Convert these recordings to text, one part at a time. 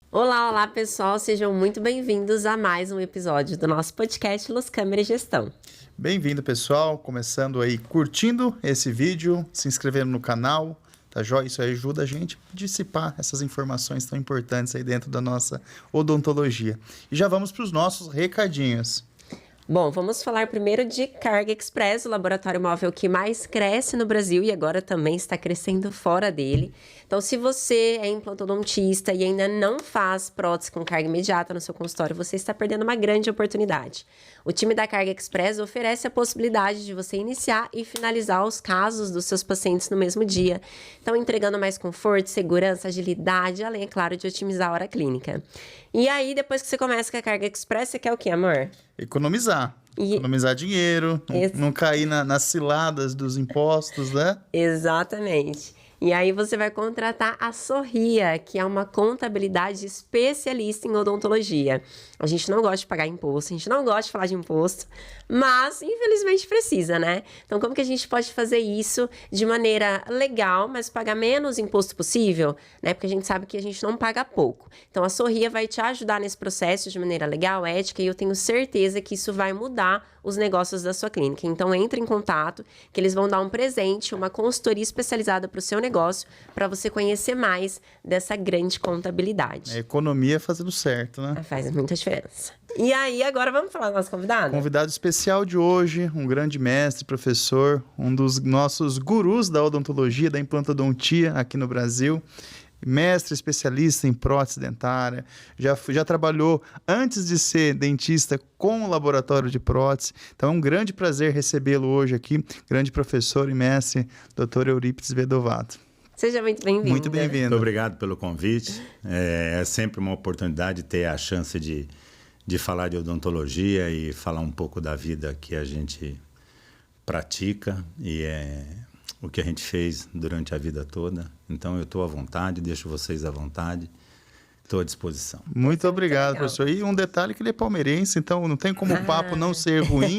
Olá, olá pessoal, sejam muito bem-vindos a mais um episódio do nosso podcast Los Câmara e Gestão. Bem-vindo, pessoal, começando aí curtindo esse vídeo, se inscrevendo no canal, tá joia? Isso ajuda a gente a dissipar essas informações tão importantes aí dentro da nossa odontologia. E já vamos para os nossos recadinhos. Bom, vamos falar primeiro de Carga Express, o laboratório móvel que mais cresce no Brasil e agora também está crescendo fora dele. Então, se você é implantodontista e ainda não faz prótese com carga imediata no seu consultório, você está perdendo uma grande oportunidade. O time da Carga Express oferece a possibilidade de você iniciar e finalizar os casos dos seus pacientes no mesmo dia. Então, entregando mais conforto, segurança, agilidade, além, é claro, de otimizar a hora clínica. E aí, depois que você começa com a Carga Express, você quer o quê, amor? Economizar. Economizar dinheiro, não cair nas ciladas dos impostos, né? Exatamente. E aí você vai contratar a Sorria, que é uma contabilidade especialista em odontologia. A gente não gosta de pagar imposto, a gente não gosta de falar de imposto, mas infelizmente precisa, né? Então como que a gente pode fazer isso de maneira legal, mas pagar menos imposto possível, né? Porque a gente sabe que a gente não paga pouco. Então a Sorria vai te ajudar nesse processo de maneira legal, ética, e eu tenho certeza que isso vai mudar os negócios da sua clínica. Então entre em contato, que eles vão dar um presente, uma consultoria especializada para o seu negócio, para você conhecer mais dessa grande contabilidade. É economia fazendo certo, né? Faz muita diferença. E aí, agora vamos falar do nosso convidado? Convidado especial de hoje, um grande mestre, professor, um dos nossos gurus da odontologia, da implantodontia aqui no Brasil. Mestre especialista em prótese dentária, já trabalhou antes de ser dentista com o laboratório de prótese. Então é um grande prazer recebê-lo hoje aqui, grande professor e mestre, Dr. Eurípides Vedovato. Seja muito bem-vindo. Muito bem-vindo. Muito obrigado pelo convite. É sempre uma oportunidade ter a chance de falar de odontologia e falar um pouco da vida que a gente pratica e o que a gente fez durante a vida toda. Então, eu estou à vontade, deixo vocês à vontade, estou à disposição. Muito obrigado, professor. E um detalhe que ele é palmeirense, então não tem como o papo não ser ruim,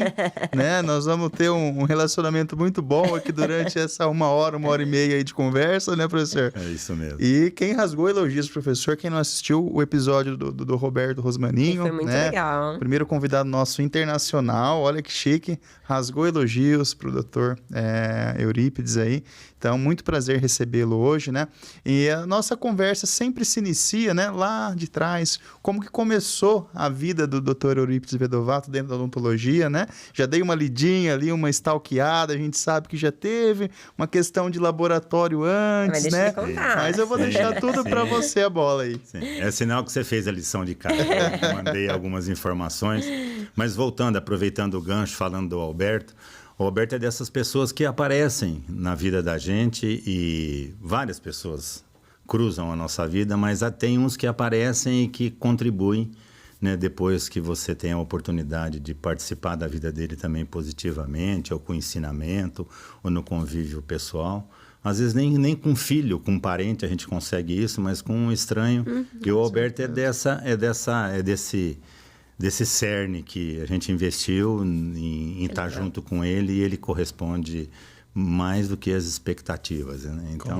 né? Nós vamos ter um relacionamento muito bom aqui durante essa uma hora e meia aí de conversa, né, professor? É isso mesmo. E quem rasgou elogios pro professor, quem não assistiu o episódio do Roberto Rosmaninho, foi muito legal. Primeiro convidado nosso internacional, olha que chique, rasgou elogios pro doutor Eurípides aí. Então, muito prazer recebê-lo hoje, né? E a nossa conversa sempre se inicia, né, lá de trás, como que começou a vida do Dr. Eurípides Vedovato dentro da odontologia, né? Já dei uma lidinha ali, uma stalkeada, a gente sabe que já teve uma questão de laboratório antes, né? Mas eu vou deixar tudo para você a bola aí. Sim. É sinal que você fez a lição de casa. Eu mandei algumas informações, mas voltando, aproveitando o gancho, falando do Alberto, o Alberto é dessas pessoas que aparecem na vida da gente e várias pessoas cruzam a nossa vida, mas tem uns que aparecem e que contribuem, né, depois que você tem a oportunidade de participar da vida dele também positivamente, ou com ensinamento, ou no convívio pessoal. Às vezes nem com filho, com parente a gente consegue isso, mas com um estranho. E o Alberto é desse cerne que a gente investiu em estar junto com ele e ele corresponde mais do que as expectativas, né? Então,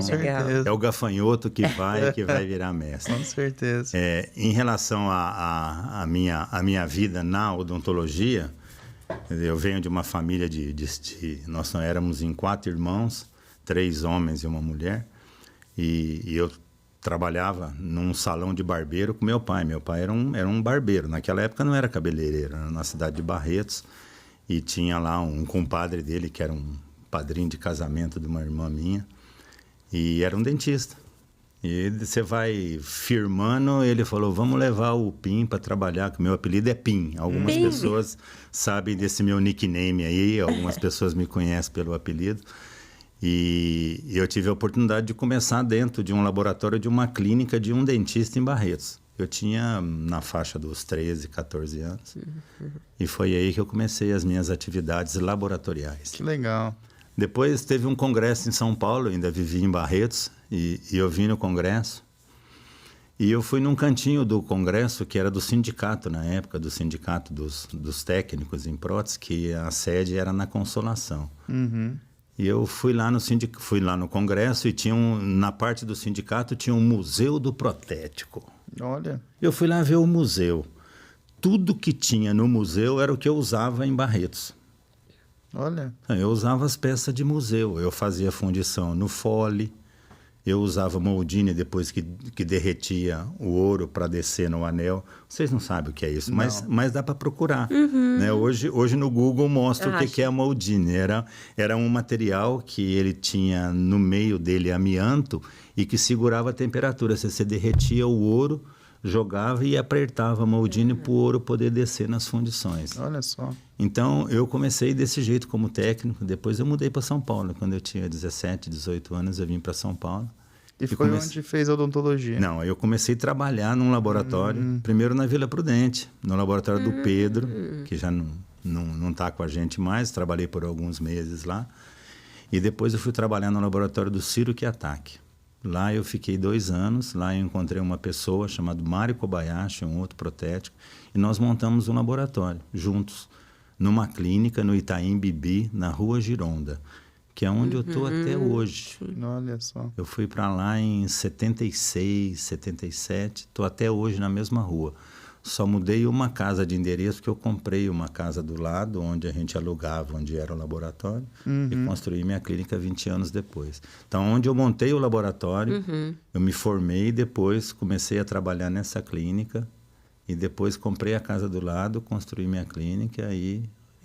é o gafanhoto que vai virar mestre. Com certeza. Em relação à minha vida na odontologia, eu venho de uma família nós éramos em 4 irmãos, 3 homens e uma mulher, e eu trabalhava num salão de barbeiro com meu pai. Meu pai era um barbeiro. Naquela época não era cabeleireiro, era na cidade de Barretos. E tinha lá um compadre dele, que era um padrinho de casamento de uma irmã minha. E era um dentista. E você vai firmando, ele falou, vamos levar o Pim para trabalhar, que meu apelido é Pim. Algumas pessoas sabem desse meu nickname aí, algumas pessoas me conhecem pelo apelido. E eu tive a oportunidade de começar dentro de um laboratório de uma clínica de um dentista em Barretos. Eu tinha na faixa dos 13, 14 anos. E foi aí que eu comecei as minhas atividades laboratoriais. Que legal. Depois teve um congresso em São Paulo, ainda vivi em Barretos, e eu vim no congresso. E eu fui num cantinho do congresso, que era do sindicato, na época, do sindicato dos técnicos em prótese, que a sede era na Consolação. E eu fui lá no congresso e na parte do sindicato tinha um museu do protético. Olha, Eu fui lá ver o museu. Tudo que tinha no museu era o que eu usava em Barretos. olha. Eu usava as peças de museu. Eu fazia fundição no fole. Eu usava moldine depois que derretia o ouro para descer no anel. Vocês não sabem o que é isso, mas dá para procurar. Né? Hoje no Google mostra o que é a moldine. Era um material que ele tinha no meio dele amianto e que segurava a temperatura. Você derretia o ouro, jogava e apertava a moldine para o ouro poder descer nas fundições. Olha só. Então, eu comecei desse jeito como técnico. Depois eu mudei para São Paulo. Quando eu tinha 17, 18 anos, eu vim paraÃo Paulo. E foi onde fez a odontologia? Não, eu comecei a trabalhar num laboratório, primeiro na Vila Prudente, no laboratório do Pedro, que já não está com a gente mais. Trabalhei por alguns meses lá. E depois eu fui trabalhar no laboratório do Ciro Kiyotaki. Lá eu fiquei 2 anos. Lá eu encontrei uma pessoa chamada Mário Kobayashi, um outro protético. E nós montamos um laboratório juntos, numa clínica no Itaim Bibi, na Rua Gironda, que é onde eu estou até hoje. Olha só. Eu fui para lá em 76, 77, estou até hoje na mesma rua. Só mudei uma casa de endereço, porque eu comprei uma casa do lado, onde a gente alugava, onde era o laboratório, e construí minha clínica 20 anos depois. Então, onde eu montei o laboratório, eu me formei e depois comecei a trabalhar nessa clínica. E depois comprei a casa do lado, construí minha clínica, aí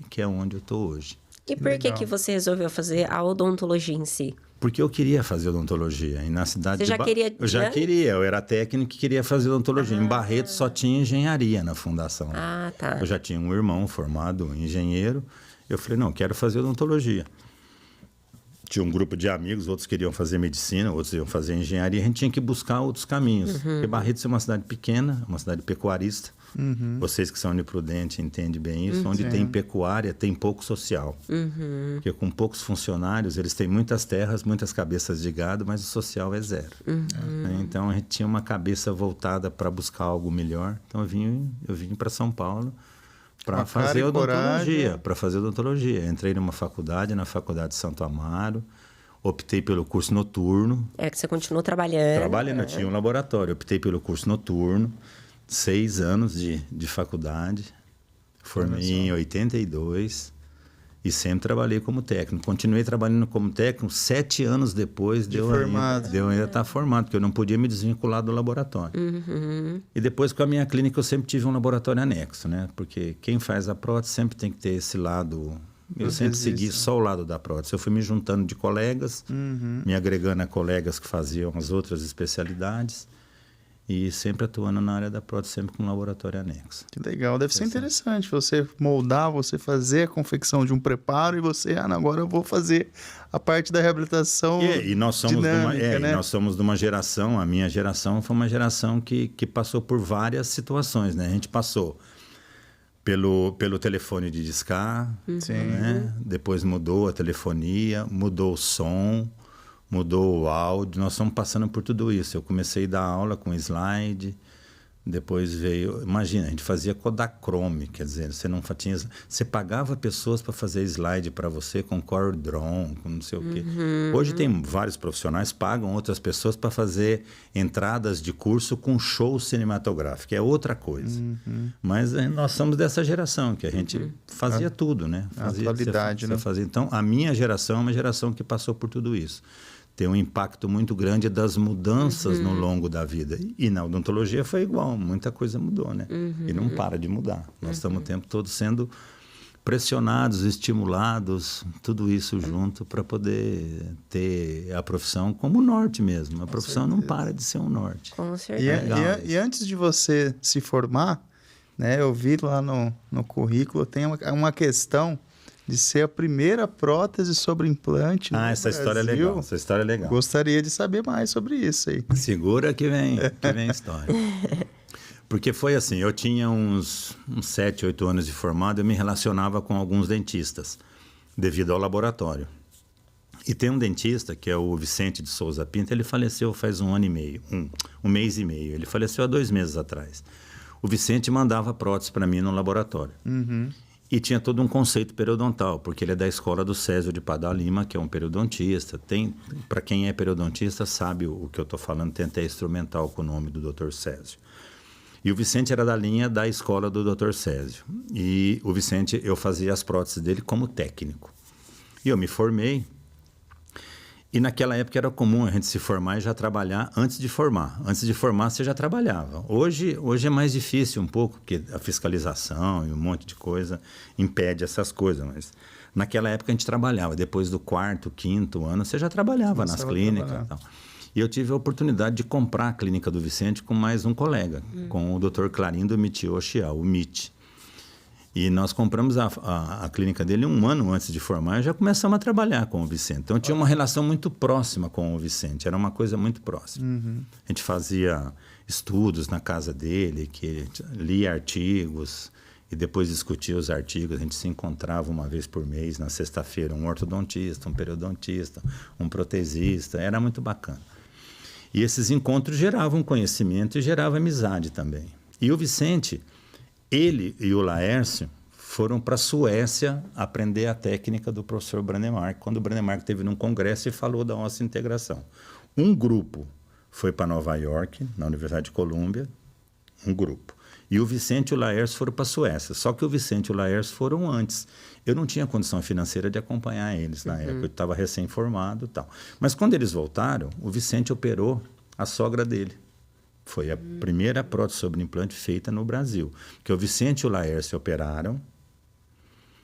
que é onde eu estou hoje. E por que você resolveu fazer a odontologia em si? Porque eu queria fazer odontologia. E na cidade Você já queria? Eu já queria. Eu era técnico e queria fazer odontologia. Em Barretos só tinha engenharia na fundação. Ah, tá. Eu já tinha um irmão formado engenheiro. Eu falei, não, quero fazer odontologia. Tinha um grupo de amigos, outros queriam fazer medicina, outros iam fazer engenharia. A gente tinha que buscar outros caminhos. Porque Barretos é uma cidade pequena, uma cidade pecuarista. Vocês que são uniprudentes entendem bem isso. Onde tem pecuária, tem pouco social. Porque com poucos funcionários, eles têm muitas terras, muitas cabeças de gado, mas o social é zero. Então, a gente tinha uma cabeça voltada para buscar algo melhor. Então, eu vim para São Paulo para fazer odontologia. Entrei numa faculdade, na Faculdade de Santo Amaro. Optei pelo curso noturno. É que você continuou trabalhando. Trabalhando, eu tinha um laboratório. Optei pelo curso noturno. 6 anos de faculdade. Formei em 82 e sempre trabalhei como técnico. Continuei trabalhando como técnico 7 anos depois de eu ainda estar formado, porque eu não podia me desvincular do laboratório. E depois, com a minha clínica, eu sempre tive um laboratório anexo, né? Porque quem faz a prótese sempre tem que ter esse lado. Eu sempre segui só o lado da prótese. Eu fui me juntando de colegas, me agregando a colegas que faziam as outras especialidades. E sempre atuando na área da prótese, sempre com um laboratório anexo. Que legal. Deve ser interessante você moldar, você fazer a confecção de um preparo e você, agora eu vou fazer a parte da reabilitação e nós somos dinâmica, né? nós somos de uma geração, a minha geração foi uma geração que passou por várias situações, né? A gente passou pelo telefone de discar, né? Depois mudou a telefonia, mudou o som, mudou o áudio, nós estamos passando por tudo isso. Eu comecei a dar aula com slide, depois veio... Imagina, a gente fazia Kodachrome, quer dizer, você pagava pessoas para fazer slide para você com CorelDRAW, com não sei o quê. Hoje tem vários profissionais que pagam outras pessoas para fazer entradas de curso com show cinematográfico, é outra coisa. Mas nós somos dessa geração, que a gente fazia tudo, né? Atualidade, né? Então, a minha geração é uma geração que passou por tudo isso. Tem um impacto muito grande das mudanças no longo da vida. E na odontologia foi igual, muita coisa mudou, né? E não para de mudar. Nós estamos o tempo todo sendo pressionados, estimulados, tudo isso junto para poder ter a profissão como norte mesmo. A profissão não para de ser um norte. Com certeza. E antes de você se formar, né, eu vi lá no currículo, tem uma questão de ser a primeira prótese sobre implante no essa Brasil. História é legal, essa história é legal. Gostaria de saber mais sobre isso aí. Segura que vem a história. Porque foi assim, eu tinha uns 7, 8 anos de formado, eu me relacionava com alguns dentistas, devido ao laboratório. E tem um dentista, que é o Vicente de Souza Pinto, ele faleceu faz 1 ano e meio, um mês e meio. Ele faleceu há 2 meses atrás. O Vicente mandava prótese para mim no laboratório. E tinha todo um conceito periodontal, porque ele é da escola do Césio de Padua Lima, que é um periodontista. Para quem é periodontista sabe o que eu estou falando, tem até instrumental com o nome do Dr. Césio. E o Vicente era da linha da escola do Dr. Césio. E o Vicente, eu fazia as próteses dele como técnico. E eu me formei. E naquela época era comum a gente se formar e já trabalhar antes de formar. Antes de formar, você já trabalhava. Hoje é mais difícil um pouco, porque a fiscalização e um monte de coisa impede essas coisas. Mas naquela época a gente trabalhava. Depois do 4º, 5º ano, você já trabalhava nas clínicas e tal. E eu tive a oportunidade de comprar a clínica do Vicente com mais um colega, com o Dr. Clarindo Mitio Chiao, o MIT. E nós compramos a clínica dele 1 ano antes de formar e já começamos a trabalhar com o Vicente. Então, tinha uma relação muito próxima com o Vicente, era uma coisa muito próxima. A gente fazia estudos na casa dele, que lia artigos e depois discutia os artigos. A gente se encontrava uma vez por mês, na sexta-feira, um ortodontista, um periodontista, um protesista, era muito bacana. E esses encontros geravam conhecimento e geravam amizade também. E o Vicente... Ele e o Laércio foram para a Suécia aprender a técnica do professor Brånemark, quando o Brånemark esteve num congresso e falou da nossa integração. Um grupo foi para Nova York, na Universidade de Colômbia, um grupo. E o Vicente e o Laércio foram para a Suécia. Só que o Vicente e o Laércio foram antes. Eu não tinha condição financeira de acompanhar eles na época, eu estava recém-formado e tal. Mas quando eles voltaram, o Vicente operou a sogra dele. Foi a primeira prótese sobre implante feita no Brasil. Que o Vicente e o Laércio operaram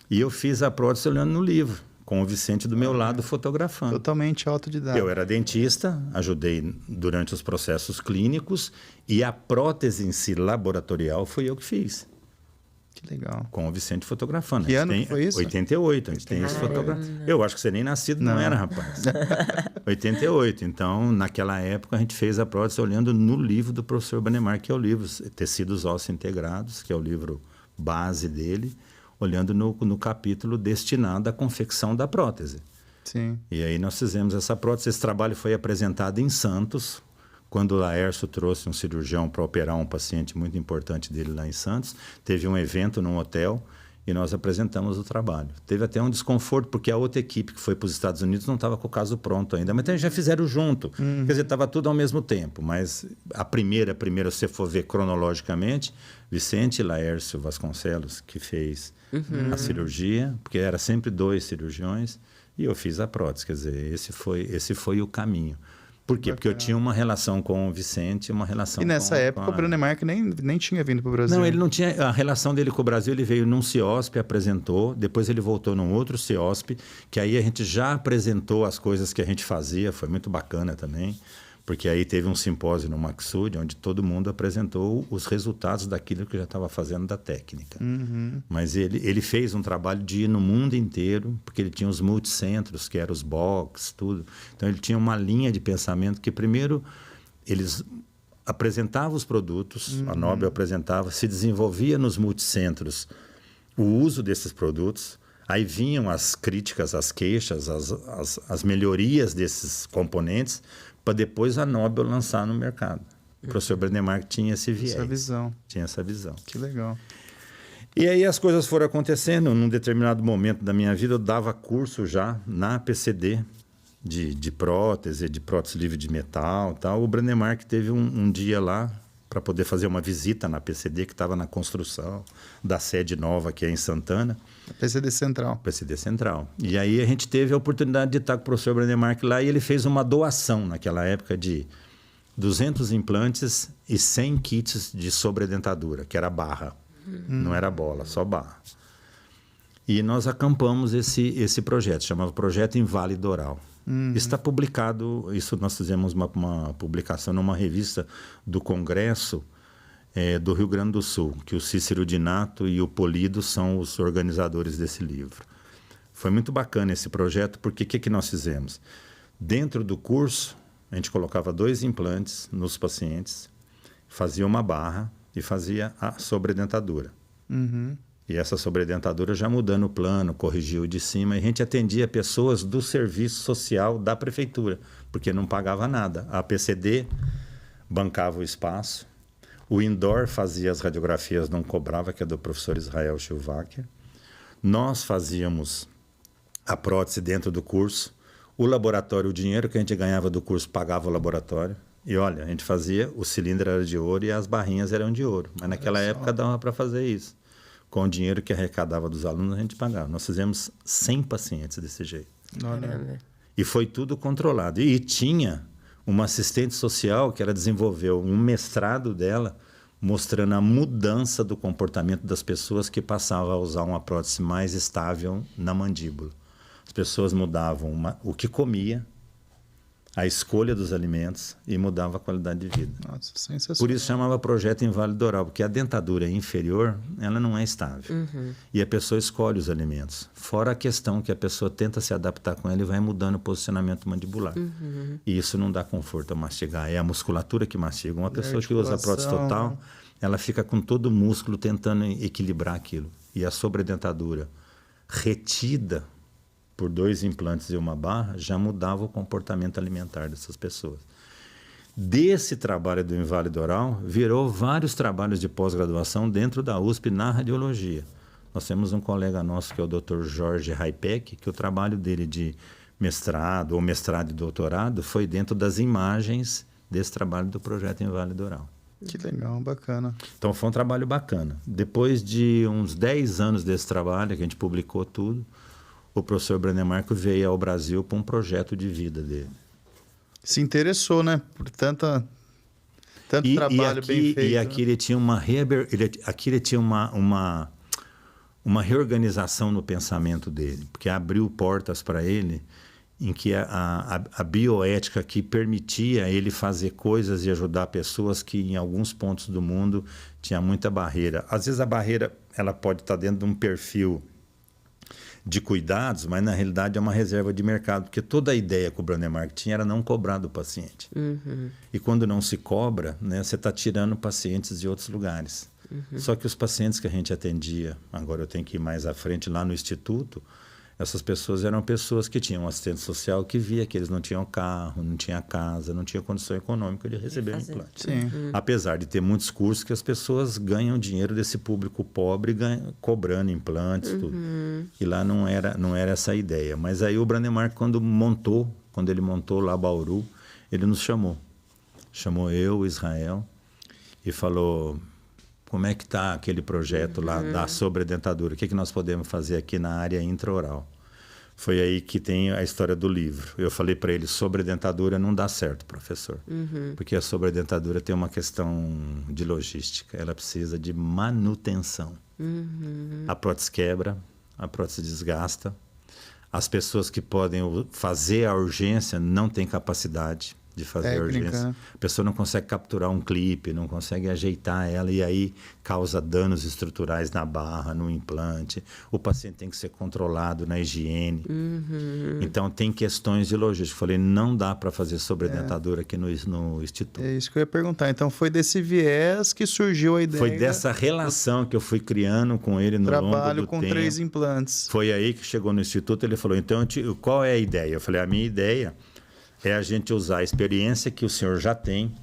e eu fiz a prótese olhando no livro, com o Vicente do meu lado fotografando. Totalmente autodidata. Eu era dentista, ajudei durante os processos clínicos e a prótese em si laboratorial foi eu que fiz. Que legal. Com o Vicente fotografando. Que ano foi isso? 88, a gente tem esse fotografia. Eu acho que você nem nascido não era, rapaz. 88. Então, naquela época, a gente fez a prótese olhando no livro do professor Brånemark, que é o livro Tecidos Ósseos Integrados, que é o livro base dele, olhando no capítulo destinado à confecção da prótese. Sim. E aí nós fizemos essa prótese. Esse trabalho foi apresentado em Santos, quando o Laércio trouxe um cirurgião para operar um paciente muito importante dele lá em Santos. Teve um evento num hotel e nós apresentamos o trabalho. Teve até um desconforto, porque a outra equipe que foi para os Estados Unidos não estava com o caso pronto ainda, mas já fizeram junto. Quer dizer, estava tudo ao mesmo tempo, mas a primeira, se você for ver cronologicamente, Vicente Laércio Vasconcelos, que fez a cirurgia, porque era sempre 2 cirurgiões, e eu fiz a prótese. Quer dizer, esse foi o caminho. Por quê? Porque eu tinha uma relação com o Vicente, uma relação E nessa época o Brånemark nem tinha vindo para o Brasil. Não, ele não tinha... A relação dele com o Brasil, ele veio num CIOSP, apresentou, depois ele voltou num outro CIOSP, que aí a gente já apresentou as coisas que a gente fazia, foi muito bacana também, porque aí teve um simpósio no Maxud, onde todo mundo apresentou os resultados daquilo que já estava fazendo da técnica. Mas ele fez um trabalho de ir no mundo inteiro, porque ele tinha os multicentros, que eram os box, tudo. Então, ele tinha uma linha de pensamento que, primeiro, eles apresentavam os produtos, a Nobel apresentava, se desenvolvia nos multicentros o uso desses produtos, aí vinham as críticas, as queixas, as melhorias desses componentes, para depois a Nobel lançar no mercado. O professor Brånemark tinha esse viés. Essa visão. Tinha essa visão. Que legal. E aí as coisas foram acontecendo. Num determinado momento da minha vida, eu dava curso já na PCD de prótese livre de metal e tal. O Brånemark teve um dia lá para poder fazer uma visita na PCD, que estava na construção da sede nova, que é em Santana. PCD Central. PCD Central. E aí a gente teve a oportunidade de estar com o professor Brånemark lá e ele fez uma doação naquela época de 200 implantes e 100 kits de sobredentadura, que era barra. Não era bola, só barra. E nós acampamos esse projeto, chamava Projeto Inválido Oral. Está publicado, isso nós fizemos uma publicação numa revista do Congresso do Rio Grande do Sul, que o Cícero Dinato e o Polido são os organizadores desse livro. Foi muito bacana esse projeto, porque o que nós fizemos? Dentro do curso, a gente colocava 2 implantes nos pacientes, fazia uma barra e fazia a sobredentadura. E essa sobredentadura já mudando o plano, corrigiu de cima, e a gente atendia pessoas do serviço social da prefeitura, porque não pagava nada. A PCD bancava o espaço, o Indoor fazia as radiografias, não cobrava, que é do professor Israel Schilvacher. Nós fazíamos a prótese dentro do curso, o laboratório, o dinheiro que a gente ganhava do curso pagava o laboratório. E olha, a gente fazia, o cilindro era de ouro e as barrinhas eram de ouro. Mas naquela época dava para fazer isso. Com o dinheiro que arrecadava dos alunos, a gente pagava. Nós fizemos 100 pacientes desse jeito. Caramba. E foi tudo controlado. E tinha uma assistente social que ela desenvolveu um mestrado dela mostrando a mudança do comportamento das pessoas que passavam a usar uma prótese mais estável na mandíbula. As pessoas mudavam o que comia, a escolha dos alimentos e mudava a qualidade de vida. Nossa, sensacional. Por isso chamava projeto inválido oral, porque a dentadura inferior, ela não é estável. E a pessoa escolhe os alimentos. Fora a questão que a pessoa tenta se adaptar com ela e vai mudando o posicionamento mandibular. E isso não dá conforto a mastigar. É a musculatura que mastiga. Uma pessoa que usa a prótese total, ela fica com todo o músculo tentando equilibrar aquilo. E a sobredentadura retida por 2 implantes e uma barra, já mudava o comportamento alimentar dessas pessoas. Desse trabalho do inválido oral, virou vários trabalhos de pós-graduação dentro da USP na radiologia. Nós temos um colega nosso, que é o Dr. Jorge Raipec, que o trabalho dele de mestrado ou mestrado e doutorado foi dentro das imagens desse trabalho do projeto inválido oral. Que legal, bacana. Então foi um trabalho bacana. Depois de uns 10 anos desse trabalho, que a gente publicou tudo, o professor Branemarco veio ao Brasil para um projeto de vida dele. Se interessou, né? Por tanto trabalho bem feito. E aqui ele tinha uma uma reorganização no pensamento dele, porque abriu portas para ele em que a bioética que permitia ele fazer coisas e ajudar pessoas que em alguns pontos do mundo tinha muita barreira. Às vezes a barreira ela pode estar dentro de um perfil de cuidados, mas na realidade é uma reserva de mercado, porque toda a ideia que o Branemark tinha era não cobrar do paciente. E quando não se cobra, né, você está tirando pacientes de outros lugares. Só que os pacientes que a gente atendia, agora eu tenho que ir mais à frente lá no Instituto, essas pessoas eram pessoas que tinham um assistente social que via que eles não tinham carro, não tinham casa, não tinham condição econômica de receber um implante. Apesar de ter muitos cursos que as pessoas ganham dinheiro desse público pobre cobrando implantes, tudo. E lá não era essa a ideia. Mas aí o Branemark, quando ele montou lá Bauru, ele nos chamou. Chamou eu, o Israel, e falou: como é que está aquele projeto lá da sobredentadura? O que nós podemos fazer aqui na área intraoral? Foi aí que tem a história do livro. Eu falei para ele: sobredentadura não dá certo, professor. Porque a sobredentadura tem uma questão de logística. Ela precisa de manutenção. A prótese quebra, a prótese desgasta. As pessoas que podem fazer a urgência não têm capacidade de fazer a urgência. Né? A pessoa não consegue capturar um clipe, não consegue ajeitar ela e aí causa danos estruturais na barra, no implante. O paciente tem que ser controlado na higiene. Então tem questões de logística. Falei, não dá para fazer sobredentadura aqui no Instituto. É isso que eu ia perguntar. Então foi desse viés que surgiu a ideia. Foi dessa relação que eu fui criando com ele no longo do tempo. Trabalho com 3 implantes. Foi aí que chegou no Instituto, ele falou: então qual é a ideia? Eu falei: a minha ideia é a gente usar a experiência que o senhor já tem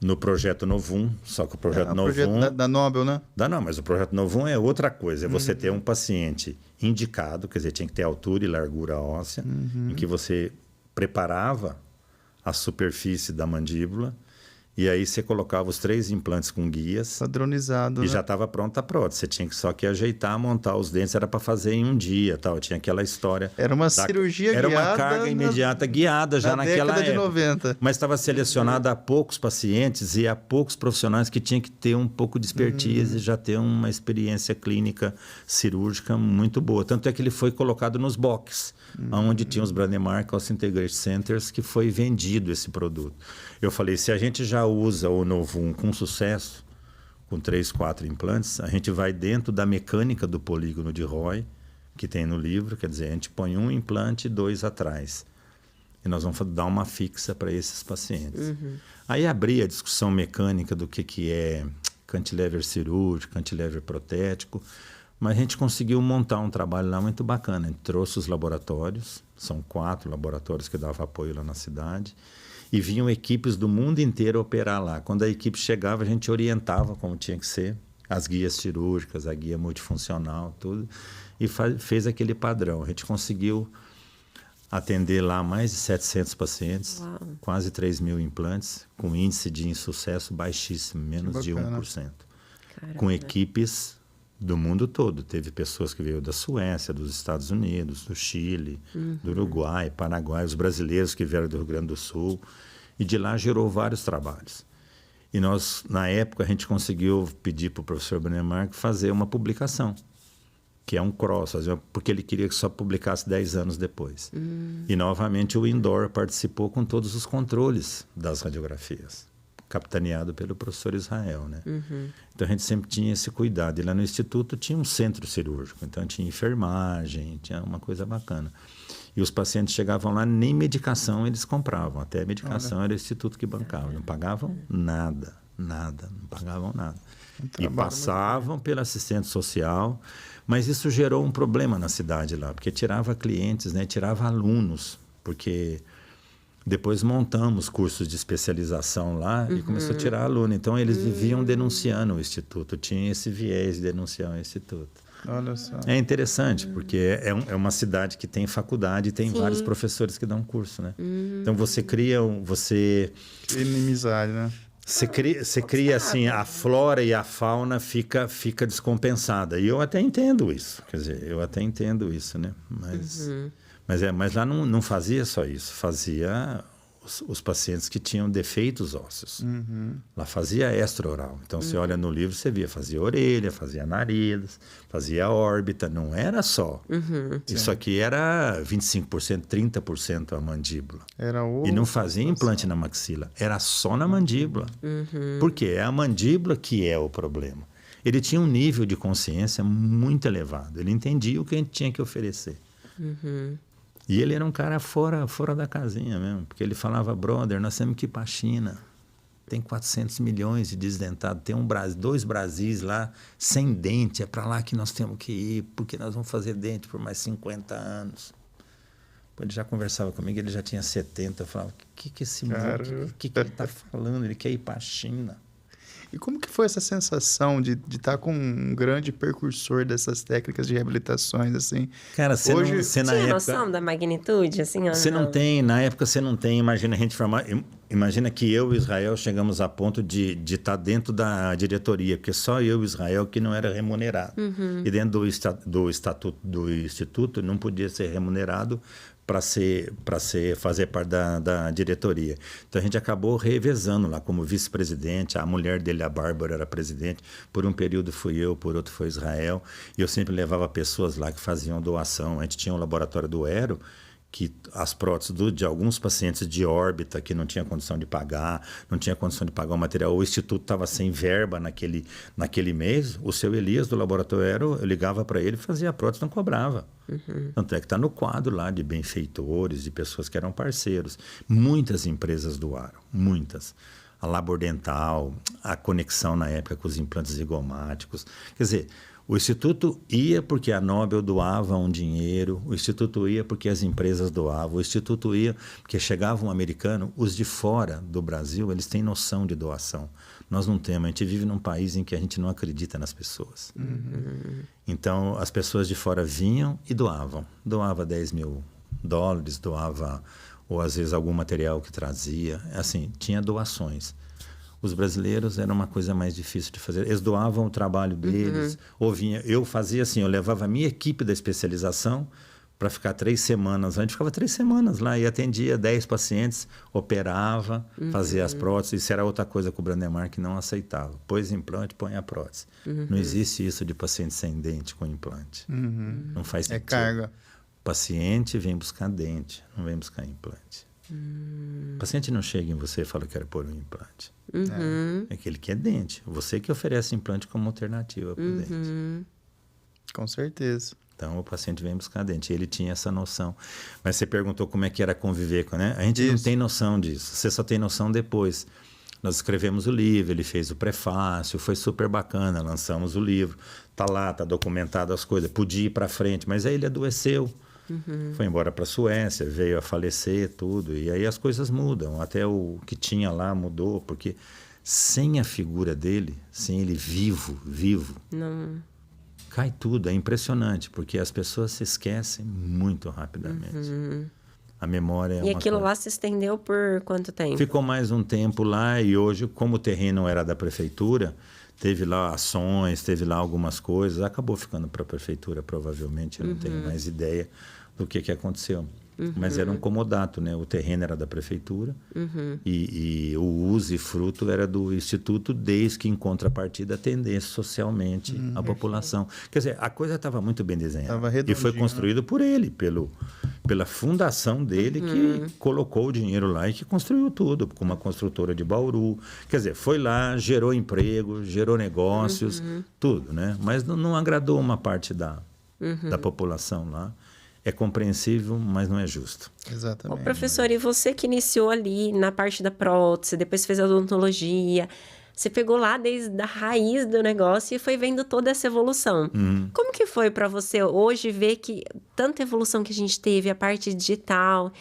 no projeto Novum, só que o projeto Novum... O projeto da Nobel, né? Não, mas o projeto Novum é outra coisa. É você ter um paciente indicado, quer dizer, tinha que ter altura e largura óssea, em que você preparava a superfície da mandíbula e aí você colocava os 3 implantes com guias. Padronizado, E né? já estava pronta a prótese. Você tinha só que ajeitar, montar os dentes. Era para fazer em um dia, tal. Tinha aquela história. Era uma cirurgia guiada. Era uma carga imediata guiada já naquela época. De 90. Mas estava selecionada a poucos pacientes e a poucos profissionais que tinham que ter um pouco de expertise e já ter uma experiência clínica cirúrgica muito boa. Tanto é que ele foi colocado nos boxes, onde tinha os Branemark Osseointegrated Centers, que foi vendido esse produto. Eu falei: se a gente já usa o Novum com sucesso, com 3, 4 implantes, a gente vai dentro da mecânica do polígono de Roy, que tem no livro, quer dizer, a gente põe um implante e 2 atrás. E nós vamos dar uma fixa para esses pacientes. Aí abri a discussão mecânica do que é cantilever cirúrgico, cantilever protético, mas a gente conseguiu montar um trabalho lá muito bacana. A gente trouxe os laboratórios, são 4 laboratórios que davam apoio lá na cidade, e vinham equipes do mundo inteiro operar lá. Quando a equipe chegava, a gente orientava como tinha que ser, as guias cirúrgicas, a guia multifuncional, tudo, e fez aquele padrão. A gente conseguiu atender lá mais de 700 pacientes, quase 3.000 implantes, com índice de insucesso baixíssimo, menos de 1%. Caramba. Com equipes do mundo todo. Teve pessoas que veio da Suécia, dos Estados Unidos, do Chile, do Uruguai, Paraguai, os brasileiros que vieram do Rio Grande do Sul. E de lá gerou vários trabalhos. E nós, na época, a gente conseguiu pedir para o professor Brunner fazer uma publicação, que é um cross, porque ele queria que só publicasse 10 anos depois. E, novamente, o Indoor participou com todos os controles das radiografias, capitaneado pelo professor Israel, né? Então, a gente sempre tinha esse cuidado. E lá no Instituto tinha um centro cirúrgico, então tinha enfermagem, tinha uma coisa bacana. E os pacientes chegavam lá, nem medicação eles compravam, até a medicação era o Instituto que bancava, não pagavam nada, não pagavam nada. E passavam pela assistente social, mas isso gerou um problema na cidade lá, porque tirava clientes, né, tirava alunos, porque depois montamos cursos de especialização lá e começou a tirar aluno. Então, eles viviam denunciando o Instituto, tinha esse viés de denunciar o Instituto. Olha só. É interessante, porque é uma cidade que tem faculdade e tem vários professores que dão curso, né? Então, você cria... Inimizade, né? Você cria assim, a flora e a fauna fica descompensada. E eu até entendo isso. Quer dizer, eu até entendo isso, né? Mas lá não fazia só isso. Fazia os pacientes que tinham defeitos ósseos. Lá fazia extra-oral. Então, você olha no livro, você via, fazia orelha, fazia nariz, fazia órbita. Não era só. Isso aqui era 25%, 30% a mandíbula. E não fazia implante na maxila. Era só na mandíbula. Por quê? É a mandíbula que é o problema. Ele tinha um nível de consciência muito elevado. Ele entendia o que a gente tinha que oferecer. E ele era um cara fora da casinha mesmo, porque ele falava, brother, nós temos que ir para a China. Tem 400 milhões de desdentados, tem 2 Brasis lá sem dente, é para lá que nós temos que ir, porque nós vamos fazer dente por mais 50 anos. Ele já conversava comigo, ele já tinha 70, eu falava, o que esse moleque, que ele está falando? Ele quer ir para a China. E como que foi essa sensação de estar com um grande precursor dessas técnicas de reabilitações, assim? Cara, você na tinha época... noção da magnitude, assim? Você não tem, na época você não tem, imagina a gente formar... Imagina que eu e Israel chegamos a ponto de estar dentro da diretoria, porque só eu e Israel que não era remunerado. E dentro do estatuto do Instituto não podia ser remunerado para fazer parte da diretoria. Então, a gente acabou revezando lá como vice-presidente. A mulher dele, a Bárbara, era presidente. Por um período fui eu, por outro foi Israel. E eu sempre levava pessoas lá que faziam doação. A gente tinha um laboratório do Aero, que as próteses de alguns pacientes de órbita que não tinha condição de pagar, não tinha condição de pagar o material, o Instituto estava sem verba naquele mês, o seu Elias do laboratório Aero, eu ligava para ele e fazia a prótese, não cobrava. Tanto é que está no quadro lá de benfeitores, de pessoas que eram parceiros. Muitas empresas doaram, muitas. A Labor Dental, a Conexão na época com os implantes zigomáticos. Quer dizer, o Instituto ia porque a Nobel doava um dinheiro, o Instituto ia porque as empresas doavam, o Instituto ia porque chegava um americano, os de fora do Brasil, eles têm noção de doação. Nós não temos, a gente vive num país em que a gente não acredita nas pessoas. Então, as pessoas de fora vinham e doavam. Doava $10.000, doava, ou às vezes algum material que trazia. Assim, tinha doações. Os brasileiros era uma coisa mais difícil de fazer. Eles doavam o trabalho deles. Eu fazia assim, eu levava a minha equipe da especialização para ficar 3 semanas. A gente ficava 3 semanas lá e atendia 10 pacientes, operava, fazia as próteses. Isso era outra coisa que o Brandemark não aceitava. Pôs implante, põe a prótese. Não existe isso de paciente sem dente com implante. Não faz sentido. É carga. O paciente vem buscar dente, não vem buscar implante. O paciente não chega em você e fala, quero pôr um implante. É que ele quer dente. Você que oferece implante como alternativa para o dente. Com certeza. Então, o paciente vem buscar dente. Ele tinha essa noção. Mas você perguntou como é que era conviver com, né? A gente não tem noção disso. Você só tem noção depois. Nós escrevemos o livro, ele fez o prefácio, foi super bacana, lançamos o livro. Tá lá, tá documentado as coisas. Podia ir para frente, mas aí ele adoeceu. Foi embora para a Suécia, veio a falecer, tudo. E aí as coisas mudam. Até o que tinha lá mudou, porque sem a figura dele, sem ele vivo, Não. cai tudo. É impressionante, porque as pessoas se esquecem muito rapidamente. A memória é E uma aquilo coisa. lá se estendeu por quanto tempo? Ficou mais um tempo lá e hoje, como o terreno era da prefeitura, teve lá ações, teve lá algumas coisas, acabou ficando para a prefeitura, provavelmente, eu não tenho mais ideia do que aconteceu. Mas era um comodato, né? O terreno era da prefeitura e o uso e fruto era do Instituto, desde que em contrapartida atendesse socialmente a população. Quer dizer, a coisa estava muito bem desenhada. Tava E foi redondinho, construído por ele, pela fundação dele, que colocou o dinheiro lá e que construiu tudo, com uma construtora de Bauru. Quer dizer, foi lá, gerou emprego, gerou negócios, tudo, né? Mas não agradou uma parte da população lá. É compreensível, mas não é justo. Exatamente. Ô, professor, e você que iniciou ali na parte da prótese, depois fez a odontologia, você pegou lá desde a raiz do negócio e foi vendo toda essa evolução. Como que foi para você hoje ver que tanta evolução que a gente teve, a parte digital,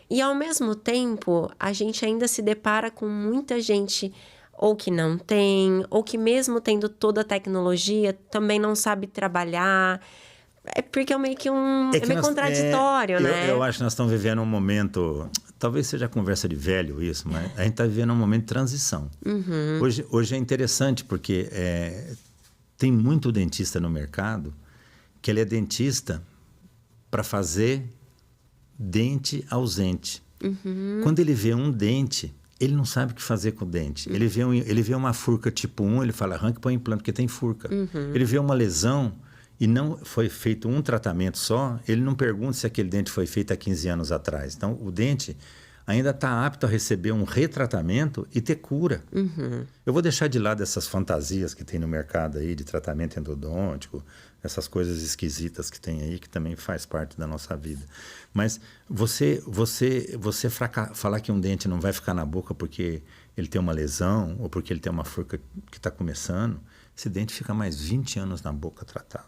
e ao mesmo tempo a gente ainda se depara com muita gente ou que não tem, ou que mesmo tendo toda a tecnologia também não sabe trabalhar. É porque é meio que é meio contraditório, né? Eu acho que nós estamos vivendo um momento, talvez seja conversa de velho isso, mas a gente está vivendo um momento de transição. Hoje é interessante porque tem muito dentista no mercado que ele é dentista para fazer dente ausente. Quando ele vê um dente, ele não sabe o que fazer com o dente. Ele vê uma furca tipo 1, ele fala, arranca e põe implante, porque tem furca. Ele vê uma lesão e não foi feito um tratamento só, ele não pergunta se aquele dente foi feito há 15 anos atrás. Então, o dente ainda está apto a receber um retratamento e ter cura. Eu vou deixar de lado essas fantasias que tem no mercado aí de tratamento endodôntico, essas coisas esquisitas que tem aí, que também faz parte da nossa vida. Mas você falar que um dente não vai ficar na boca porque ele tem uma lesão ou porque ele tem uma furca que está começando, esse dente fica mais 20 anos na boca tratado.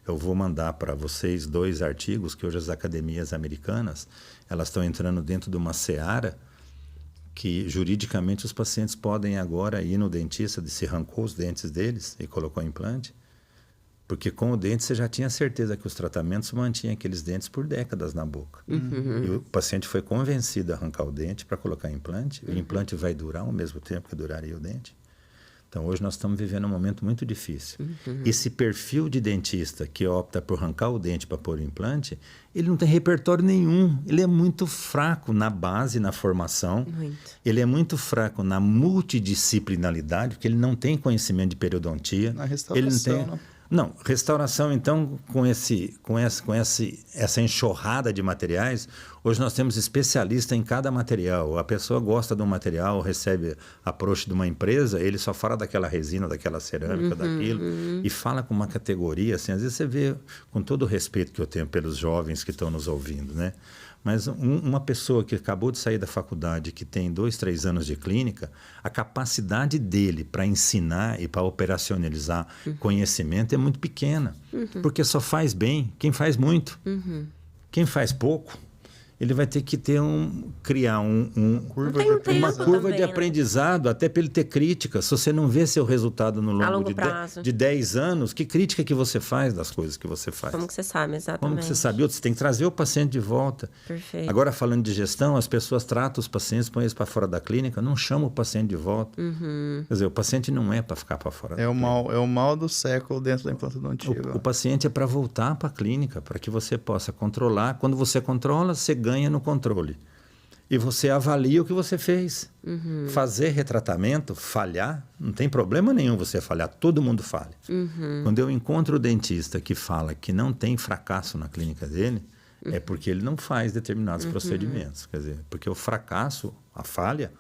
Eu vou mandar para vocês 2 artigos que hoje as academias americanas, elas estão entrando dentro de uma seara que juridicamente os pacientes podem agora ir no dentista, se arrancou os dentes deles e colocou implante, porque com o dente você já tinha certeza que os tratamentos mantinham aqueles dentes por décadas na boca. E o paciente foi convencido a arrancar o dente para colocar implante, e o implante vai durar ao mesmo tempo que duraria o dente. Então, hoje nós estamos vivendo um momento muito difícil. Esse perfil de dentista que opta por arrancar o dente para pôr o implante, ele não tem repertório nenhum. Ele é muito fraco na base, na formação. Ele é muito fraco na multidisciplinaridade, porque ele não tem conhecimento de periodontia. Na restauração, Não, restauração, então, com essa enxurrada de materiais, hoje nós temos especialista em cada material. A pessoa gosta de um material, recebe approach de uma empresa, ele só fala daquela resina, daquela cerâmica, daquilo, e fala com uma categoria, assim, às vezes você vê, com todo o respeito que eu tenho pelos jovens que estão nos ouvindo, né? Mas uma pessoa que acabou de sair da faculdade, que tem 2, 3 anos de clínica, a capacidade dele para ensinar e para operacionalizar conhecimento é muito pequena. Porque só faz bem quem faz muito. Quem faz pouco, ele vai ter que criar uma curva de aprendizado, até para ele ter crítica. Se você não vê seu resultado no longo de 10 anos, que crítica que você faz das coisas que você faz? Como que você sabe, exatamente. Como que você sabe? Você tem que trazer o paciente de volta. Perfeito. Agora, falando de gestão, as pessoas tratam os pacientes, põem eles para fora da clínica, não chamam o paciente de volta. Quer dizer, o paciente não é para ficar para fora da clínica. É o mal do século dentro da implantodontia. O paciente é para voltar para a clínica, para que você possa controlar. Quando você controla, você ganha no controle. E você avalia o que você fez. Fazer retratamento, falhar, não tem problema nenhum você falhar, todo mundo falha. Quando eu encontro o dentista que fala que não tem fracasso na clínica dele, é porque ele não faz determinados procedimentos. Quer dizer, porque o fracasso, a falha,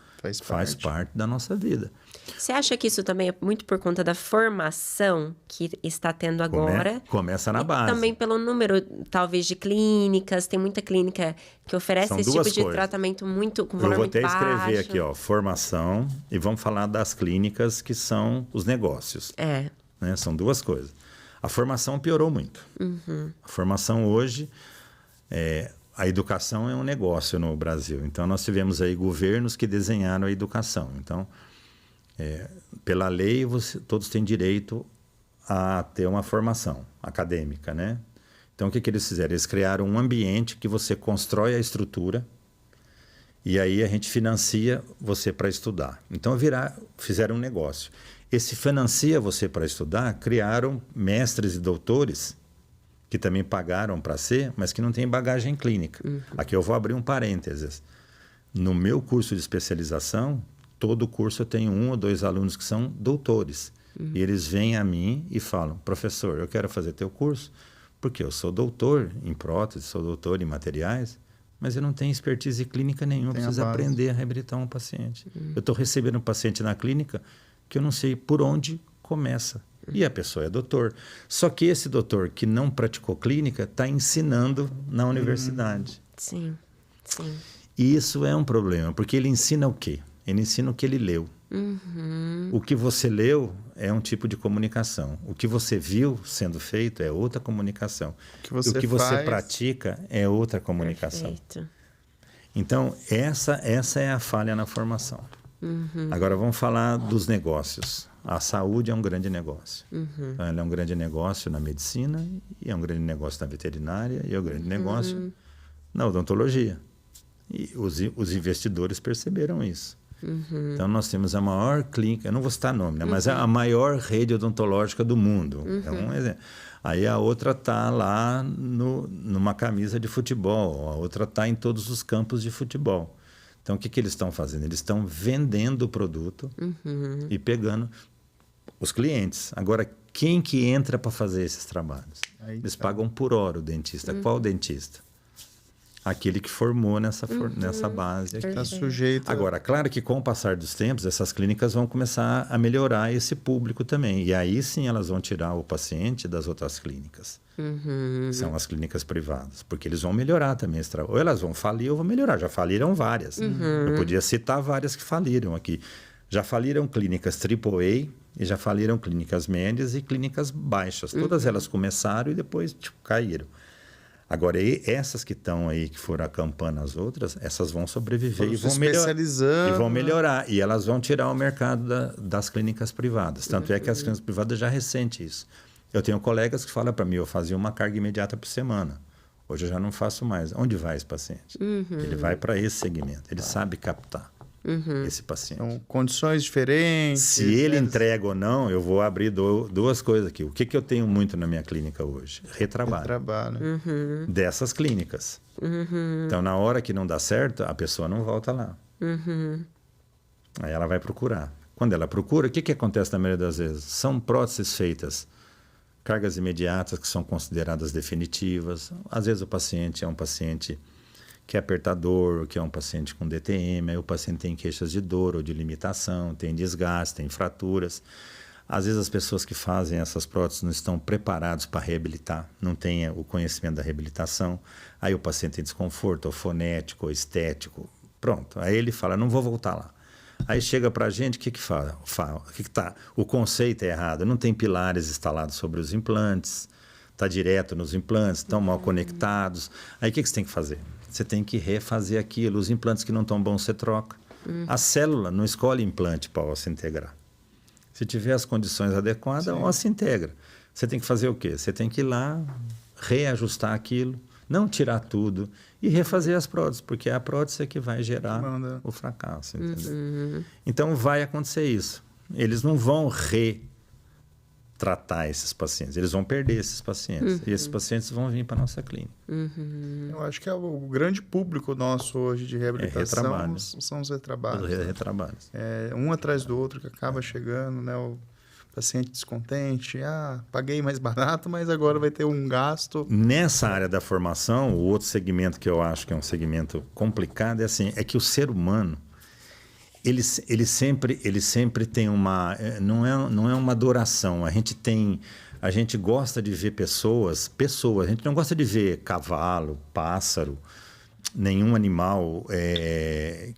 faz parte da nossa vida. Você acha que isso também é muito por conta da formação que está tendo agora? Começa na base. Também pelo número, talvez, de clínicas. Tem muita clínica que oferece esse tipo de tratamento com valor muito baixo. Eu vou até escrever aqui, formação, e vamos falar das clínicas que são os negócios. Né? São 2 coisas. A formação piorou muito. A formação hoje, a educação é um negócio no Brasil. Então, nós tivemos aí governos que desenharam a educação. Então, pela lei, todos têm direito a ter uma formação acadêmica, né? Então, o que eles fizeram? Eles criaram um ambiente que você constrói a estrutura e aí a gente financia você para estudar. Então, fizeram um negócio. Esse financia você para estudar, criaram mestres e doutores que também pagaram para ser, mas que não têm bagagem clínica. Aqui eu vou abrir um parênteses. No meu curso de especialização, todo curso eu tenho 1 ou 2 alunos que são doutores. E eles vêm a mim e falam, professor, eu quero fazer teu curso, porque eu sou doutor em prótese, sou doutor em materiais, mas eu não tenho expertise clínica nenhuma, preciso aprender a reabilitar um paciente. Eu estou recebendo um paciente na clínica que eu não sei por onde começa. E a pessoa é doutor. Só que esse doutor que não praticou clínica está ensinando na universidade. Sim, sim. E isso é um problema, porque ele ensina o quê? Ele ensina o que ele leu. O que você leu é um tipo de comunicação. O que você viu sendo feito é outra comunicação. O que você pratica é outra comunicação. Perfeito. Então, essa é a falha na formação. Agora, vamos falar dos negócios. A saúde é um grande negócio. Então, ela é um grande negócio na medicina, e é um grande negócio na veterinária, e é um grande negócio na odontologia. E os investidores perceberam isso. Então, nós temos a maior clínica, eu não vou citar nome, né? Mas é a maior rede odontológica do mundo. É um exemplo. Aí a outra está lá numa camisa de futebol, a outra está em todos os campos de futebol. Então, o que eles estão fazendo? Eles estão vendendo o produto e pegando os clientes. Agora, quem que entra para fazer esses trabalhos? Eles pagam por hora o dentista. Qual dentista? Aquele que formou nessa base aqui. Está sujeito. Agora, claro que com o passar dos tempos, essas clínicas vão começar a melhorar esse público também. E aí sim elas vão tirar o paciente das outras clínicas. São as clínicas privadas. Porque eles vão melhorar também esse trabalho. Ou elas vão falir ou vão melhorar. Já faliram várias. Eu podia citar várias que faliram aqui. Já faliram clínicas AAA e já faliram clínicas médias e clínicas baixas. Todas elas começaram e depois caíram. Agora, essas que estão aí, que foram acampando as outras, essas vão sobreviver e vão melhorar. E elas vão tirar o mercado das clínicas privadas. Tanto é que as clínicas privadas já ressentem isso. Eu tenho colegas que falam para mim, eu fazia uma carga imediata por semana. Hoje eu já não faço mais. Onde vai esse paciente? Ele vai para esse segmento. Ele sabe captar esse paciente. São condições diferentes. Se ele entrega ou não, eu vou abrir duas coisas aqui. O que eu tenho muito na minha clínica hoje? Retrabalho. Dessas clínicas. Então, na hora que não dá certo, a pessoa não volta lá. Aí ela vai procurar. Quando ela procura, o que acontece na maioria das vezes? São próteses feitas, cargas imediatas que são consideradas definitivas. Às vezes o paciente é um paciente que é apertador, que é um paciente com DTM, aí o paciente tem queixas de dor ou de limitação, tem desgaste, tem fraturas. Às vezes as pessoas que fazem essas próteses não estão preparados para reabilitar, não têm o conhecimento da reabilitação, aí o paciente tem desconforto, ou fonético, ou estético, pronto. Aí ele fala, não vou voltar lá. Aí chega para a gente, o que fala? O conceito é errado, não tem pilares instalados sobre os implantes, está direto nos implantes, estão mal conectados. Aí o que você tem que fazer? Você tem que refazer aquilo. Os implantes que não estão bons, você troca. A célula não escolhe implante para osso integrar. Se tiver as condições adequadas, o osso integra. Você tem que fazer o quê? Você tem que ir lá, reajustar aquilo, não tirar tudo e refazer as próteses, porque é a prótese que vai gerar o fracasso. Entendeu? Então, vai acontecer isso. Eles não vão tratar esses pacientes, eles vão perder esses pacientes e esses pacientes vão vir para a nossa clínica. Eu acho que é o grande público nosso hoje de reabilitação são os retrabalhos. Os retrabalhos. Um atrás do outro que acaba chegando, né? O paciente descontente, paguei mais barato, mas agora vai ter um gasto. Nessa área da formação, o outro segmento que eu acho que é um segmento complicado é que o ser humano ele sempre tem uma... Não é uma adoração. A gente gosta de ver pessoas. A gente não gosta de ver cavalo, pássaro, nenhum animal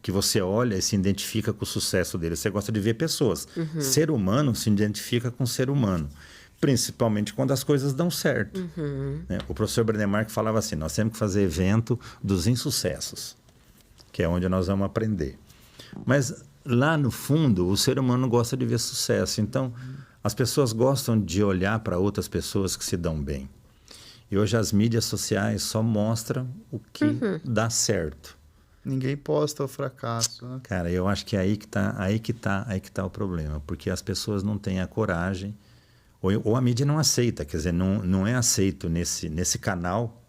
que você olha e se identifica com o sucesso dele. Você gosta de ver pessoas. Ser humano se identifica com ser humano. principalmente quando as coisas dão certo. Né? O professor Brenemark falava assim, nós temos que fazer evento dos insucessos, que é onde nós vamos aprender. Mas lá no fundo, o ser humano gosta de ver sucesso. Então, as pessoas gostam de olhar para outras pessoas que se dão bem. E hoje as mídias sociais só mostram o que dá certo. Ninguém posta o fracasso, né? Cara, eu acho que é aí que tá o problema, porque as pessoas não têm a coragem, ou a mídia não aceita, quer dizer, não é aceito nesse canal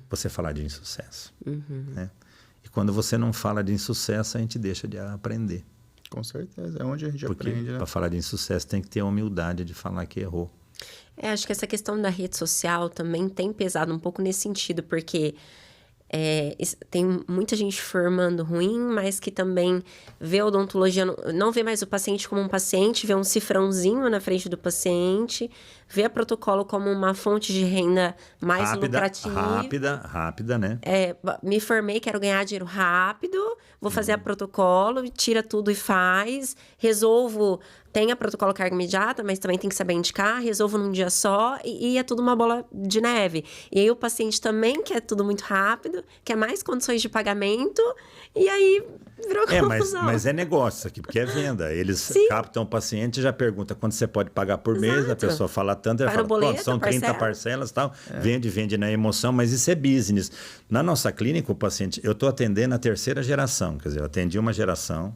você falar de insucesso. Né? E quando você não fala de insucesso, a gente deixa de aprender. Com certeza, é onde a gente Porque aprende, né? para falar de insucesso tem que ter a humildade de falar que errou. Acho que essa questão da rede social também tem pesado um pouco nesse sentido, porque tem muita gente formando ruim, mas que também vê a odontologia, não vê mais o paciente como um paciente, vê um cifrãozinho na frente do paciente, vê a protocolo como uma fonte de renda mais lucrativa. Rápida, né? Me formei, quero ganhar dinheiro rápido, vou fazer a protocolo, tira tudo e faz, resolvo, tem a protocolo carga imediata, mas também tem que saber indicar, resolvo num dia só e é tudo uma bola de neve. E aí o paciente também quer tudo muito rápido, quer mais condições de pagamento, e aí virou confusão. Mas é negócio isso aqui, porque é venda. Eles captam o paciente e já perguntam quanto você pode pagar por mês, a pessoa fala tanto, ela fala, boleto, são 30 parcelas e tal, vende na emoção, mas isso é business. Na nossa clínica, o paciente, eu estou atendendo a terceira geração, quer dizer, eu atendi uma geração,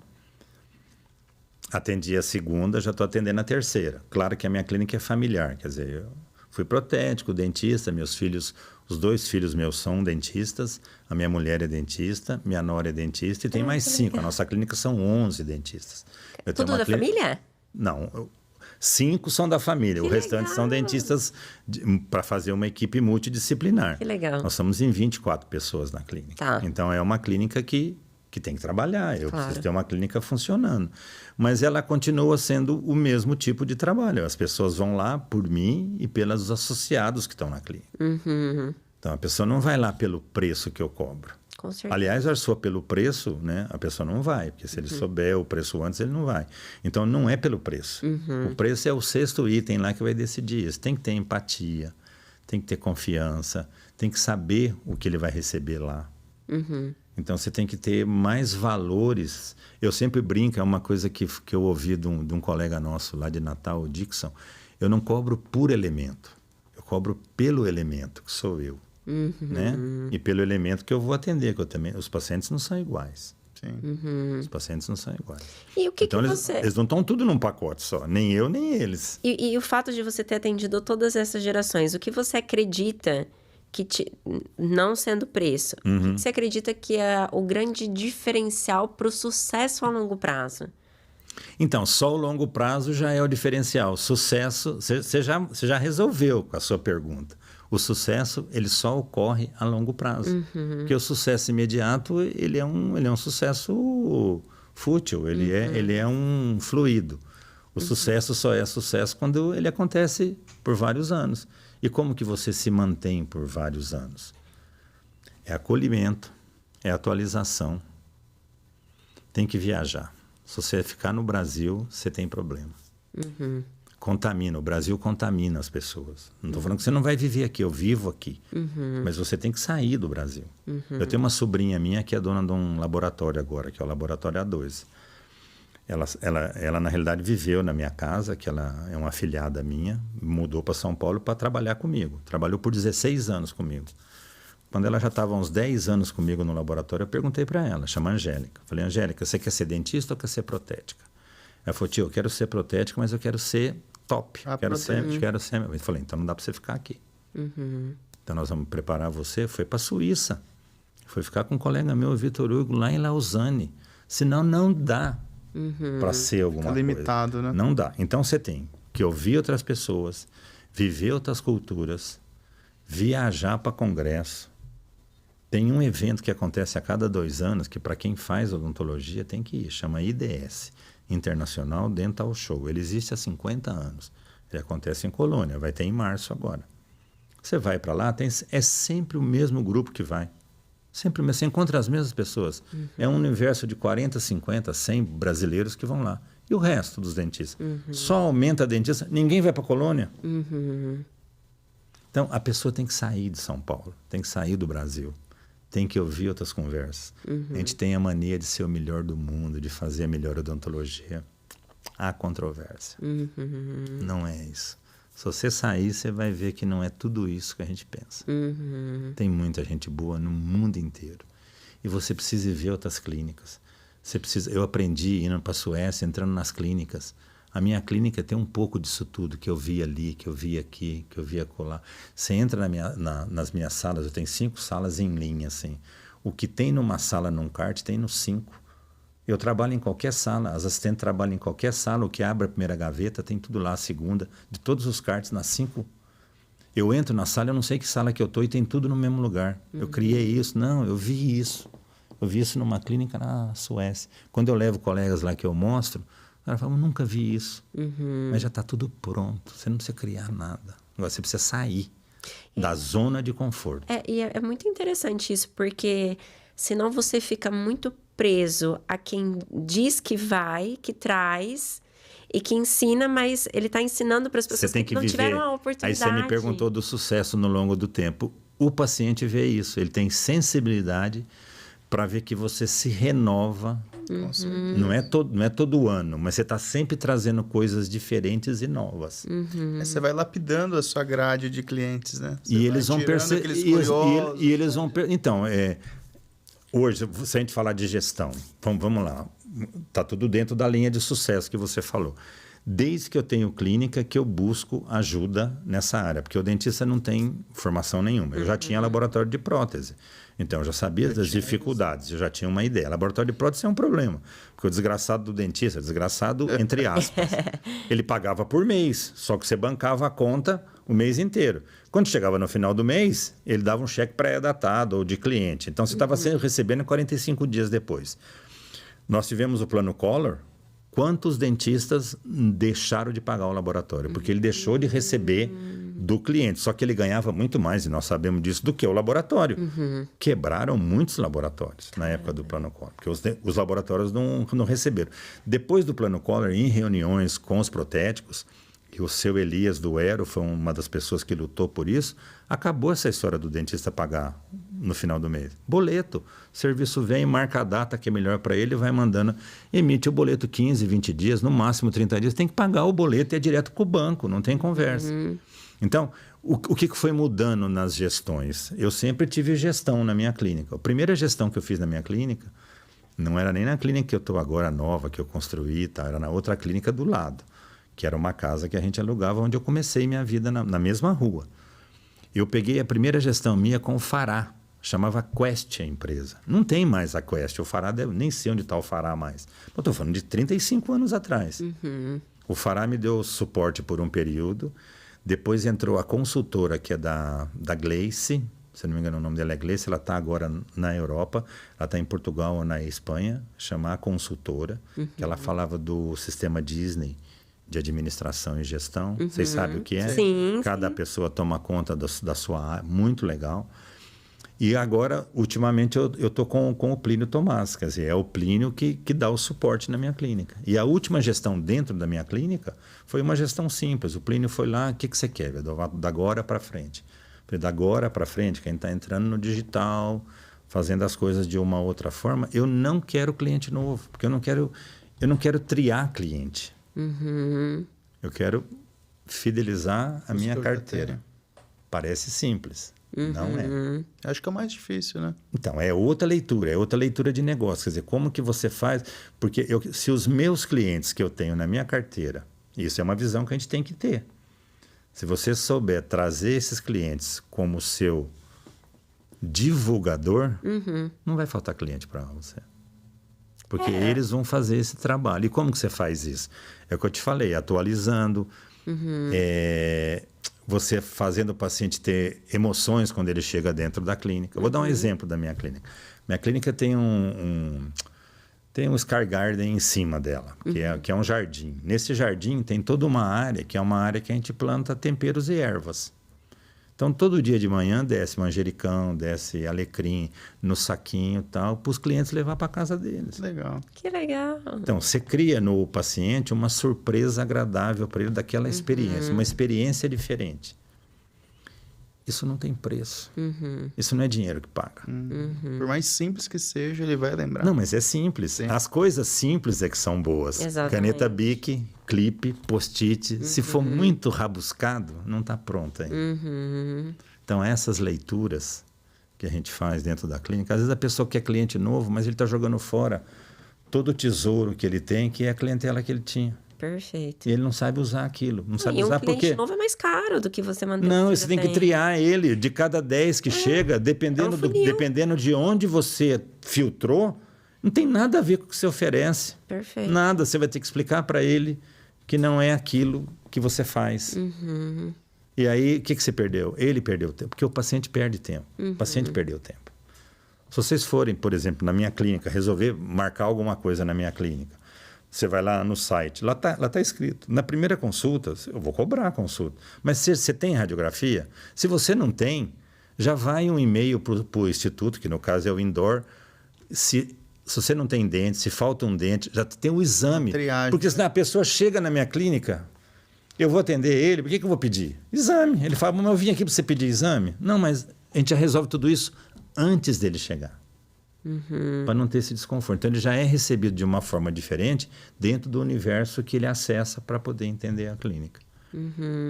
atendi a segunda, já estou atendendo a terceira. Claro que a minha clínica é familiar, quer dizer, eu fui protético, dentista, meus filhos, os 2 filhos meus são dentistas, a minha mulher é dentista, minha nora é dentista e tem mais 5. A nossa clínica são 11 dentistas. Tudo da família? Não, 5 são da família, o restante são dentistas para fazer uma equipe multidisciplinar. Que legal. Nós somos em 24 pessoas na clínica. Tá. Então, é uma clínica que tem que trabalhar, eu preciso ter uma clínica funcionando. Mas ela continua sendo o mesmo tipo de trabalho. As pessoas vão lá por mim e pelos associados que estão na clínica. Então, a pessoa não vai lá pelo preço que eu cobro. Com certeza. Aliás, se for pelo preço, né, a pessoa não vai, porque se ele souber o preço antes, ele não vai. Então, não é pelo preço. O preço é o 6º item lá que vai decidir isso. Tem que ter empatia, tem que ter confiança, tem que saber o que ele vai receber lá. Então, você tem que ter mais valores. Eu sempre brinco, é uma coisa que eu ouvi de um colega nosso lá de Natal, o Dixon. Eu não cobro por elemento, eu cobro pelo elemento, que sou eu. Né? E pelo elemento que eu vou atender, que eu também, os pacientes não são iguais. Sim. Os pacientes não são iguais. E o que então, que eles não estão tudo num pacote só, nem eu, nem eles. E o fato de você ter atendido todas essas gerações, o que você acredita não sendo preço, o que você acredita que é o grande diferencial para o sucesso a longo prazo? Então, só o longo prazo já é o diferencial. Sucesso, você já resolveu com a sua pergunta. O sucesso, ele só ocorre a longo prazo. Porque o sucesso imediato, ele é um sucesso fútil, ele é um fluido. O sucesso só é sucesso quando ele acontece por vários anos. E como que você se mantém por vários anos? É acolhimento, é atualização. Tem que viajar. Se você ficar no Brasil, você tem problema. Contamina, o Brasil contamina as pessoas. Não estou falando que você não vai viver aqui, eu vivo aqui. Mas você tem que sair do Brasil. Eu tenho uma sobrinha minha que é dona de um laboratório agora, que é o Laboratório A2. Ela na realidade, viveu na minha casa, que ela é uma afilhada minha, mudou para São Paulo para trabalhar comigo. Trabalhou por 16 anos comigo. Quando ela já estava há uns 10 anos comigo no laboratório, eu perguntei para ela, chama Angélica. Falei, Angélica, você quer ser dentista ou quer ser protética? Ela falou, tio, eu quero ser protética, mas eu quero ser top. Quero ser. Eu falei, então não dá para você ficar aqui. Então nós vamos preparar você. Foi para a Suíça. Foi ficar com um colega meu, Vitor Hugo, lá em Lausanne. Senão não dá para ser alguma coisa. Limitado, né? Não dá. Então você tem que ouvir outras pessoas, viver outras culturas, viajar para congresso. Tem um evento que acontece a cada 2 anos, que para quem faz odontologia tem que ir, chama IDS, International Dental Show. Ele existe há 50 anos. Ele acontece em Colônia, vai ter em março agora. Você vai para lá, é sempre o mesmo grupo que vai. Sempre você encontra as mesmas pessoas. É um universo de 40, 50, 100 brasileiros que vão lá. E o resto dos dentistas? Só aumenta a dentista, ninguém vai para a colônia. Então, a pessoa tem que sair de São Paulo, tem que sair do Brasil, tem que ouvir outras conversas. A gente tem a mania de ser o melhor do mundo, de fazer a melhor odontologia. Há controvérsia. Não é isso. Se você sair, você vai ver que não é tudo isso que a gente pensa. Tem muita gente boa no mundo inteiro. E você precisa ver outras clínicas. Eu aprendi indo para a Suécia, entrando nas clínicas. A minha clínica tem um pouco disso tudo que eu vi ali, que eu vi aqui, que eu vi acolá. Você entra nas minhas salas, eu tenho 5 salas em linha, assim. O que tem numa sala num cart, tem nos 5. Eu trabalho em qualquer sala, as assistentes trabalham em qualquer sala, o que abre a primeira gaveta, tem tudo lá, a segunda, de todos os carts, nas 5. Eu entro na sala, eu não sei que sala que eu estou e tem tudo no mesmo lugar. Eu criei isso, não, eu vi isso. Eu vi isso numa clínica na Suécia. Quando eu levo colegas lá que eu mostro, o cara fala, eu nunca vi isso. Mas já está tudo pronto, você não precisa criar nada. Agora você precisa sair da zona de conforto. E é muito interessante isso, porque senão você fica muito preso a quem diz que vai, que traz e que ensina, mas ele está ensinando para as pessoas que não tiveram a oportunidade. Aí você me perguntou do sucesso no longo do tempo. O paciente vê isso, ele tem sensibilidade para ver que você se renova. Não é todo ano, mas você está sempre trazendo coisas diferentes e novas. Você vai lapidando a sua grade de clientes, né? Você e eles vão perceber. E eles vão então, hoje, se a gente falar de gestão, vamos lá. Está tudo dentro da linha de sucesso que você falou. Desde que eu tenho clínica, que eu busco ajuda nessa área, porque o dentista não tem formação nenhuma. Eu já tinha laboratório de prótese, então eu já sabia das dificuldades, eu já tinha uma ideia. Laboratório de prótese é um problema, porque o desgraçado do dentista, desgraçado entre aspas, ele pagava por mês, só que você bancava a conta o mês inteiro. Quando chegava no final do mês, ele dava um cheque pré-datado ou de cliente, então você estava recebendo 45 dias depois. Nós tivemos o plano Collor. Quantos dentistas deixaram de pagar o laboratório? Porque ele deixou de receber do cliente. Só que ele ganhava muito mais, e nós sabemos disso, do que o laboratório. Quebraram muitos laboratórios na época do plano Collor, porque os laboratórios não receberam. Depois do plano Collor, em reuniões com os protéticos, e o seu Elias do Aero foi uma das pessoas que lutou por isso, acabou essa história do dentista pagar no final do mês. Boleto. O serviço vem, marca a data que é melhor para ele, vai mandando, emite o boleto 15, 20 dias, no máximo 30 dias, tem que pagar o boleto e é direto para o banco, não tem conversa. Então, o que foi mudando nas gestões? Eu sempre tive gestão na minha clínica. A primeira gestão que eu fiz na minha clínica, não era nem na clínica que eu estou agora nova, que eu construí, tá? Era na outra clínica do lado, que era uma casa que a gente alugava, onde eu comecei minha vida na mesma rua. Eu peguei a primeira gestão minha com o Fará, chamava Quest a empresa. Não tem mais a Quest, o Fará, nem sei onde está o Fará mais. Eu estou falando de 35 anos atrás. O Fará me deu suporte por um período, depois entrou a consultora, que é da Gleice, se não me engano o nome dela é Gleice, ela está agora na Europa, ela está em Portugal ou na Espanha, chama a consultora, que ela falava do sistema Disney, de administração e gestão. Vocês sabem o que é? Sim, Cada pessoa toma conta da sua área. Muito legal. E agora, ultimamente, eu estou com o Plínio Tomás. Quer dizer, é o Plínio que dá o suporte na minha clínica. E a última gestão dentro da minha clínica foi uma gestão simples. O Plínio foi lá, o que você quer? Da agora para frente. Da agora para frente, quem está entrando no digital, fazendo as coisas de uma outra forma, eu não quero cliente novo, porque eu não quero triar cliente. Eu quero fidelizar a minha carteira. Parece simples, não é. Acho que é o mais difícil, né? Então, é outra leitura de negócio. Quer dizer, como que você faz... Porque se os meus clientes que eu tenho na minha carteira, isso é uma visão que a gente tem que ter. Se você souber trazer esses clientes como seu divulgador, não vai faltar cliente para você. Porque eles vão fazer esse trabalho. E como que você faz isso? É o que eu te falei, atualizando, você fazendo o paciente ter emoções quando ele chega dentro da clínica. Eu vou dar um exemplo da minha clínica. Minha clínica tem tem um Sky Garden em cima dela, que é um jardim. Nesse jardim tem toda uma área, que é uma área que a gente planta temperos e ervas. Então, todo dia de manhã desce manjericão, desce alecrim no saquinho e tal, para os clientes levar para casa deles. Legal. Que legal. Então, você cria no paciente uma surpresa agradável para ele daquela experiência, uma experiência diferente. Isso não tem preço. Isso não é dinheiro que paga. Por mais simples que seja, ele vai lembrar. Não, mas é simples. Sim. As coisas simples é que são boas. Exatamente. Caneta Bic, clipe, post-it. Se for muito rabuscado, não está pronto ainda. Então, essas leituras que a gente faz dentro da clínica, às vezes a pessoa quer cliente novo, mas ele está jogando fora todo o tesouro que ele tem, que é a clientela que ele tinha. Perfeito. E ele não sabe usar aquilo. Não sabe E usar um cliente porque... novo é mais caro do que você manter. Não, o que você tem que triar ele. De cada 10 que chega, dependendo, funil. dependendo de onde você filtrou, não tem nada a ver com o que você oferece. Perfeito. Nada. Você vai ter que explicar para ele que não é aquilo que você faz. E aí, o que você perdeu? Ele perdeu tempo. Porque o paciente perde tempo. O paciente perdeu tempo. Se vocês forem, por exemplo, na minha clínica, resolver marcar alguma coisa na minha clínica, você vai lá no site, lá tá escrito. Na primeira consulta, eu vou cobrar a consulta. Mas se você tem radiografia, se você não tem, já vai um e-mail para o instituto, que no caso é o indoor. Se você não tem dente, se falta um dente, já tem o exame. Triagem, Porque senão a pessoa chega na minha clínica, eu vou atender ele, por que eu vou pedir? Exame. Ele fala, mas eu vim aqui para você pedir exame? Não, mas a gente já resolve tudo isso antes dele chegar. Para não ter esse desconforto. Então, ele já é recebido de uma forma diferente dentro do universo que ele acessa para poder entender a clínica.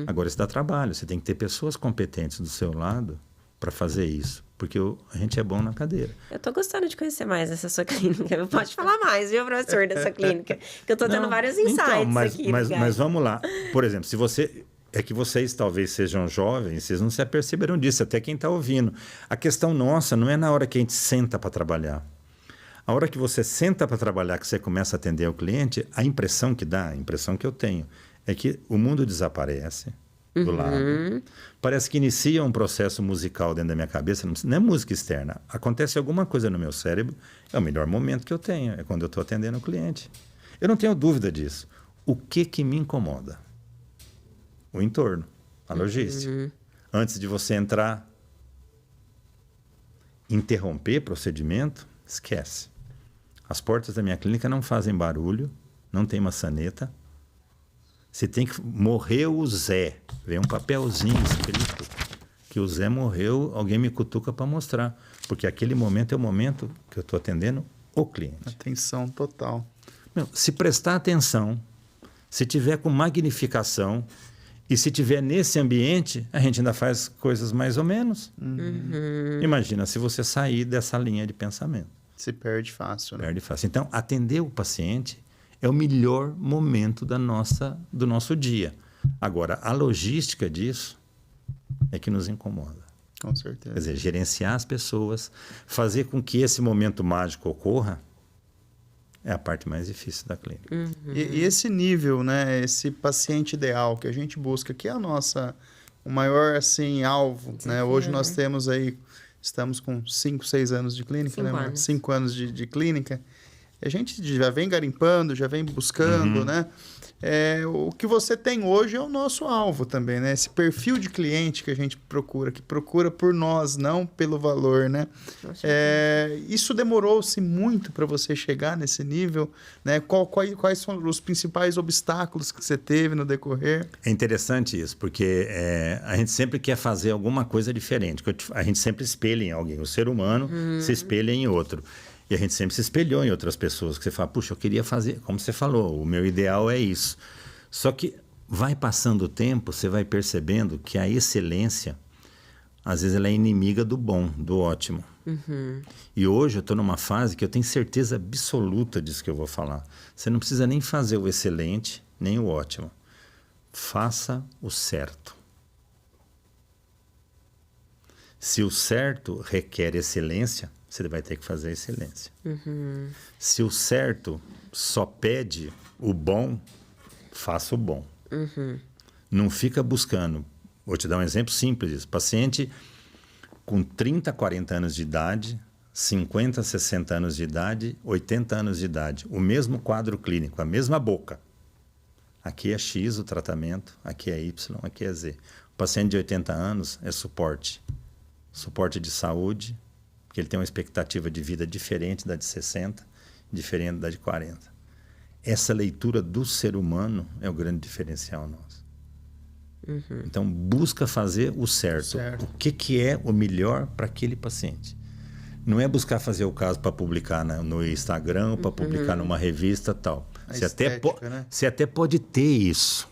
Agora, isso dá trabalho. Você tem que ter pessoas competentes do seu lado para fazer isso. Porque a gente é bom na cadeira. Eu tô gostando de conhecer mais essa sua clínica. Pode falar mais, viu, professor, dessa clínica? Que eu tô tendo vários insights aqui. Mas vamos lá. Por exemplo, se você... É que vocês talvez sejam jovens, vocês não se aperceberam disso, até quem está ouvindo. A questão nossa não é na hora que a gente senta para trabalhar. A hora que você senta para trabalhar, que você começa a atender o cliente, a impressão que dá, a impressão que eu tenho, é que o mundo desaparece do lado. Parece que inicia um processo musical dentro da minha cabeça, não é música externa. Acontece alguma coisa no meu cérebro, é o melhor momento que eu tenho, é quando eu estou atendendo o cliente. Eu não tenho dúvida disso. O que me incomoda? O entorno, a logística. Antes de você entrar, interromper procedimento, esquece. As portas da minha clínica não fazem barulho, não tem maçaneta. Você tem que... Morreu o Zé. Vem um papelzinho escrito que o Zé morreu, alguém me cutuca para mostrar. Porque aquele momento é o momento que eu estou atendendo o cliente. Atenção total. Se prestar atenção, se tiver com magnificação... E se tiver nesse ambiente, a gente ainda faz coisas mais ou menos. Imagina se você sair dessa linha de pensamento. Se perde fácil, né? Perde fácil. Então, atender o paciente é o melhor momento do nosso dia. Agora, a logística disso é que nos incomoda. Com certeza. Quer dizer, gerenciar as pessoas, fazer com que esse momento mágico ocorra, é a parte mais difícil da clínica. E esse nível, né? Esse paciente ideal que a gente busca, que é o maior, assim, alvo, né? Hoje nós temos aí, estamos com 5, 6 anos de clínica, 5 né? anos. 5 anos de clínica. A gente já vem garimpando, já vem buscando, né? O que você tem hoje é o nosso alvo também, né? Esse perfil de cliente que a gente procura, que procura por nós, não pelo valor, né? Isso demorou-se muito para você chegar nesse nível, né? Quais são os principais obstáculos que você teve no decorrer? É interessante isso, porque a gente sempre quer fazer alguma coisa diferente. A gente sempre espelha em alguém. O ser humano se espelha em outro. E a gente sempre se espelhou em outras pessoas, que você fala, puxa, eu queria fazer, como você falou, o meu ideal é isso. Só que vai passando o tempo, você vai percebendo que a excelência, às vezes ela é inimiga do bom, do ótimo. E hoje eu estou numa fase que eu tenho certeza absoluta disso que eu vou falar. Você não precisa nem fazer o excelente, nem o ótimo. Faça o certo. Se o certo requer excelência, você vai ter que fazer a excelência. Se o certo só pede o bom, faça o bom. Não fica buscando. Vou te dar um exemplo simples disso. Paciente com 30, 40 anos de idade, 50, 60 anos de idade, 80 anos de idade. O mesmo quadro clínico, a mesma boca. Aqui é X o tratamento, aqui é Y, aqui é Z. Paciente de 80 anos é suporte. Suporte de saúde, porque ele tem uma expectativa de vida diferente da de 60, diferente da de 40. Essa leitura do ser humano é o grande diferencial nosso. Então, busca fazer o certo. O que é o melhor para aquele paciente. Não é buscar fazer o caso para publicar no Instagram, para publicar numa revista tal. Você até pode ter isso.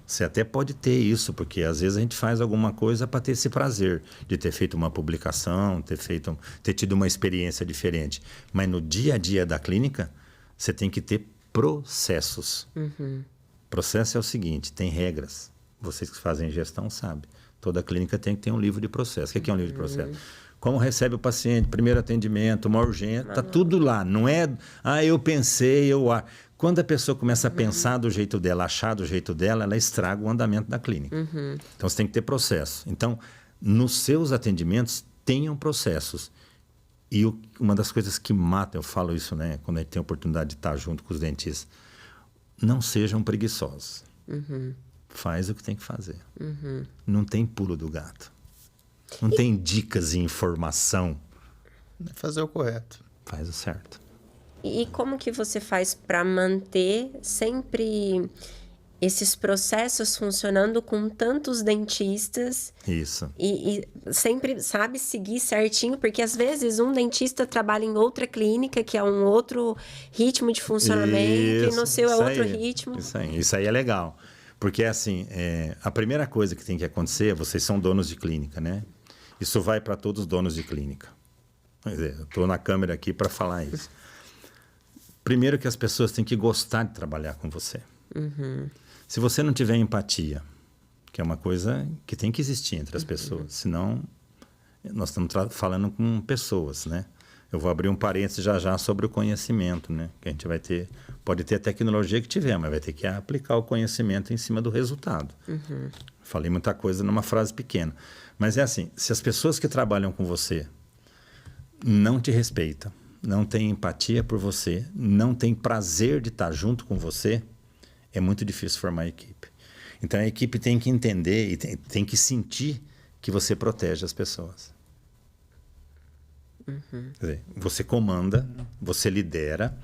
Você até pode ter isso, porque às vezes a gente faz alguma coisa para ter esse prazer de ter feito uma publicação, ter tido uma experiência diferente. Mas no dia a dia da clínica, você tem que ter processos. Processo é o seguinte, tem regras. Vocês que fazem gestão sabem. Toda clínica tem que ter um livro de processo. O que é um livro de processo? Como recebe o paciente, primeiro atendimento, uma urgência, está tudo lá. Não é, eu pensei, Quando a pessoa começa a pensar do jeito dela, achar do jeito dela, ela estraga o andamento da clínica. Então, você tem que ter processo. Então, nos seus atendimentos, tenham processos. E uma das coisas que mata, eu falo isso, né, quando a gente tem a oportunidade de estar junto com os dentistas, não sejam preguiçosos. Faz o que tem que fazer. Não tem pulo do gato. Não tem dicas e informação. Fazer o correto. Faz o certo. E como que você faz para manter sempre esses processos funcionando com tantos dentistas? Isso. E sempre, sabe, seguir certinho? Porque às vezes um dentista trabalha em outra clínica, que é um outro ritmo de funcionamento, e no seu é outro ritmo. Isso aí é legal. Porque, assim, a primeira coisa que tem que acontecer, vocês são donos de clínica, né? Isso vai para todos os donos de clínica. Quer dizer, eu estou na câmera aqui para falar isso. Primeiro que as pessoas têm que gostar de trabalhar com você. Se você não tiver empatia, que é uma coisa que tem que existir entre as pessoas, senão nós estamos falando com pessoas, né? Eu vou abrir um parênteses já sobre o conhecimento, né? Que a gente vai ter, pode ter a tecnologia que tiver, mas vai ter que aplicar o conhecimento em cima do resultado. Falei muita coisa numa frase pequena. Mas é assim, se as pessoas que trabalham com você não te respeitam, não têm empatia por você, não têm prazer de estar junto com você, é muito difícil formar a equipe. Então, a equipe tem que entender e tem que sentir que você protege as pessoas. Quer dizer, você comanda, você lidera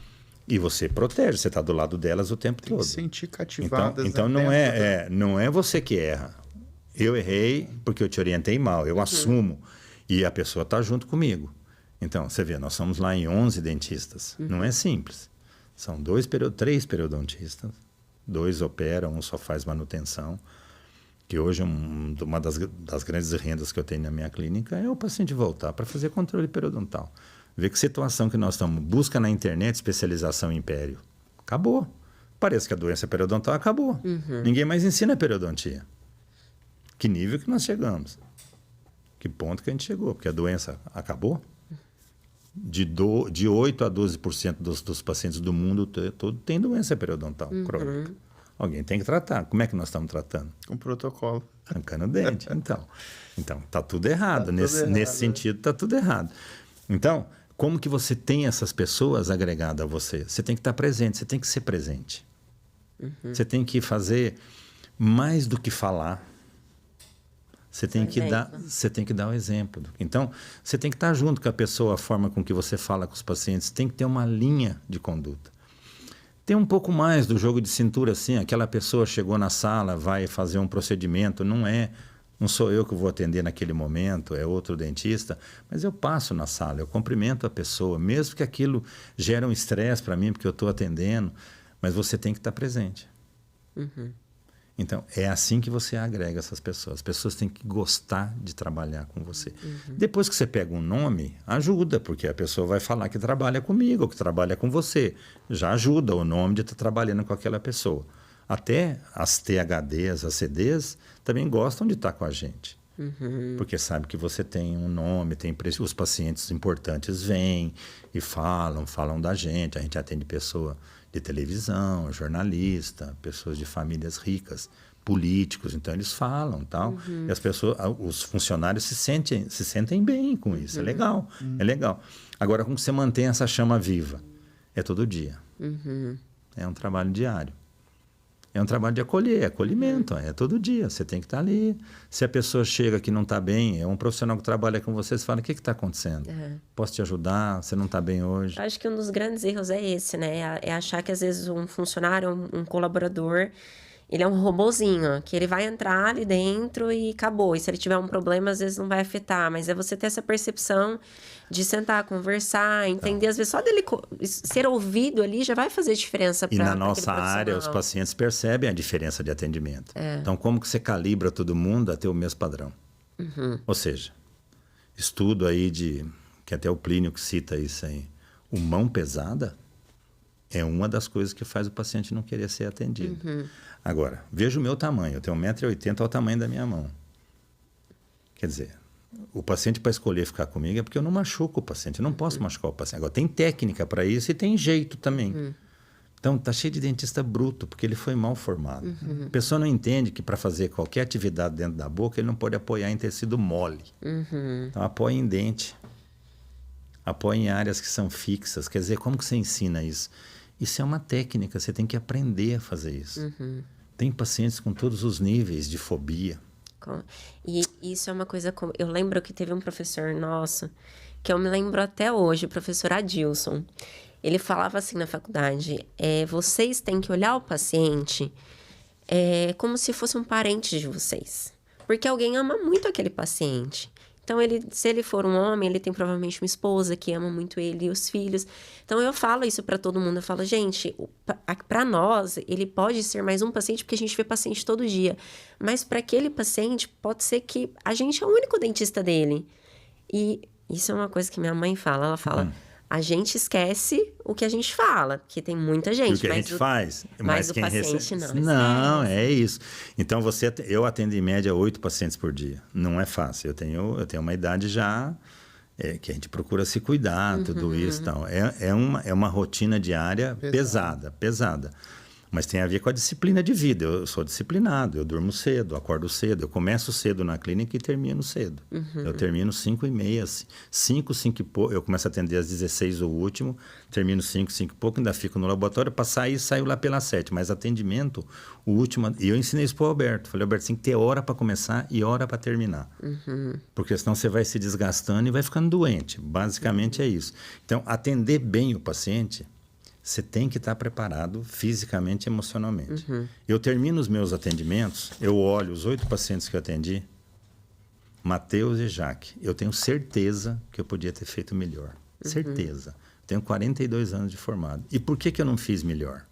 e você protege. Você está do lado delas o tempo todo. Tem que sentir cativadas. Então não é você que erra. Eu errei porque eu te orientei mal. Eu assumo. E a pessoa está junto comigo. Então, você vê, nós somos lá em 11 dentistas. Não é simples. São 3 periodontistas. 2 operam, um só faz manutenção. Que hoje uma das grandes rendas que eu tenho na minha clínica é o paciente voltar para fazer controle periodontal. Ver que situação que nós estamos. Busca na internet especialização em pério. Acabou. Parece que a doença periodontal acabou. Ninguém mais ensina periodontia. Que nível que nós chegamos? Que ponto que a gente chegou? Porque a doença acabou. De 8 a 12% dos pacientes do mundo todo tem doença periodontal crônica. Alguém tem que tratar. Como é que nós estamos tratando? Com protocolo. Arrancando o dente. Então, está tudo errado. Nesse sentido, está tudo errado. Então, como que você tem essas pessoas agregadas a você? Você tem que estar presente, você tem que ser presente. Você tem que fazer mais do que falar. Você tem que dar o exemplo. Então, você tem que estar junto com a pessoa, a forma com que você fala com os pacientes. Tem que ter uma linha de conduta. Tem um pouco mais do jogo de cintura, assim, aquela pessoa chegou na sala, vai fazer um procedimento, não sou eu que vou atender naquele momento, é outro dentista, mas eu passo na sala, eu cumprimento a pessoa, mesmo que aquilo gere um estresse para mim, porque eu estou atendendo, mas você tem que estar presente. Então, é assim que você agrega essas pessoas. As pessoas têm que gostar de trabalhar com você. Depois que você pega um nome, ajuda, porque a pessoa vai falar que trabalha comigo, ou que trabalha com você. Já ajuda o nome de estar trabalhando com aquela pessoa. Até as THDs, as CDs, também gostam de estar com a gente. Porque sabe que você tem um nome, os pacientes importantes vêm e falam da gente. A gente atende pessoa de televisão, jornalista, pessoas de famílias ricas, políticos, então eles falam, tal. E as pessoas, os funcionários se sentem bem com isso, é legal, é legal. Agora, como você mantém essa chama viva? É todo dia. É um trabalho diário. É um trabalho de acolher, acolhimento, é todo dia, você tem que estar ali. Se a pessoa chega que não está bem, é um profissional que trabalha com você, você fala, o que está acontecendo? Posso te ajudar? Você não está bem hoje? Eu acho que um dos grandes erros é esse, né? É achar que às vezes um funcionário, um colaborador, ele é um robozinho, que ele vai entrar ali dentro e acabou. E se ele tiver um problema, às vezes não vai afetar. Mas é você ter essa percepção de sentar, conversar, entender. Às vezes só dele ser ouvido ali já vai fazer diferença para E na nossa área, os pacientes percebem a diferença de atendimento. Então, como que você calibra todo mundo a ter o mesmo padrão? Ou seja, estudo aí que até o Plínio que cita isso aí, o mão pesada é uma das coisas que faz o paciente não querer ser atendido. Agora, veja o meu tamanho. Eu tenho 1,80 m, é o tamanho da minha mão. Quer dizer, o paciente para escolher ficar comigo é porque eu não machuco o paciente. Eu não posso machucar o paciente. Agora, tem técnica para isso e tem jeito também. Então, tá cheio de dentista bruto, porque ele foi mal formado. A pessoa não entende que para fazer qualquer atividade dentro da boca, ele não pode apoiar em tecido mole. Então, apoia em dente. Apoia em áreas que são fixas. Quer dizer, como que você ensina isso? Isso é uma técnica, você tem que aprender a fazer isso. Tem pacientes com todos os níveis de fobia. E isso é uma coisa... Eu lembro que teve um professor nosso, que eu me lembro até hoje, o professor Adilson. Ele falava assim na faculdade, vocês têm que olhar o paciente como se fosse um parente de vocês. Porque alguém ama muito aquele paciente. Então, se ele for um homem, ele tem provavelmente uma esposa que ama muito ele e os filhos. Então, eu falo isso para todo mundo. Eu falo, gente, para nós, ele pode ser mais um paciente, porque a gente vê paciente todo dia. Mas para aquele paciente, pode ser que a gente é o único dentista dele. E isso é uma coisa que minha mãe fala. Ela fala, a gente esquece o que a gente fala, porque tem muita gente. E o que a gente faz. Mas o paciente não. Não, é isso. Então, eu atendo em média 8 pacientes por dia. Não é fácil. Eu tenho uma idade já que a gente procura se cuidar, tudo isso e tal. É uma rotina diária pesada. Mas tem a ver com a disciplina de vida. Eu sou disciplinado, eu durmo cedo, acordo cedo. Eu começo cedo na clínica e termino cedo. Eu termino 5h30, 5 e pouco. Eu começo a atender às 16 o último, termino 5 e pouco, ainda fico no laboratório. Para sair, saio lá pelas 7. Mas atendimento, o último... E eu ensinei isso para o Alberto. Falei, Alberto, tem que ter hora para começar e hora para terminar. Porque senão você vai se desgastando e vai ficando doente. Basicamente é isso. Então, atender bem o paciente... Você tem que estar preparado fisicamente e emocionalmente. Eu termino os meus atendimentos, eu olho os 8 pacientes que eu atendi, Matheus e Jaque. Eu tenho certeza que eu podia ter feito melhor. Certeza. Tenho 42 anos de formado. E por que eu não fiz melhor?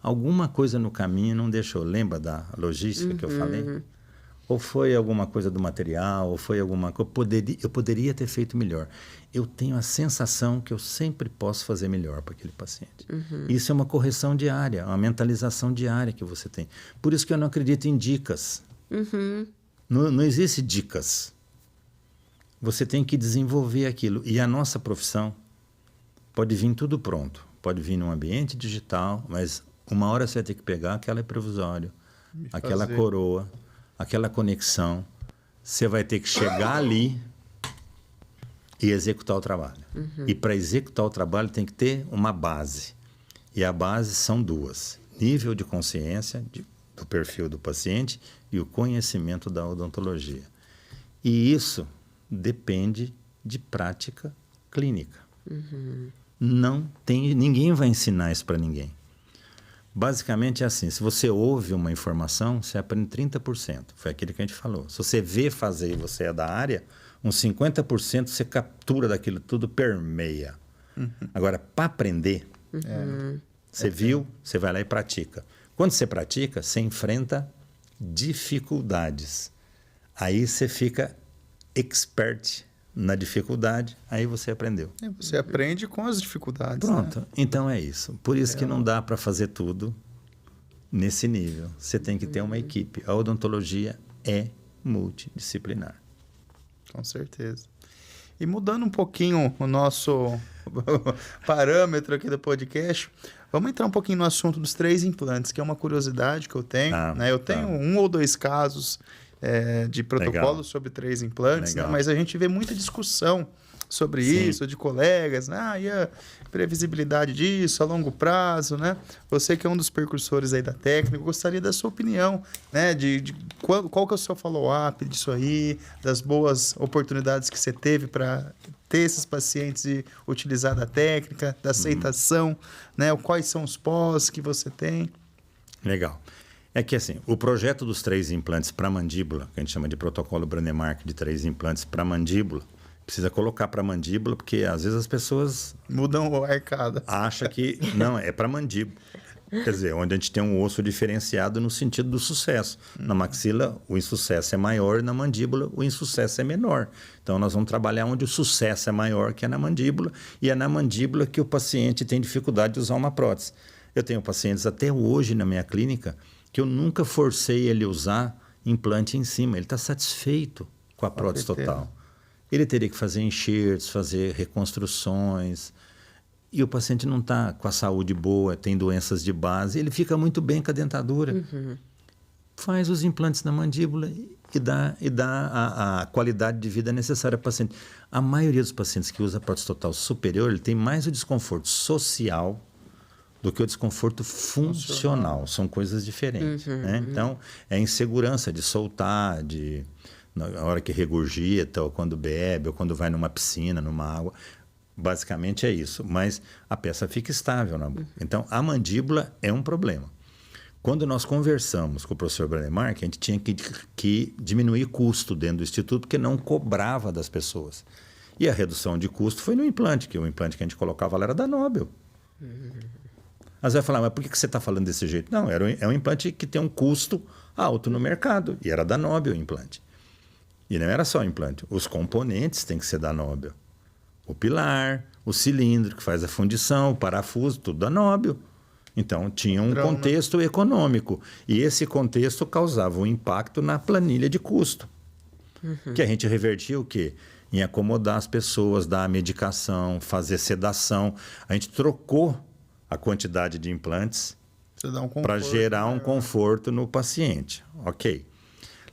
Alguma coisa no caminho não deixou. Lembra da logística que eu falei? Ou foi alguma coisa do material, ou foi alguma coisa... Eu poderia ter feito melhor. Eu tenho a sensação que eu sempre posso fazer melhor para aquele paciente. Isso é uma correção diária, uma mentalização diária que você tem. Por isso que eu não acredito em dicas. Não existe dicas. Você tem que desenvolver aquilo. E a nossa profissão pode vir tudo pronto. Pode vir num ambiente digital, mas uma hora você vai ter que pegar aquela provisório, aquela coroa, aquela conexão, você vai ter que chegar ali e executar o trabalho. E para executar o trabalho tem que ter uma base. E a base são 2. Nível de consciência do perfil do paciente e o conhecimento da odontologia. E isso depende de prática clínica. Ninguém vai ensinar isso para ninguém. Basicamente é assim, se você ouve uma informação, você aprende 30%. Foi aquilo que a gente falou. Se você vê fazer e você é da área, uns 50% você captura daquilo tudo, permeia. Agora, para aprender, você viu, você vai lá e pratica. Quando você pratica, você enfrenta dificuldades. Aí você fica expert na dificuldade, aí você aprendeu. Você aprende com as dificuldades. Pronto, né? Então é isso. Por isso que não dá para fazer tudo nesse nível. Você tem que ter uma equipe. A odontologia é multidisciplinar. Com certeza. E mudando um pouquinho o nosso parâmetro aqui do podcast, vamos entrar um pouquinho no assunto dos 3 implantes, que é uma curiosidade que eu tenho. Né? Eu tenho 1 ou 2 casos de protocolo sobre 3 implantes, né? Mas a gente vê muita discussão sobre Sim. isso, de colegas, né? E a previsibilidade disso a longo prazo, né? Você que é um dos precursores aí da técnica, gostaria da sua opinião, né? De qual que é o seu follow-up disso aí, das boas oportunidades que você teve para ter esses pacientes e utilizar da técnica, da aceitação, né? Quais são os pós que você tem? Legal. É que assim, o projeto dos 3 implantes para mandíbula, que a gente chama de protocolo Brånemark de 3 implantes para mandíbula, precisa colocar para mandíbula, porque às vezes as pessoas Mudam o arcada. acham que não, é para mandíbula. Quer dizer, onde a gente tem um osso diferenciado no sentido do sucesso. Na maxila, o insucesso é maior, na mandíbula, o insucesso é menor. Então, nós vamos trabalhar onde o sucesso é maior, que é na mandíbula, e é na mandíbula que o paciente tem dificuldade de usar uma prótese. Eu tenho pacientes até hoje na minha clínica que eu nunca forcei ele a usar implante em cima. Ele está satisfeito com a prótese total. Ele teria que fazer enxertos, fazer reconstruções. E o paciente não está com a saúde boa, tem doenças de base, ele fica muito bem com a dentadura. Faz os implantes na mandíbula e dá a qualidade de vida necessária ao paciente. A maioria dos pacientes que usa a prótese total superior, ele tem mais o desconforto social do que o desconforto funcional. São coisas diferentes. Né? Então, é a insegurança de soltar, na hora que regurgita, ou quando bebe, ou quando vai numa piscina, numa água. Basicamente é isso, mas a peça fica estável na boca. Então, a mandíbula é um problema. Quando nós conversamos com o professor Brånemark, a gente tinha que diminuir custo dentro do instituto, porque não cobrava das pessoas. E a redução de custo foi no implante, que o implante que a gente colocava lá era da Nobel. Mas vai falar, mas por que você está falando desse jeito? Não, é um implante que tem um custo alto no mercado, e era da Nobel o implante. E não era só o implante, os componentes têm que ser da Nobel. O pilar, o cilindro que faz a fundição, o parafuso, tudo da Nobel. Então, tinha um contexto econômico. E esse contexto causava um impacto na planilha de custo. Que a gente revertia o quê? Em acomodar as pessoas, dar a medicação, fazer sedação. A gente trocou a quantidade de implantes para gerar um conforto no paciente. Ok.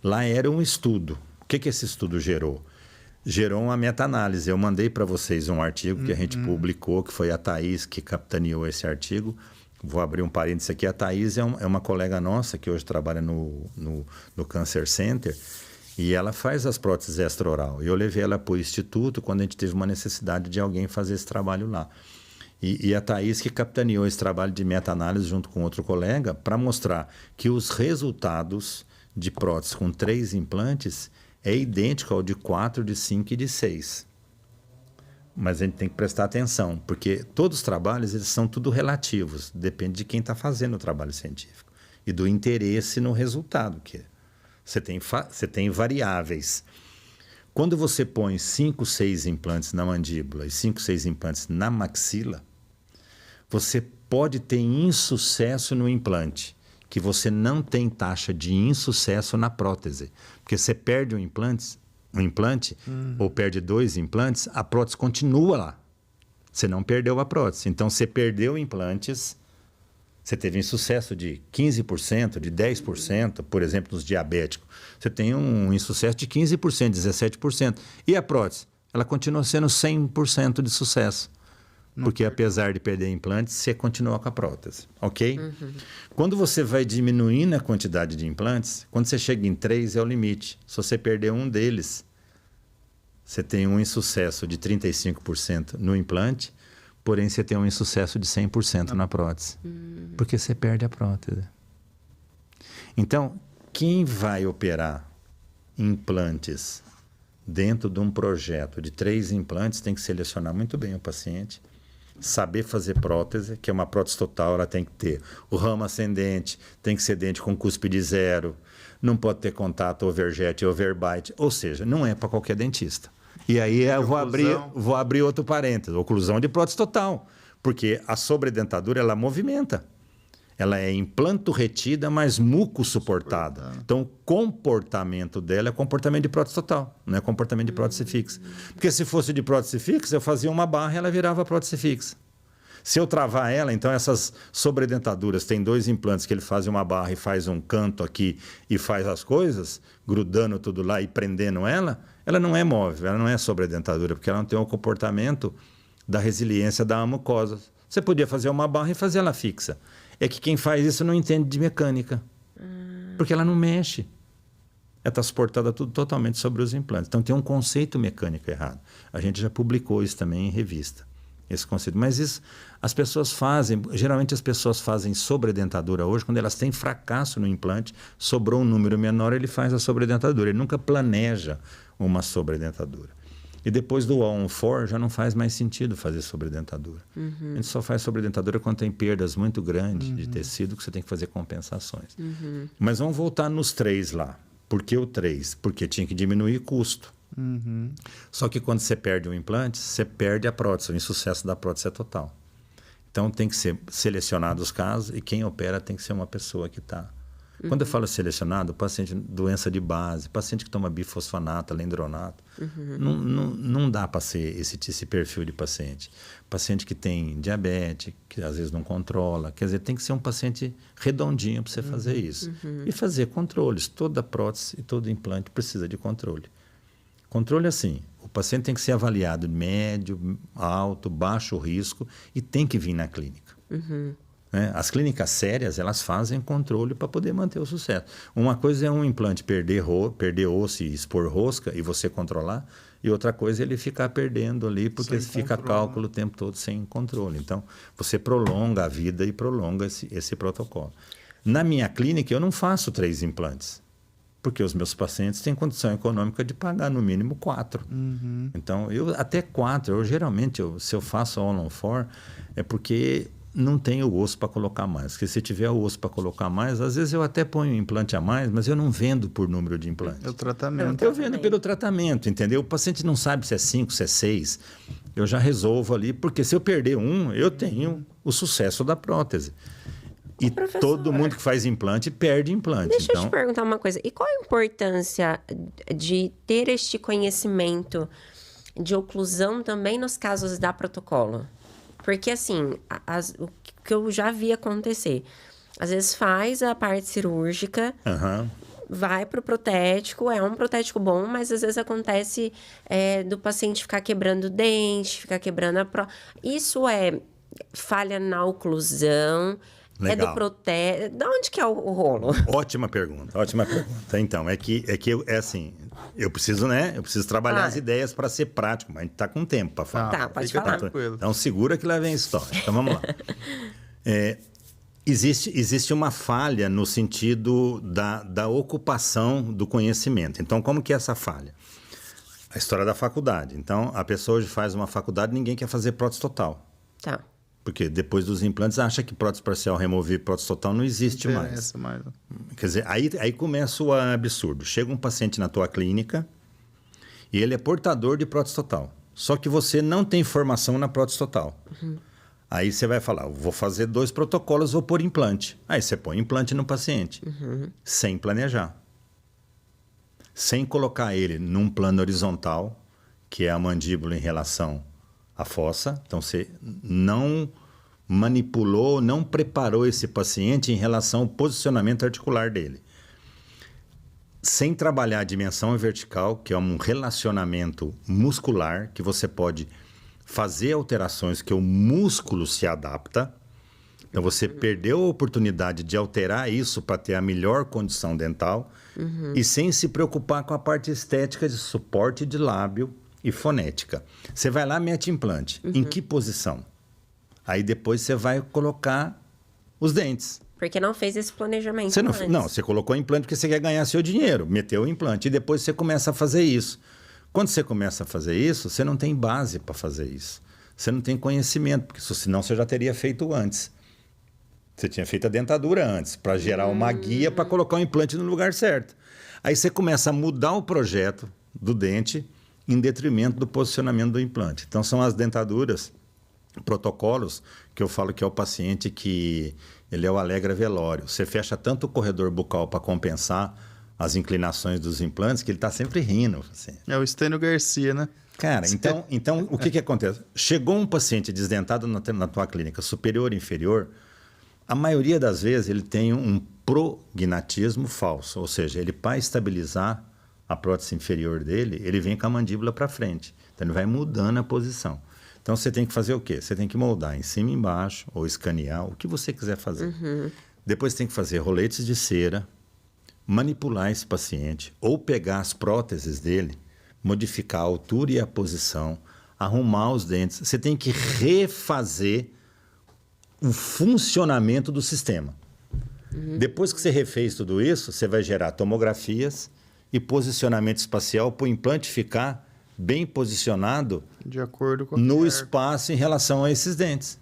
Lá era um estudo. O que esse estudo gerou? Gerou uma meta-análise. Eu mandei para vocês um artigo que a gente publicou, que foi a Thaís que capitaneou esse artigo. Vou abrir um parênteses aqui. A Thaís é uma colega nossa que hoje trabalha no Cancer Center e ela faz as próteses extra-oral. Eu levei ela para o instituto quando a gente teve uma necessidade de alguém fazer esse trabalho lá. E a Thaís que capitaneou esse trabalho de meta-análise junto com outro colega para mostrar que os resultados de próteses com 3 implantes é idêntico ao de 4, de 5 e de 6. Mas a gente tem que prestar atenção, porque todos os trabalhos eles são tudo relativos, depende de quem está fazendo o trabalho científico e do interesse no resultado. Que você tem variáveis. Quando você põe 5, 6 implantes na mandíbula e 5, 6 implantes na maxila, você pode ter insucesso no implante, que você não tem taxa de insucesso na prótese. Porque você perde um implante ou perde 2 implantes, a prótese continua lá. Você não perdeu a prótese. Então, você perdeu implantes, você teve insucesso de 15%, de 10%, por exemplo, nos diabéticos. Você tem um insucesso de 15%, 17%. E a prótese? Ela continua sendo 100% de sucesso. Porque apesar de perder implantes, você continua com a prótese, ok? Quando você vai diminuindo a quantidade de implantes, quando você chega em 3 é o limite. Se você perder um deles, você tem um insucesso de 35% no implante, porém você tem um insucesso de 100% na prótese. Porque você perde a prótese. Então, quem vai operar implantes dentro de um projeto de 3 implantes tem que selecionar muito bem o paciente, saber fazer prótese, que é uma prótese total, ela tem que ter o ramo ascendente, tem que ser dente com cúspide 0, não pode ter contato overjet e overbite, ou seja, não é para qualquer dentista. E aí eu vou abrir outro parênteses, oclusão de prótese total, porque a sobredentadura ela movimenta. Ela é implanto retida, mas muco suportada. Então, o comportamento dela é comportamento de prótese total, não é comportamento de prótese fixa. Porque se fosse de prótese fixa, eu fazia uma barra e ela virava prótese fixa. Se eu travar ela, então essas sobredentaduras, tem 2 implantes que ele faz uma barra e faz um canto aqui e faz as coisas, grudando tudo lá e prendendo ela, ela não é móvel, ela não é sobre a dentadura, porque ela não tem o comportamento da resiliência da mucosa. Você podia fazer uma barra e fazer ela fixa. É que quem faz isso não entende de mecânica, porque ela não mexe. Ela está suportada tudo totalmente sobre os implantes. Então, tem um conceito mecânico errado. A gente já publicou isso também em revista, esse conceito. Mas isso, as pessoas fazem, geralmente as pessoas fazem sobredentadura hoje, quando elas têm fracasso no implante, sobrou um número menor, ele faz a sobredentadura. Ele nunca planeja uma sobredentadura. E depois do All-on-4 já não faz mais sentido fazer sobredentadura. A gente só faz sobredentadura quando tem perdas muito grandes de tecido, que você tem que fazer compensações. Mas vamos voltar nos 3 lá. Por que o 3? Porque tinha que diminuir custo. Só que quando você perde um implante, você perde a prótese. O insucesso da prótese é total. Então tem que ser selecionado os casos e quem opera tem que ser uma pessoa que está. Quando eu falo selecionado, paciente doença de base, paciente que toma bifosfonato, alendronato, não dá para ser esse perfil de paciente. Paciente que tem diabetes, que às vezes não controla, quer dizer, tem que ser um paciente redondinho para você fazer isso. E fazer controles. Toda prótese e todo implante precisa de controle. Controle assim, o paciente tem que ser avaliado médio, alto, baixo risco e tem que vir na clínica. Né? As clínicas sérias, elas fazem controle para poder manter o sucesso. Uma coisa é um implante perder osso e expor rosca e você controlar, e outra coisa é ele ficar perdendo ali porque fica cálculo o tempo todo sem controle. Então, você prolonga a vida e prolonga esse protocolo. Na minha clínica, eu não faço 3 implantes, porque os meus pacientes têm condição econômica de pagar no mínimo 4. Então, até 4, geralmente, se eu faço All-on-4, é porque não tenho o osso para colocar mais. Porque se tiver o osso para colocar mais, às vezes eu até ponho um implante a mais, mas eu não vendo por número de implantes. É o tratamento. Eu vendo pelo tratamento, entendeu? O paciente não sabe se é 5, se é 6. Eu já resolvo ali, porque se eu perder um, eu tenho o sucesso da prótese. E todo mundo que faz implante perde implante. Deixa eu te perguntar uma coisa. E qual a importância de ter este conhecimento de oclusão também nos casos da protocolo? Porque, assim, o que eu já vi acontecer, às vezes faz a parte cirúrgica, vai pro protético, é um protético bom, mas às vezes acontece do paciente ficar quebrando o dente, ficar quebrando Isso é falha na oclusão, Legal. É do protético. De onde que é o rolo? Ótima pergunta, ótima pergunta. Então, é assim, eu preciso trabalhar as ideias para ser prático, mas a gente está com tempo para falar. Tá, pode falar. Então, segura que lá vem a história. Então, vamos lá. Existe uma falha no sentido da ocupação do conhecimento. Então, como que é essa falha? A história da faculdade. Então, a pessoa hoje faz uma faculdade e ninguém quer fazer prótese total. Tá. Porque depois dos implantes, acha que prótese parcial removível e prótese total não existe mais. Quer dizer, aí começa o absurdo. Chega um paciente na tua clínica e ele é portador de prótese total. Só que você não tem formação na prótese total. Aí você vai falar, vou fazer 2 protocolos, vou pôr implante. Aí você põe implante no paciente, sem planejar. Sem colocar ele num plano horizontal, que é a mandíbula em relação à fossa. Então, você não manipulou, não preparou esse paciente em relação ao posicionamento articular dele. Sem trabalhar a dimensão vertical, que é um relacionamento muscular, que você pode fazer alterações que o músculo se adapta. Então, você perdeu a oportunidade de alterar isso para ter a melhor condição dental e sem se preocupar com a parte estética de suporte de lábio e fonética. Você vai lá, mete implante. Em que posição? Aí depois você vai colocar os dentes. Porque não fez esse planejamento Você antes. não, você colocou implante porque você quer ganhar seu dinheiro. Meteu o implante e depois você começa a fazer isso. Quando você começa a fazer isso, você não tem base para fazer isso. Você não tem conhecimento, porque senão você já teria feito antes. Você tinha feito a dentadura antes, para gerar uma guia para colocar o implante no lugar certo. Aí você começa a mudar o projeto do dente em detrimento do posicionamento do implante. Então, são as dentaduras, protocolos, que eu falo que é o paciente que ele é o Alegra Velório. Você fecha tanto o corredor bucal para compensar as inclinações dos implantes que ele está sempre rindo. Assim. É o Estênio Garcia, né? Cara, então o que acontece? Chegou um paciente desdentado na tua clínica, superior e inferior, a maioria das vezes ele tem um prognatismo falso, ou seja, ele para estabilizar a prótese inferior dele, ele vem com a mandíbula para frente. Então, ele vai mudando a posição. Então, você tem que fazer o quê? Você tem que moldar em cima e embaixo, ou escanear, o que você quiser fazer. Depois, tem que fazer roletes de cera, manipular esse paciente, ou pegar as próteses dele, modificar a altura e a posição, arrumar os dentes. Você tem que refazer o funcionamento do sistema. Depois que você refez tudo isso, você vai gerar tomografias e posicionamento espacial para o implante ficar bem posicionado De acordo com no espaço em relação a esses dentes.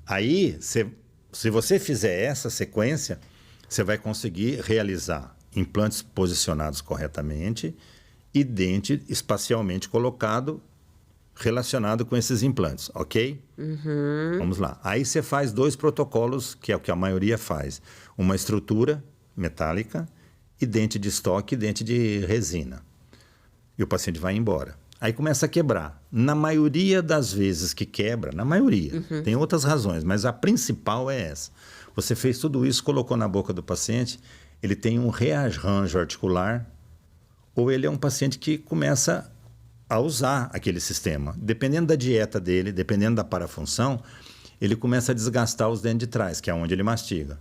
Aí, se você fizer essa sequência, você vai conseguir realizar implantes posicionados corretamente e dente espacialmente colocado relacionado com esses implantes, ok? Vamos lá. Aí você faz 2 protocolos, que é o que a maioria faz. Uma estrutura metálica e dente de estoque e dente de resina. E o paciente vai embora. Aí começa a quebrar. Na maioria das vezes que quebra, na maioria, tem outras razões, mas a principal é essa. Você fez tudo isso, colocou na boca do paciente, ele tem um rearranjo articular, ou ele é um paciente que começa a usar aquele sistema. Dependendo da dieta dele, dependendo da parafunção, ele começa a desgastar os dentes de trás, que é onde ele mastiga.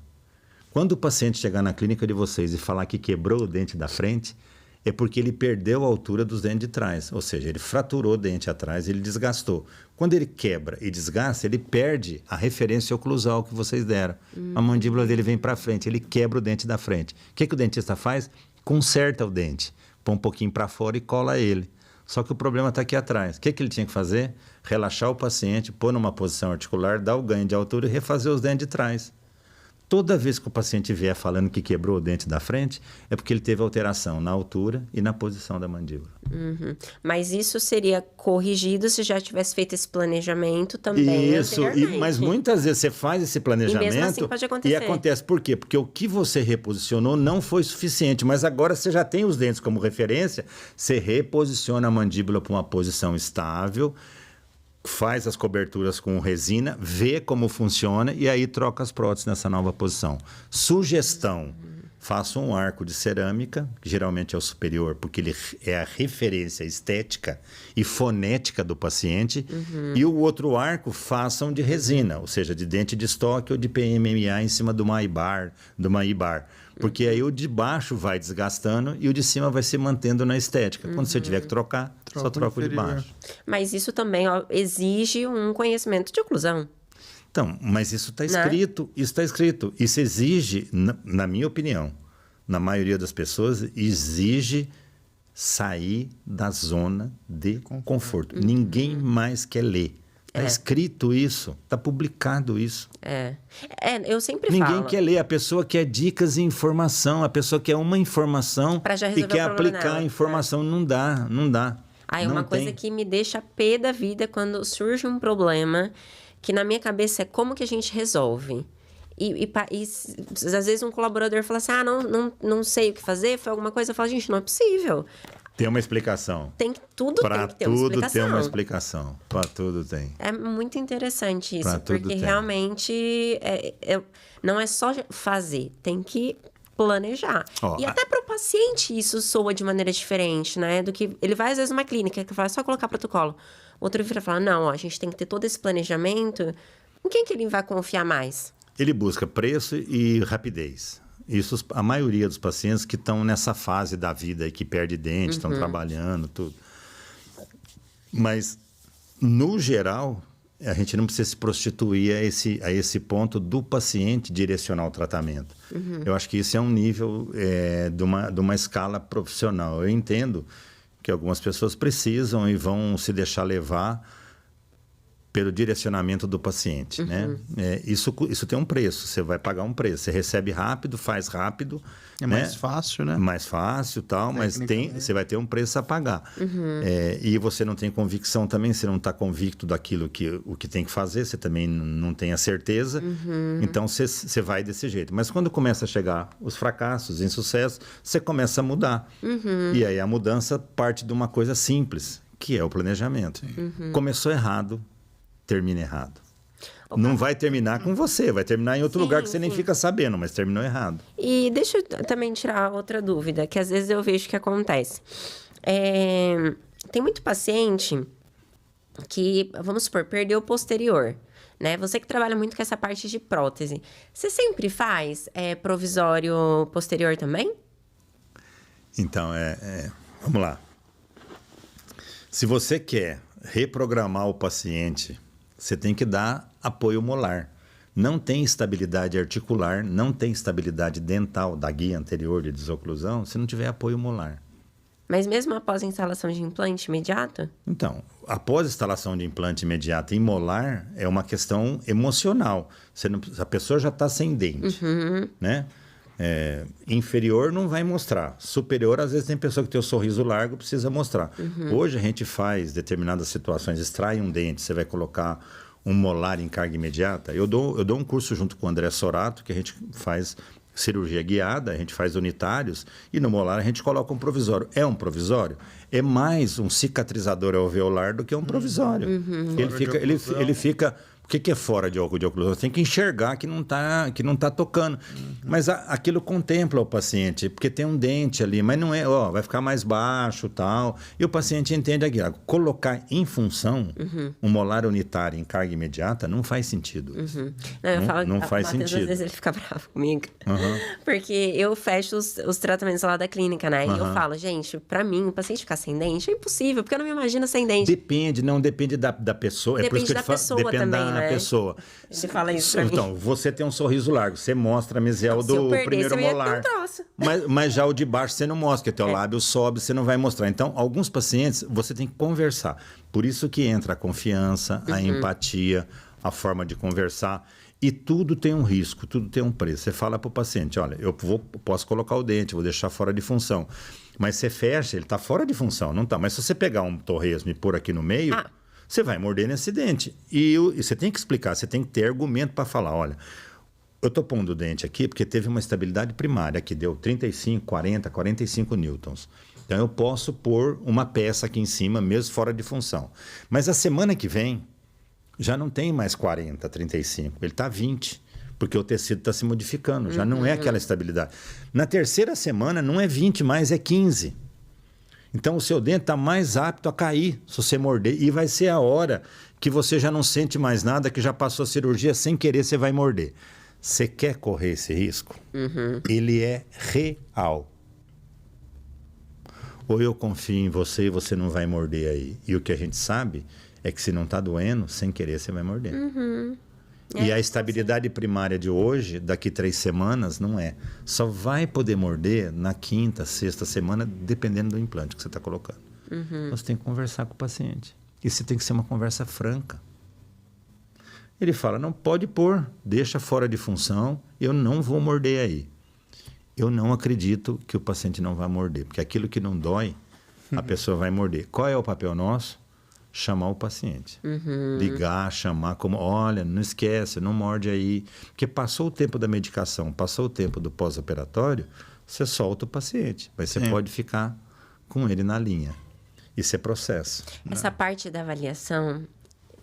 Quando o paciente chegar na clínica de vocês e falar que quebrou o dente da frente, é porque ele perdeu a altura dos dentes de trás. Ou seja, ele fraturou o dente atrás e ele desgastou. Quando ele quebra e desgasta, ele perde a referência oclusal que vocês deram. A mandíbula dele vem para frente, ele quebra o dente da frente. O que o dentista faz? Conserta o dente. Põe um pouquinho para fora e cola ele. Só que o problema está aqui atrás. O que ele tinha que fazer? Relaxar o paciente, pôr numa posição articular, dar o ganho de altura e refazer os dentes de trás. Toda vez que o paciente vier falando que quebrou o dente da frente, é porque ele teve alteração na altura e na posição da mandíbula. Mas isso seria corrigido se já tivesse feito esse planejamento também anteriormente. Mas muitas vezes você faz esse planejamento e mesmo assim pode acontecer. E acontece por quê? Porque o que você reposicionou não foi suficiente, mas agora você já tem os dentes como referência, você reposiciona a mandíbula para uma posição estável, faz as coberturas com resina, vê como funciona e aí troca as próteses nessa nova posição. Sugestão: faça um arco de cerâmica, que geralmente é o superior, porque ele é a referência estética e fonética do paciente, e o outro arco façam de resina, ou seja, de dente de estoque ou de PMMA em cima de uma I-bar, porque aí o de baixo vai desgastando e o de cima vai se mantendo na estética. Quando você tiver que trocar, só troca o de baixo. Mas isso também exige um conhecimento de oclusão. Então, mas isso está escrito, Isso exige, na minha opinião, na maioria das pessoas, exige sair da zona de conforto. Ninguém mais quer ler. Está escrito isso, está publicado isso. Eu sempre falo. Ninguém quer ler, a pessoa quer dicas e informação, a pessoa quer uma informação e quer aplicar a informação. Não dá. Uma coisa que me deixa pé da vida é quando surge um problema que na minha cabeça é como que a gente resolve. E às vezes um colaborador fala assim, não sei o que fazer, foi alguma coisa, eu falo, gente, não é possível. Tem uma explicação. Tudo tem que ter uma explicação. Para tudo tem uma explicação. Para tudo tem. É muito interessante isso, porque realmente não é só fazer, tem que planejar. E até para o paciente isso soa de maneira diferente, né? Do que ele vai às vezes numa clínica que fala só colocar protocolo. Outro vira falar, não, a gente tem que ter todo esse planejamento. Em quem que ele vai confiar mais? Ele busca preço e rapidez. Isso, a maioria dos pacientes que estão nessa fase da vida e que perde dente, estão trabalhando, tudo. Mas, no geral, a gente não precisa se prostituir a esse ponto do paciente direcionar o tratamento. Eu acho que isso é um nível de uma escala profissional. Eu entendo que algumas pessoas precisam e vão se deixar levar pelo direcionamento do paciente, né? Isso tem um preço, você vai pagar um preço. Você recebe rápido, faz rápido. Mais fácil, né? Mais fácil, tal, mas você vai ter um preço a pagar. E você não tem convicção também, você não está convicto daquilo o que tem que fazer, você também não tem a certeza. Então, você vai desse jeito. Mas quando começa a chegar os fracassos, os insucessos, você começa a mudar. E aí a mudança parte de uma coisa simples, que é o planejamento. Começou errado, termina errado. Não vai terminar com você, vai terminar em outro lugar que você nem sim. fica sabendo, mas terminou errado. E deixa eu também tirar outra dúvida, que às vezes eu vejo que acontece. Tem muito paciente que, vamos supor, perdeu o posterior, né? Você que trabalha muito com essa parte de prótese, você sempre faz provisório posterior também? Então, vamos lá. Se você quer reprogramar o paciente, você tem que dar apoio molar. Não tem estabilidade articular, não tem estabilidade dental da guia anterior de desoclusão se não tiver apoio molar. Mas mesmo após a instalação de implante imediato? Então, após a instalação de implante imediato em molar, é uma questão emocional. A pessoa já está sem dente, né? Inferior não vai mostrar. Superior, às vezes tem pessoa que tem o sorriso largo, precisa mostrar. Hoje a gente faz determinadas situações, extrai um dente, você vai colocar um molar em carga imediata. Eu dou um curso junto com o André Sorato, que a gente faz cirurgia guiada, a gente faz unitários, e no molar a gente coloca um provisório. É um provisório? É mais um cicatrizador alveolar do que um provisório. Ele fica... O que é fora de óculos de oclusão? Você tem que enxergar que não tá tocando. Mas aquilo contempla o paciente, porque tem um dente ali, mas não é, vai ficar mais baixo tal. E o paciente entende aquilo. Colocar em função um molar unitário em carga imediata não faz sentido. Não faz sentido. Às vezes ele fica bravo comigo. Porque eu fecho os tratamentos lá da clínica, né? E eu falo, gente, pra mim, o paciente ficar sem dente é impossível, porque eu não me imagino sem dente. Depende da pessoa. Depende da pessoa também, né? Pessoa. Você fala isso pra mim. Então, você tem um sorriso largo, você mostra a mesial do primeiro molar. Mas já o de baixo você não mostra, porque teu lábio sobe, você não vai mostrar. Então, alguns pacientes, você tem que conversar. Por isso que entra a confiança, a empatia, a forma de conversar. E tudo tem um risco, tudo tem um preço. Você fala para o paciente, olha, posso colocar o dente, vou deixar fora de função. Mas você fecha, ele está fora de função, não está. Mas se você pegar um torresmo e pôr aqui no meio... Você vai morder nesse dente. E você tem que explicar, você tem que ter argumento para falar, olha, eu estou pondo o dente aqui porque teve uma estabilidade primária que deu 35, 40, 45 newtons. Então, eu posso pôr uma peça aqui em cima, mesmo fora de função. Mas a semana que vem, já não tem mais 40, 35, ele está 20, porque o tecido está se modificando, já não é aquela estabilidade. Na terceira semana, não é 20 mais, é 15. Então, o seu dente está mais apto a cair se você morder. E vai ser a hora que você já não sente mais nada, que já passou a cirurgia, sem querer você vai morder. Você quer correr esse risco? Ele é real. Ou eu confio em você e você não vai morder aí. E o que a gente sabe é que se não está doendo, sem querer você vai morder. E a estabilidade primária de hoje, daqui 3 semanas, não é. Só vai poder morder na 5ª, 6ª semana, dependendo do implante que você está colocando. Você tem que conversar com o paciente. E você tem que ser uma conversa franca. Ele fala, não, pode pôr, deixa fora de função, eu não vou morder aí. Eu não acredito que o paciente não vai morder, porque aquilo que não dói, a pessoa vai morder. Qual é o papel nosso? Chamar o paciente. Ligar, chamar, como, olha, não esquece, não morde aí. Porque passou o tempo da medicação, passou o tempo do pós-operatório, você solta o paciente. Mas você pode ficar com ele na linha. Isso é processo. Essa parte da avaliação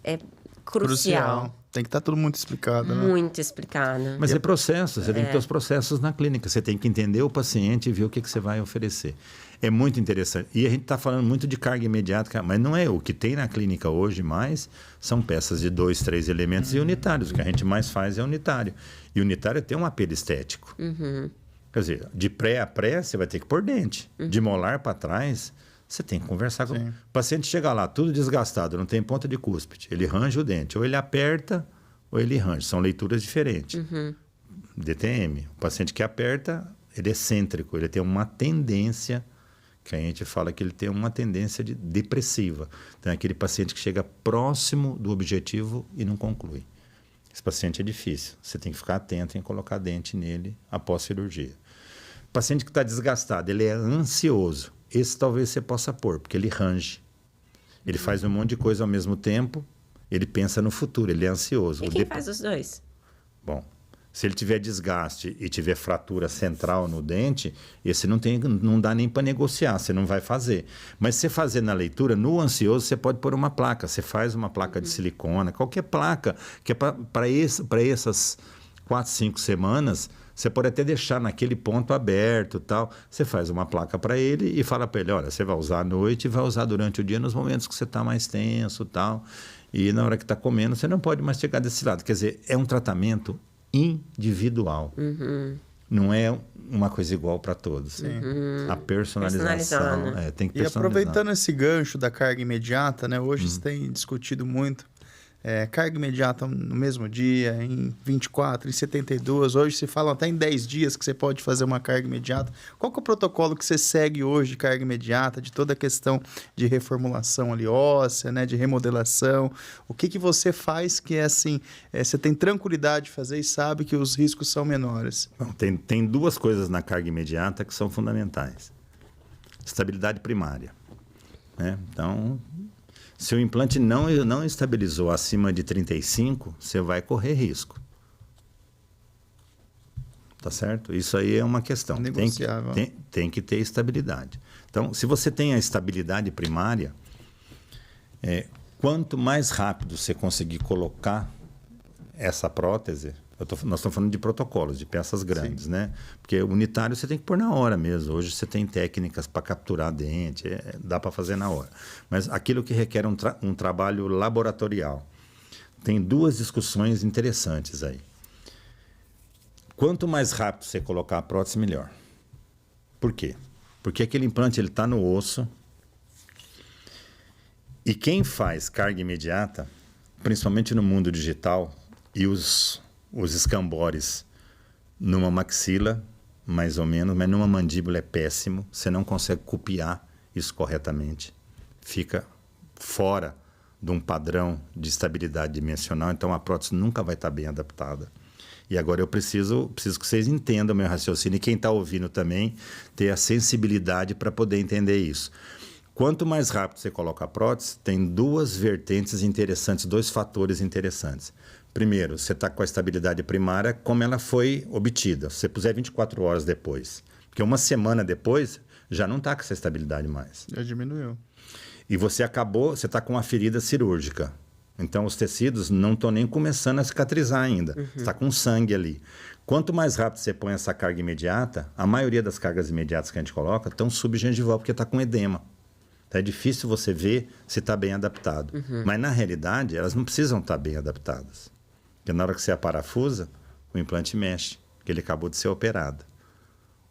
é crucial. Tem que estar tudo muito explicado, né? Muito explicado. Mas é processo, você tem que ter os processos na clínica. Você tem que entender o paciente e ver o que você vai oferecer. É muito interessante. E a gente está falando muito de carga imediata, mas não é. O que tem na clínica hoje mais são peças de 2, 3 elementos e unitários. O que a gente mais faz é unitário. E unitário tem um apelo estético. Quer dizer, de pré a pré, você vai ter que pôr dente. De molar para trás, você tem que conversar com o paciente. Chega lá, tudo desgastado, não tem ponta de cúspide. Ele range o dente. Ou ele aperta, ou ele range. São leituras diferentes. DTM. O paciente que aperta, ele é excêntrico. Ele tem uma tendência, que a gente fala que ele tem uma tendência depressiva. Então, é aquele paciente que chega próximo do objetivo e não conclui. Esse paciente é difícil. Você tem que ficar atento em colocar dente nele após cirurgia. O paciente que está desgastado, ele é ansioso. Esse talvez você possa pôr, porque ele range. Ele faz um monte de coisa ao mesmo tempo, ele pensa no futuro, ele é ansioso. E quem faz os dois? Bom, Se ele tiver desgaste e tiver fratura central no dente, esse não dá nem para negociar, você não vai fazer. Mas você fazer na leitura, no ansioso, você pode pôr uma placa. Você faz uma placa de silicona, qualquer placa, que é para essas 4, 5 semanas, você pode até deixar naquele ponto aberto e tal. Você faz uma placa para ele e fala para ele, olha, você vai usar à noite e vai usar durante o dia nos momentos que você está mais tenso e tal. E na hora que está comendo, você não pode mastigar desse lado. Quer dizer, é um tratamento individual. Não é uma coisa igual para todos. A personalização tem que personalizar. E aproveitando esse gancho da carga imediata, né? Hoje se tem discutido muito carga imediata no mesmo dia, em 24, em 72. Hoje se fala até em 10 dias que você pode fazer uma carga imediata. Qual que é o protocolo que você segue hoje de carga imediata, de toda a questão de reformulação ali óssea, né, de remodelação? O que você faz que é assim, você tem tranquilidade de fazer e sabe que os riscos são menores? Bom, tem 2 coisas na carga imediata que são fundamentais. Estabilidade primária, né? Então, se o implante não estabilizou acima de 35, você vai correr risco. Tá certo? Isso aí é uma questão. Negociável. Tem que ter estabilidade. Então, se você tem a estabilidade primária, quanto mais rápido você conseguir colocar essa prótese, nós estamos falando de protocolos, de peças grandes, né? Porque unitário você tem que pôr na hora mesmo. Hoje você tem técnicas para capturar dente, dá para fazer na hora. Mas aquilo que requer um trabalho laboratorial. Tem 2 discussões interessantes aí. Quanto mais rápido você colocar a prótese, melhor. Por quê? Porque aquele implante está no osso. E quem faz carga imediata, principalmente no mundo digital, e os escambores numa maxila, mais ou menos, mas numa mandíbula é péssimo. Você não consegue copiar isso corretamente. Fica fora de um padrão de estabilidade dimensional, então a prótese nunca vai estar bem adaptada. E agora eu preciso que vocês entendam o meu raciocínio, e quem está ouvindo também ter a sensibilidade para poder entender isso. Quanto mais rápido você coloca a prótese, tem 2 vertentes interessantes, 2 fatores interessantes. Primeiro, você está com a estabilidade primária, como ela foi obtida. Se você puser 24 horas depois. Porque uma semana depois, já não está com essa estabilidade mais. Já diminuiu. E você está com uma ferida cirúrgica. Então, os tecidos não estão nem começando a cicatrizar ainda. Você está com sangue ali. Quanto mais rápido você põe essa carga imediata, a maioria das cargas imediatas que a gente coloca estão subgengival, porque está com edema. Então, é difícil você ver se está bem adaptado. Mas, na realidade, elas não precisam estar bem adaptadas. Porque na hora que você a parafusa, o implante mexe, porque ele acabou de ser operado.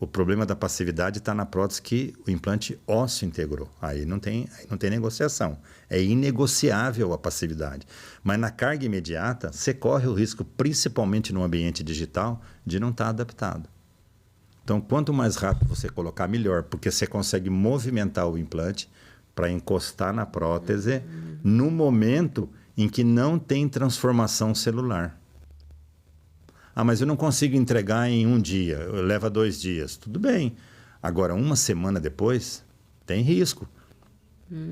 O problema da passividade está na prótese que o implante ósseo integrou. Aí não tem negociação. É inegociável a passividade. Mas na carga imediata, você corre o risco, principalmente no ambiente digital, de não estar adaptado. Então, quanto mais rápido você colocar, melhor, porque você consegue movimentar o implante para encostar na prótese no momento em que não tem transformação celular. Ah, mas eu não consigo entregar em 1 dia, leva 2 dias. Tudo bem. Agora, 1 semana depois, tem risco.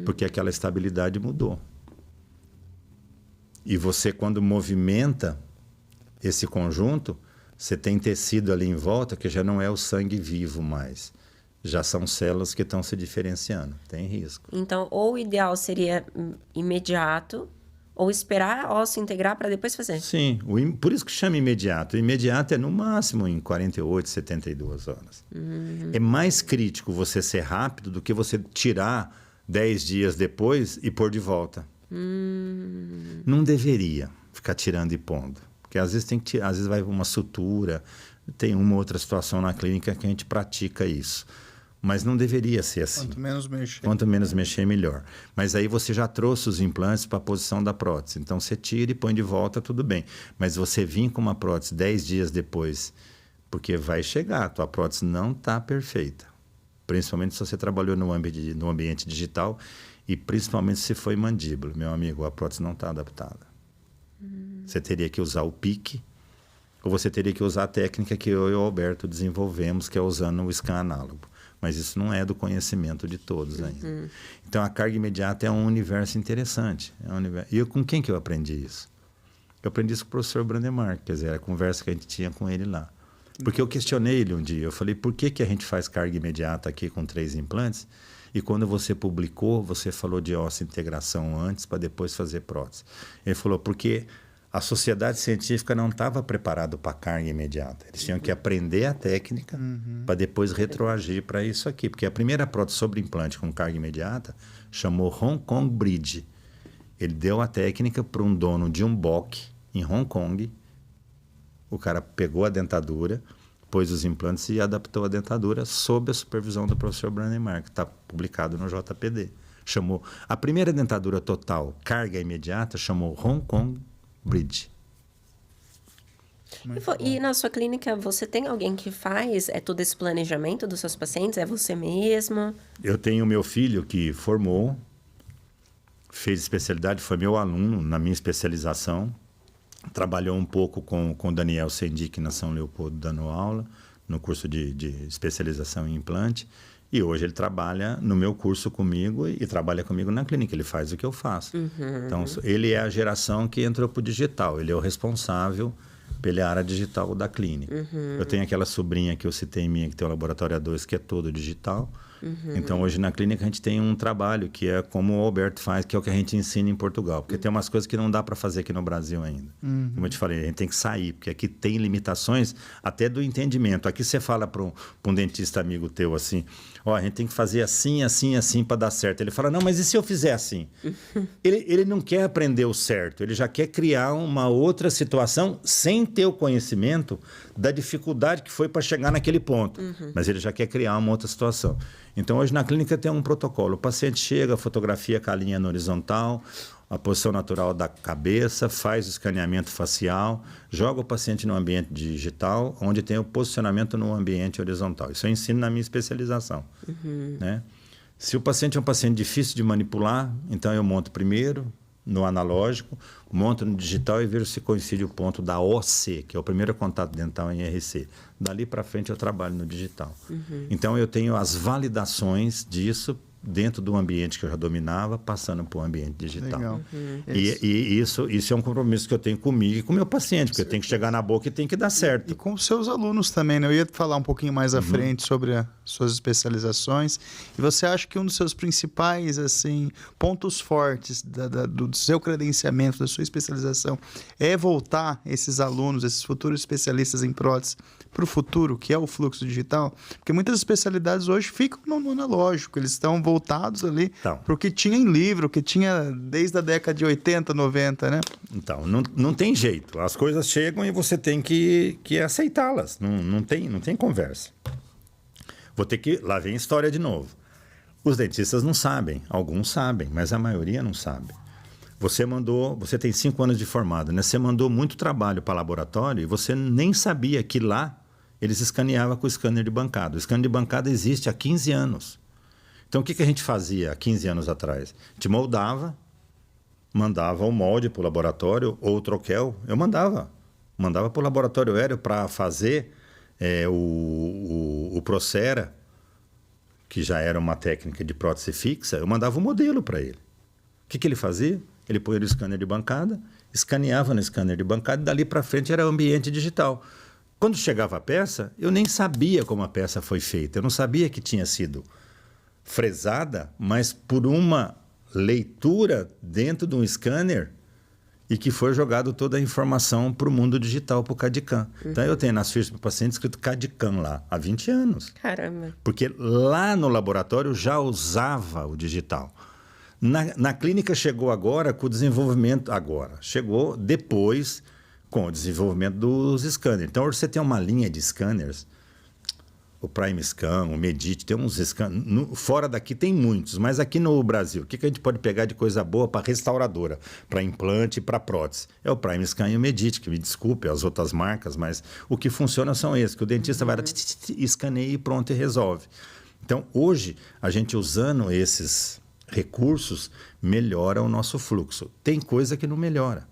Porque aquela estabilidade mudou. E você, quando movimenta esse conjunto, você tem tecido ali em volta que já não é o sangue vivo mais. Já são células que estão se diferenciando. Tem risco. Então, ou o ideal seria imediato, ou esperar a ósseo integrar para depois fazer. Sim, por isso que chama imediato. O imediato é no máximo em 48, 72 horas. É mais crítico você ser rápido do que você tirar 10 dias depois e pôr de volta. Não deveria ficar tirando e pondo. Porque às vezes vai uma sutura, tem uma outra situação na clínica que a gente pratica isso. Mas não deveria ser assim. Quanto menos mexer, melhor. Mas aí você já trouxe os implantes para a posição da prótese. Então, você tira e põe de volta, tudo bem. Mas você vir com uma prótese 10 dias depois, porque vai chegar, a tua prótese não está perfeita. Principalmente se você trabalhou no ambiente digital e principalmente se foi mandíbula. Meu amigo, a prótese não está adaptada. Você teria que usar o pique, ou você teria que usar a técnica que eu e o Alberto desenvolvemos, que é usando o scan análogo. Mas isso não é do conhecimento de todos ainda. Então, a carga imediata é um universo interessante. E com quem que eu aprendi isso? Eu aprendi isso com o professor Brandemar, quer dizer, a conversa que a gente tinha com ele lá. Porque eu questionei ele um dia, eu falei, por que a gente faz carga imediata aqui com 3 implantes? E quando você publicou, você falou de osseointegração antes para depois fazer prótese. Ele falou, porque a sociedade científica não estava preparada para carga imediata. Eles tinham que aprender a técnica para depois retroagir para isso aqui. Porque a primeira prótese sobre implante com carga imediata chamou Hong Kong Bridge. Ele deu a técnica para um dono de um BOC em Hong Kong. O cara pegou a dentadura, pôs os implantes e adaptou a dentadura sob a supervisão do professor Brandemar, que está publicado no JPD. Chamou a primeira dentadura total, carga imediata, chamou Hong Kong Bridge. E na sua clínica, você tem alguém que faz todo esse planejamento dos seus pacientes? É você mesmo? Eu tenho meu filho que formou, fez especialidade, foi meu aluno na minha especialização. Trabalhou um pouco com o Daniel Sendic na São Leopoldo, dando aula, no curso de especialização em implante. E hoje ele trabalha no meu curso comigo e trabalha comigo na clínica. Ele faz o que eu faço. Então, ele é a geração que entrou para o digital. Ele é o responsável pela área digital da clínica. Eu tenho aquela sobrinha que eu citei minha, que tem o laboratório A2, que é todo digital. Então, hoje na clínica a gente tem um trabalho que é como o Alberto faz, que é o que a gente ensina em Portugal. Porque tem umas coisas que não dá para fazer aqui no Brasil ainda. Como eu te falei, a gente tem que sair, porque aqui tem limitações até do entendimento. Aqui você fala para um dentista amigo teu assim, ó, a gente tem que fazer assim, assim, assim para dar certo. Ele fala, não, mas e se eu fizer assim? Ele não quer aprender o certo, ele já quer criar uma outra situação sem ter o conhecimento da dificuldade que foi para chegar naquele ponto. Mas ele já quer criar uma outra situação. Então, hoje na clínica tem um protocolo. O paciente chega, fotografia com a linha no horizontal, a posição natural da cabeça, faz o escaneamento facial, joga o paciente no ambiente digital, onde tem o posicionamento no ambiente horizontal. Isso eu ensino na minha especialização. Né? Se o paciente é um paciente difícil de manipular, então eu monto primeiro no analógico, monto no digital e vejo se coincide o ponto da OC, que é o primeiro contato dental em RC. Dali para frente eu trabalho no digital. Então eu tenho as validações disso dentro do ambiente que eu já dominava, passando para o ambiente digital. Legal. E isso é um compromisso que eu tenho comigo e com o meu paciente, porque eu tenho que chegar na boca e tem que dar certo. E com os seus alunos também, né? Eu ia falar um pouquinho mais à frente sobre as suas especializações. E você acha que um dos seus principais assim, pontos fortes do seu credenciamento, da sua especialização, é voltar esses alunos, esses futuros especialistas em prótese, para o futuro, que é o fluxo digital? Porque muitas especialidades hoje ficam no analógico, eles estão voltados ali para o que tinha em livro, o que tinha desde a década de 80, 90, né? Então, não tem jeito. As coisas chegam e você tem que aceitá-las. Não tem conversa. Vou ter que... Lá vem a história de novo. Os dentistas não sabem. Alguns sabem, mas a maioria não sabe. Você tem 5 anos de formado, né? Você mandou muito trabalho para laboratório e você nem sabia que lá eles escaneavam com o scanner de bancada. O scanner de bancada existe há 15 anos. Então, o que a gente fazia há 15 anos atrás? A gente moldava, mandava o molde para o laboratório, ou o troquel. Eu mandava para o laboratório aéreo para fazer o Procera, que já era uma técnica de prótese fixa. Eu mandava o modelo para ele. O que ele fazia? Ele põe no scanner de bancada, escaneava no scanner de bancada e dali para frente era ambiente digital. Quando chegava a peça, eu nem sabia como a peça foi feita. Eu não sabia que tinha sido fresada, mas por uma leitura dentro de um scanner e que foi jogado toda a informação para o mundo digital, para o CAD/CAM. Então, eu tenho nas fichas do paciente escrito CAD/CAM lá, há 20 anos. Caramba! Porque lá no laboratório já usava o digital. Na clínica chegou agora com o desenvolvimento... Chegou depois com o desenvolvimento dos scanners. Então, hoje você tem uma linha de scanners, o Prime Scan, o Medit, tem uns scanners... Fora daqui tem muitos, mas aqui no Brasil, o que a gente pode pegar de coisa boa para restauradora, para implante e para prótese? É o Prime Scan e o Medit, que me desculpe as outras marcas, mas o que funciona são esses, que o dentista vai lá, escaneia e pronto, e resolve. Então, hoje, a gente usando esses recursos, melhora o nosso fluxo. Tem coisa que não melhora.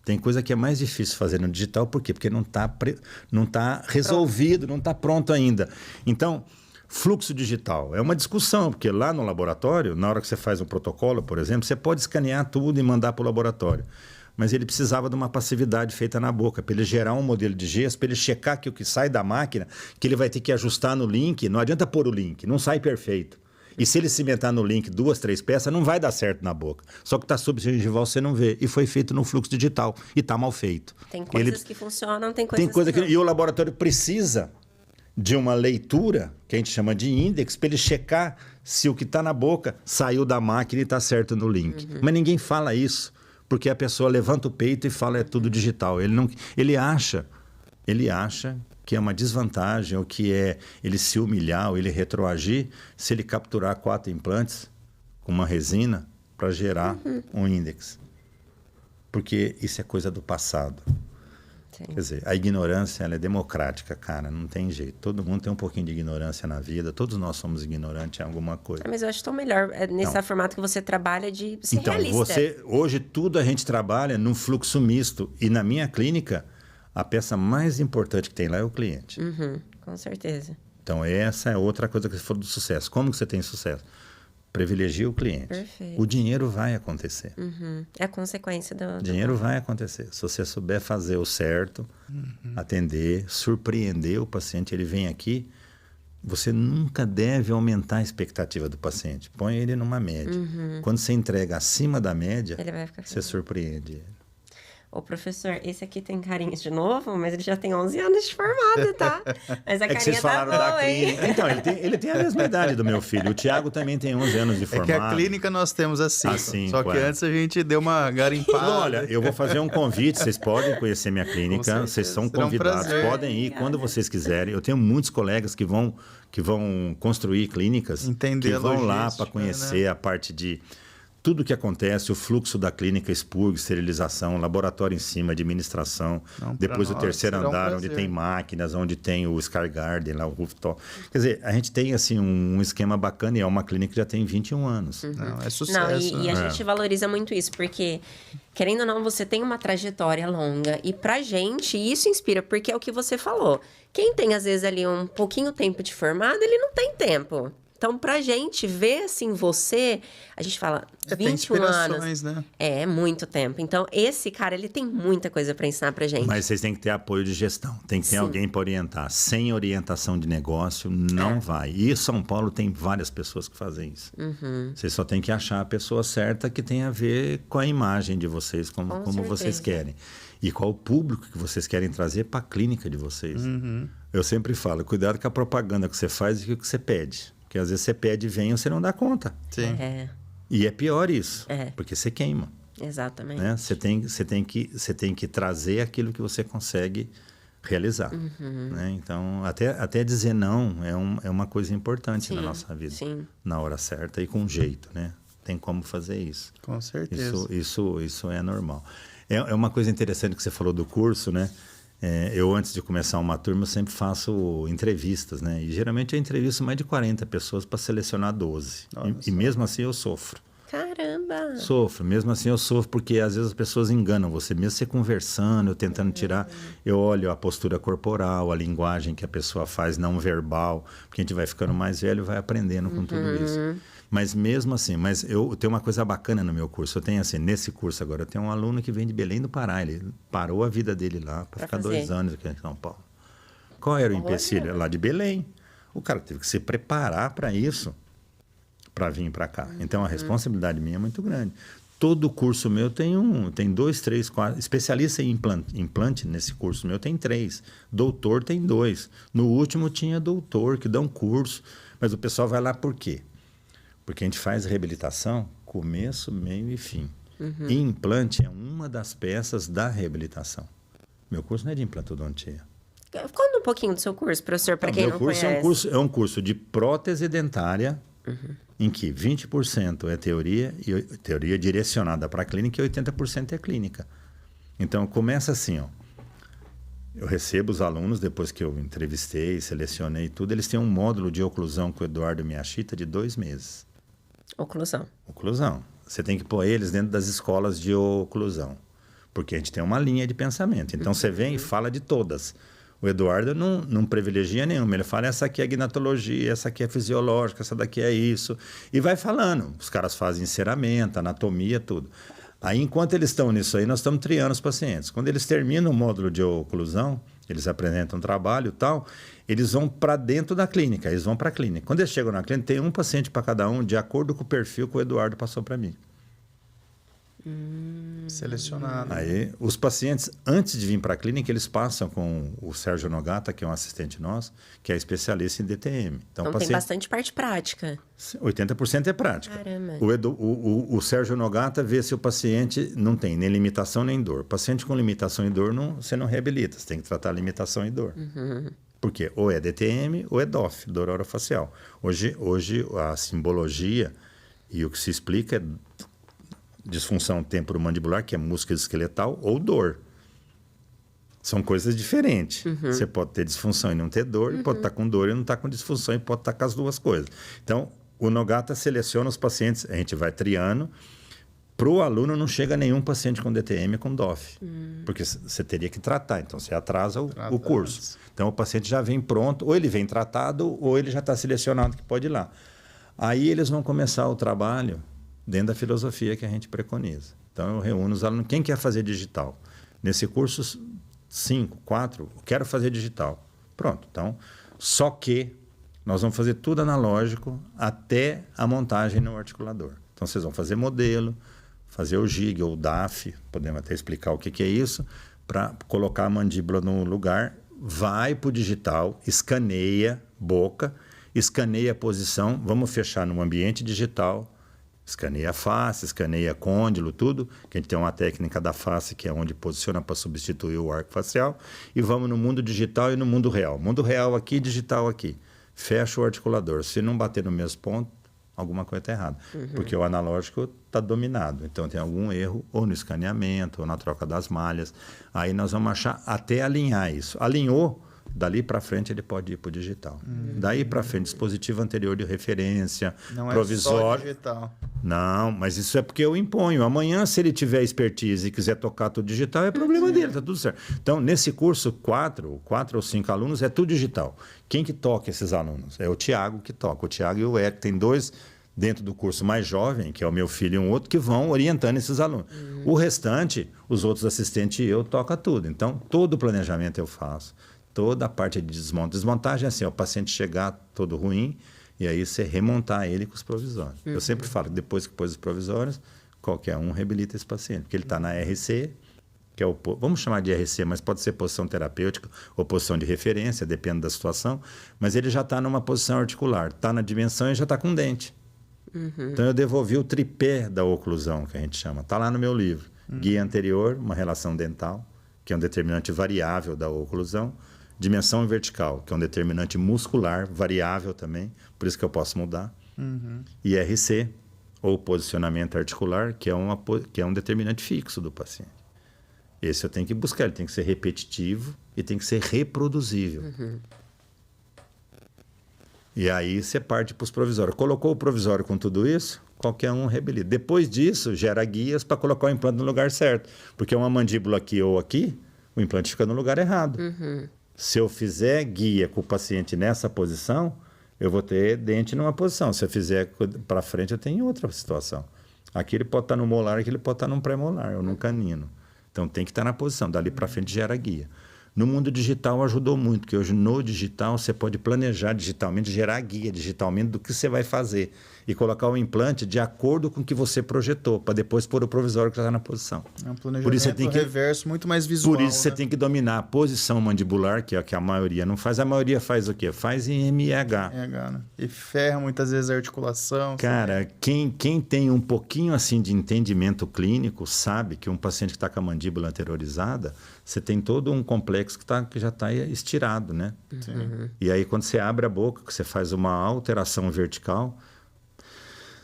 Tem coisa que é mais difícil fazer no digital, por quê? Porque não tá resolvido, não está pronto ainda. Então, fluxo digital é uma discussão, porque lá no laboratório, na hora que você faz um protocolo, por exemplo, você pode escanear tudo e mandar para o laboratório. mas ele precisava de uma passividade feita na boca, para ele gerar um modelo de gesso, para ele checar que o que sai da máquina, que ele vai ter que ajustar no link, não adianta pôr o link, não sai perfeito. E se ele cimentar no link 2, 3 peças, não vai dar certo na boca. Só que está subgengival, você não vê. E foi feito no fluxo digital. E está mal feito. Tem coisas que funcionam, tem coisas que não. E o laboratório precisa de uma leitura, que a gente chama de índex, para ele checar se o que está na boca saiu da máquina e está certo no link. Mas ninguém fala isso, porque a pessoa levanta o peito e fala é tudo digital. Ele acha que é uma desvantagem, ou que é ele se humilhar, ou ele retroagir, se ele capturar 4 implantes com uma resina para gerar um índex. Porque isso é coisa do passado. Sim. Quer dizer, a ignorância ela é democrática, cara, não tem jeito. Todo mundo tem um pouquinho de ignorância na vida, todos nós somos ignorantes em alguma coisa. Mas eu acho tão melhor nesse formato que você trabalha de ser realista. Hoje tudo a gente trabalha num fluxo misto, e na minha clínica, a peça mais importante que tem lá é o cliente. Com certeza. Então, essa é outra coisa que você falou do sucesso. Como que você tem sucesso? Privilegia o cliente. Perfeito. O dinheiro vai acontecer. É a consequência do... O dinheiro vai acontecer. Se você souber fazer o certo, atender, surpreender o paciente, ele vem aqui, você nunca deve aumentar a expectativa do paciente. Põe ele numa média. Quando você entrega acima da média, ele vai ficar você surpreende ele. Ô, professor, esse aqui tem carinha de novo, mas ele já tem 11 anos de formado, tá? Mas a carinha vocês falaram tá boa, da clínica. Então, ele tem a mesma idade do meu filho. O Tiago também tem 11 anos de formado. É que a clínica nós temos assim. Só que antes a gente deu uma garimpada. Olha, eu vou fazer um convite. Vocês podem conhecer minha clínica. Vocês são convidados. Podem ir quando vocês quiserem. Eu tenho muitos colegas que vão construir clínicas. Entender que vão lá logística, para conhecer a parte de... Tudo o que acontece, o fluxo da clínica, expurgo, esterilização, laboratório em cima, administração, depois o terceiro andar, onde tem máquinas, onde tem o Sky Garden, lá o rooftop. Quer dizer, a gente tem assim um esquema bacana, e é uma clínica que já tem 21 anos. Não, é sucesso. E a gente valoriza muito isso, porque, querendo ou não, você tem uma trajetória longa, e pra gente isso inspira, porque é o que você falou. Quem tem, às vezes, ali um pouquinho tempo de formado, ele não tem tempo. Então, pra gente ver, assim, você... A gente fala 21 anos. Né? É muito tempo. Então, esse cara, ele tem muita coisa pra ensinar pra gente. Mas vocês têm que ter apoio de gestão. Tem que ter alguém para orientar. Sem orientação de negócio, não vai. E São Paulo tem várias pessoas que fazem isso. Vocês só tem que achar a pessoa certa que tem a ver com a imagem de vocês, como vocês querem. E qual o público que vocês querem trazer para a clínica de vocês. Eu sempre falo, cuidado com a propaganda que você faz e o que você pede. Porque às vezes você pede e vem e você não dá conta. Sim. E é pior isso, porque você queima. Exatamente. Né? Você tem que trazer aquilo que você consegue realizar. Né? Então, até dizer não é uma coisa importante na nossa vida. Sim. Na hora certa e com jeito, né? Tem como fazer isso. Com certeza. Isso é normal. É uma coisa interessante que você falou do curso, né? Eu, antes de começar uma turma, eu sempre faço entrevistas, né? E geralmente eu entrevisto mais de 40 pessoas para selecionar 12. E mesmo assim eu sofro. Caramba! Sofro, mesmo assim eu sofro, porque às vezes as pessoas enganam você. Mesmo você conversando, eu tentando tirar, eu olho a postura corporal, a linguagem que a pessoa faz não verbal, porque a gente vai ficando mais velho e vai aprendendo com tudo isso. Mas mesmo assim, eu tenho uma coisa bacana no meu curso. Eu tenho assim, nesse curso agora, eu tenho um aluno que vem de Belém do Pará. Ele parou a vida dele lá para ficar 2 anos aqui em São Paulo. Qual era o empecilho? Lá de Belém. O cara teve que se preparar para isso, para vir para cá. Então a responsabilidade minha é muito grande. Todo curso meu tem 2, 3, 4. Especialista em implante nesse curso meu tem 3. Doutor tem 2. No último tinha doutor que dá um curso. Mas o pessoal vai lá por quê? Porque a gente faz reabilitação, começo, meio e fim. E implante é uma das peças da reabilitação. Meu curso não é de implantodontia. Conta um pouquinho do seu curso, professor, para quem não conhece. É um curso de prótese dentária, em que 20% é teoria direcionada para a clínica e 80% é clínica. Então, começa assim, ó. Eu recebo os alunos, depois que eu entrevistei, selecionei tudo, eles têm um módulo de oclusão com o Eduardo Miyashita de 2 meses. Oclusão. Você tem que pôr eles dentro das escolas de oclusão, porque a gente tem uma linha de pensamento. Então, você vem e fala de todas. O Eduardo não privilegia nenhuma. Ele fala, essa aqui é gnatologia, essa aqui é fisiológica, essa daqui é isso. E vai falando. Os caras fazem enceramento, anatomia, tudo. Aí, enquanto eles estão nisso aí, nós estamos triando os pacientes. Quando eles terminam o módulo de oclusão, eles apresentam trabalho e tal, eles vão para dentro da clínica, eles vão para a clínica. Quando eles chegam na clínica, tem um paciente para cada um, de acordo com o perfil que o Eduardo passou para mim. Selecionado. Aí, os pacientes, antes de vir para a clínica, eles passam com o Sérgio Nogata, que é um assistente nosso, que é especialista em DTM. Então tem bastante parte prática. 80% é prática. Caramba. O Sérgio Nogata vê se o paciente não tem nem limitação nem dor. Paciente com limitação e dor, você não reabilita. Você tem que tratar a limitação e dor. Porque ou é DTM ou é DOF, dor orofacial. Hoje a simbologia e o que se explica é disfunção temporomandibular, que é músculo esqueletal, ou dor. São coisas diferentes. Você pode ter disfunção e não ter dor, e pode estar com dor e não estar com disfunção, e pode estar com as duas coisas. Então, o Nogata seleciona os pacientes, a gente vai triando. Para o aluno não chega nenhum paciente com DTM com DOF, porque você teria que tratar, então você atrasa o curso. Então, o paciente já vem pronto, ou ele vem tratado, ou ele já está selecionado que pode ir lá. Aí eles vão começar o trabalho dentro da filosofia que a gente preconiza. Então, eu reúno os alunos. Quem quer fazer digital? Nesse curso, 5, 4, quero fazer digital. Pronto. Então, só que nós vamos fazer tudo analógico até a montagem no articulador. Então, vocês vão fazer modelo, fazer o GIG ou o DAF, podemos até explicar o que é isso, para colocar a mandíbula no lugar, vai para o digital, escaneia boca, escaneia a posição, vamos fechar no ambiente digital, escaneia a face, escaneia côndilo, tudo, que a gente tem uma técnica da face que é onde posiciona para substituir o arco facial, e vamos no mundo digital e no mundo real. Mundo real aqui, digital aqui. Fecha o articulador. Se não bater no mesmo ponto, alguma coisa está errada. Porque o analógico está dominado. Então, tem algum erro ou no escaneamento, ou na troca das malhas. Aí nós vamos achar até alinhar isso. Alinhou, dali para frente ele pode ir para o digital. Daí para frente, dispositivo anterior de referência, não provisório. É só digital. Não, mas isso é porque eu imponho. Amanhã, se ele tiver expertise e quiser tocar tudo digital, é problema dele, tá tudo certo. Então, nesse curso, 4 ou 5 alunos, é tudo digital. Quem que toca esses alunos? É o Tiago que toca. O Tiago e o Eric, tem 2 dentro do curso mais jovem, que é o meu filho e um outro, que vão orientando esses alunos. O restante, os outros assistentes e eu, toca tudo. Então, todo o planejamento eu faço. Toda a parte de desmonte. Desmontagem é assim, o paciente chegar todo ruim, e aí você remontar ele com os provisórios. Eu sempre falo que depois que pôs os provisórios, qualquer um reabilita esse paciente, porque ele está na RC, que é vamos chamar de RC, mas pode ser posição terapêutica ou posição de referência, depende da situação, mas ele já está numa posição articular, está na dimensão e já está com dente. Então, eu devolvi o tripé da oclusão, que a gente chama. Está lá no meu livro. Guia anterior, uma relação dental, que é um determinante variável da oclusão. Dimensão vertical, que é um determinante muscular, variável também, por isso que eu posso mudar. E RC, ou posicionamento articular, que é um determinante fixo do paciente. Esse eu tenho que buscar, ele tem que ser repetitivo e tem que ser reproduzível. E aí você parte para os provisórios. Colocou o provisório com tudo isso, qualquer um reabilita. Depois disso, gera guias para colocar o implante no lugar certo. Porque uma mandíbula aqui ou aqui, o implante fica no lugar errado. Se eu fizer guia com o paciente nessa posição, eu vou ter dente numa posição. Se eu fizer para frente, eu tenho outra situação. Aqui ele pode estar no molar, aqui ele pode estar num pré-molar ou num canino. Então, tem que estar na posição. Dali para frente, gera guia. No mundo digital, ajudou muito, porque hoje no digital, você pode planejar digitalmente, gerar guia digitalmente do que você vai fazer e colocar o implante de acordo com o que você projetou, para depois pôr o provisório que já está na posição. É um planejamento Por isso você tem que, reverso muito mais visual. Por isso você tem que dominar a posição mandibular, que é a que a maioria não faz. A maioria faz o quê? Faz em MEH. Né? E ferra muitas vezes a articulação. Cara, quem tem um pouquinho assim de entendimento clínico sabe que um paciente que está com a mandíbula anteriorizada, você tem todo um complexo que já está estirado, né? E aí, quando você abre a boca, que você faz uma alteração vertical,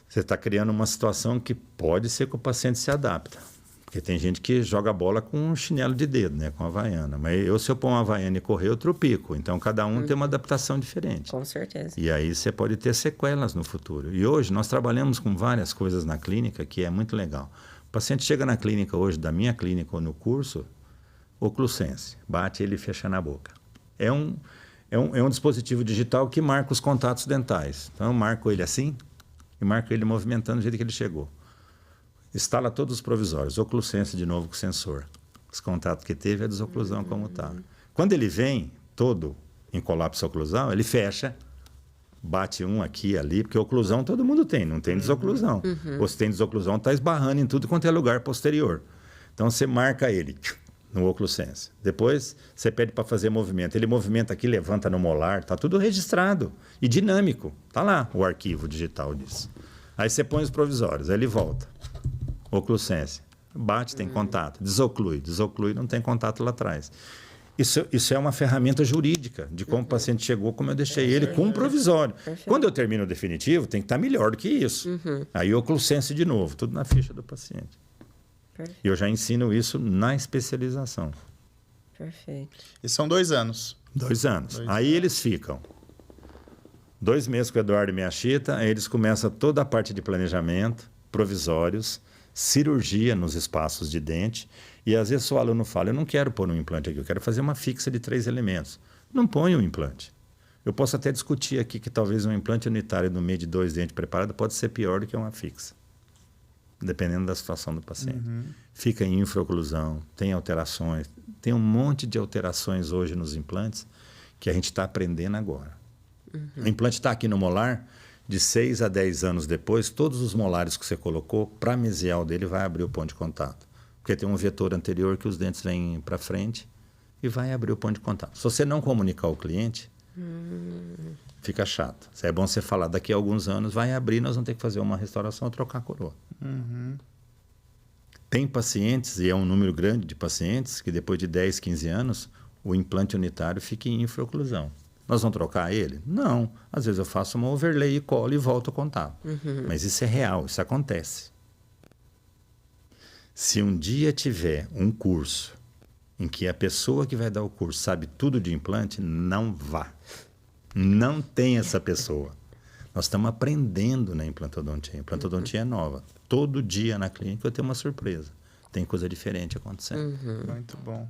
você está criando uma situação que pode ser que o paciente se adapta. Porque tem gente que joga bola com um chinelo de dedo, né? Com a havaiana. Mas se eu pôr uma havaiana e correr, eu tropico. Então, cada um tem uma adaptação diferente. Com certeza. E aí você pode ter sequelas no futuro. E hoje nós trabalhamos com várias coisas na clínica que é muito legal. O paciente chega na clínica hoje, da minha clínica ou no curso, oclusense, bate ele e fecha na boca. É um dispositivo digital que marca os contatos dentais. Então, eu marco ele assim e marco ele movimentando do jeito que ele chegou. instala todos os provisórios, oclusência de novo com o sensor. Os contatos que teve, a desoclusão como está. Quando ele vem todo em colapso oclusal, ele fecha, bate um aqui ali, porque oclusão todo mundo tem, não tem desoclusão. Ou se tem desoclusão, está esbarrando em tudo quanto é lugar posterior. Então você marca ele no oclusência. Depois você pede para fazer movimento. Ele movimenta aqui, levanta no molar, está tudo registrado e dinâmico. Está lá o arquivo digital disso. Aí você põe os provisórios, aí ele volta. Oclusência. Bate, tem contato. Desoclui, não tem contato lá atrás. Isso é uma ferramenta jurídica de como o paciente chegou, como eu deixei ele com um provisório. Quando eu termino o definitivo, tem que estar melhor do que isso. Aí oclusência de novo, tudo na ficha do paciente. E eu já ensino isso na especialização. Perfeito. E são 2 anos. 2 anos. Aí eles ficam 2 meses com o Eduardo e minha chita, aí eles começam toda a parte de planejamento, provisórios, cirurgia nos espaços de dente. E às vezes o aluno fala, eu não quero pôr um implante aqui, eu quero fazer uma fixa de 3 elementos. Não põe um implante. Eu posso até discutir aqui que talvez um implante unitário no meio de 2 dentes preparados pode ser pior do que uma fixa, dependendo da situação do paciente. Fica em infraoclusão, tem alterações, tem um monte de alterações hoje nos implantes que a gente está aprendendo agora. O implante está aqui no molar, de 6 a 10 anos depois, todos os molares que você colocou, para mesial dele vai abrir o ponto de contato. Porque tem um vetor anterior que os dentes vêm para frente e vai abrir o ponto de contato. Se você não comunicar ao cliente, fica chato. É bom você falar, daqui a alguns anos vai abrir, nós vamos ter que fazer uma restauração ou trocar a coroa. Tem pacientes, e é um número grande de pacientes, que depois de 10, 15 anos, o implante unitário fica em infraoclusão. Nós vamos trocar ele? Não. Às vezes eu faço uma overlay e colo e volto a contar. Mas isso é real, isso acontece. Se um dia tiver um curso em que a pessoa que vai dar o curso sabe tudo de implante, não vá. Não tem essa pessoa. Nós estamos aprendendo na implantodontia. A implantodontia é nova. Todo dia na clínica eu tenho uma surpresa. Tem coisa diferente acontecendo. Muito bom.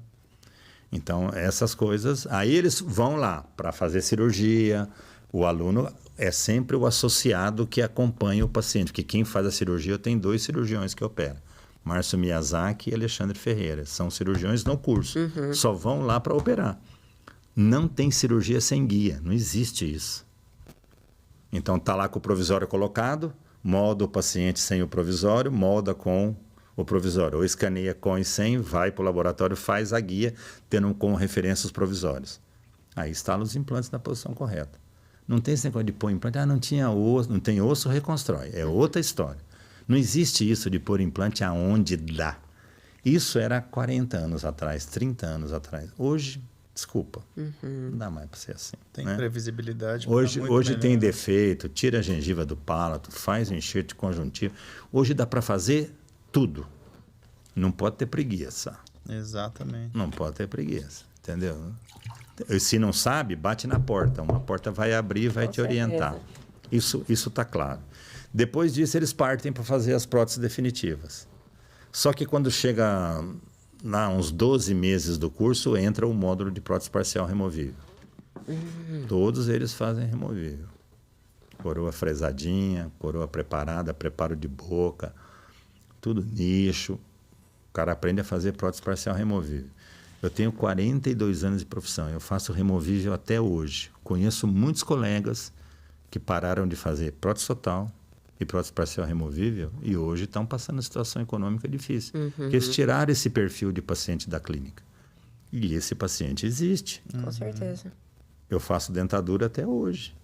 Então, essas coisas... Aí eles vão lá para fazer cirurgia. O aluno é sempre o associado que acompanha o paciente. Porque quem faz a cirurgia, eu tenho 2 cirurgiões que operam. Márcio Miyazaki e Alexandre Ferreira. São cirurgiões no curso. Só vão lá para operar. Não tem cirurgia sem guia. Não existe isso. Então, está lá com o provisório colocado, molda o paciente sem o provisório, molda com o provisório. Ou escaneia com e sem, vai para o laboratório, faz a guia, tendo como referência os provisórios. Aí instala os implantes na posição correta. Não tem esse negócio de pôr implante, não tinha osso, não tem osso, reconstrói. É outra história. Não existe isso de pôr implante aonde dá. Isso era 40 anos atrás, 30 anos atrás. Hoje, desculpa, não dá mais para ser assim. Tem né? previsibilidade. Hoje tem defeito, tira a gengiva do palato, faz um enxerto conjuntivo. Hoje dá para fazer tudo. Não pode ter preguiça. Exatamente. Não pode ter preguiça, entendeu? Se não sabe, bate na porta. Uma porta vai abrir e vai te orientar. Isso está claro. Depois disso, eles partem para fazer as próteses definitivas. Só que quando chega uns 12 meses do curso, entra o módulo de prótese parcial removível. Todos eles fazem removível. Coroa fresadinha, coroa preparada, preparo de boca, tudo nicho. O cara aprende a fazer prótese parcial removível. Eu tenho 42 anos de profissão, eu faço removível até hoje. Conheço muitos colegas que pararam de fazer prótese total e prótese parcial removível e hoje estão passando situação econômica difícil. Porque eles tiraram esse perfil de paciente da clínica. E esse paciente existe. Com certeza. Eu faço dentadura até hoje.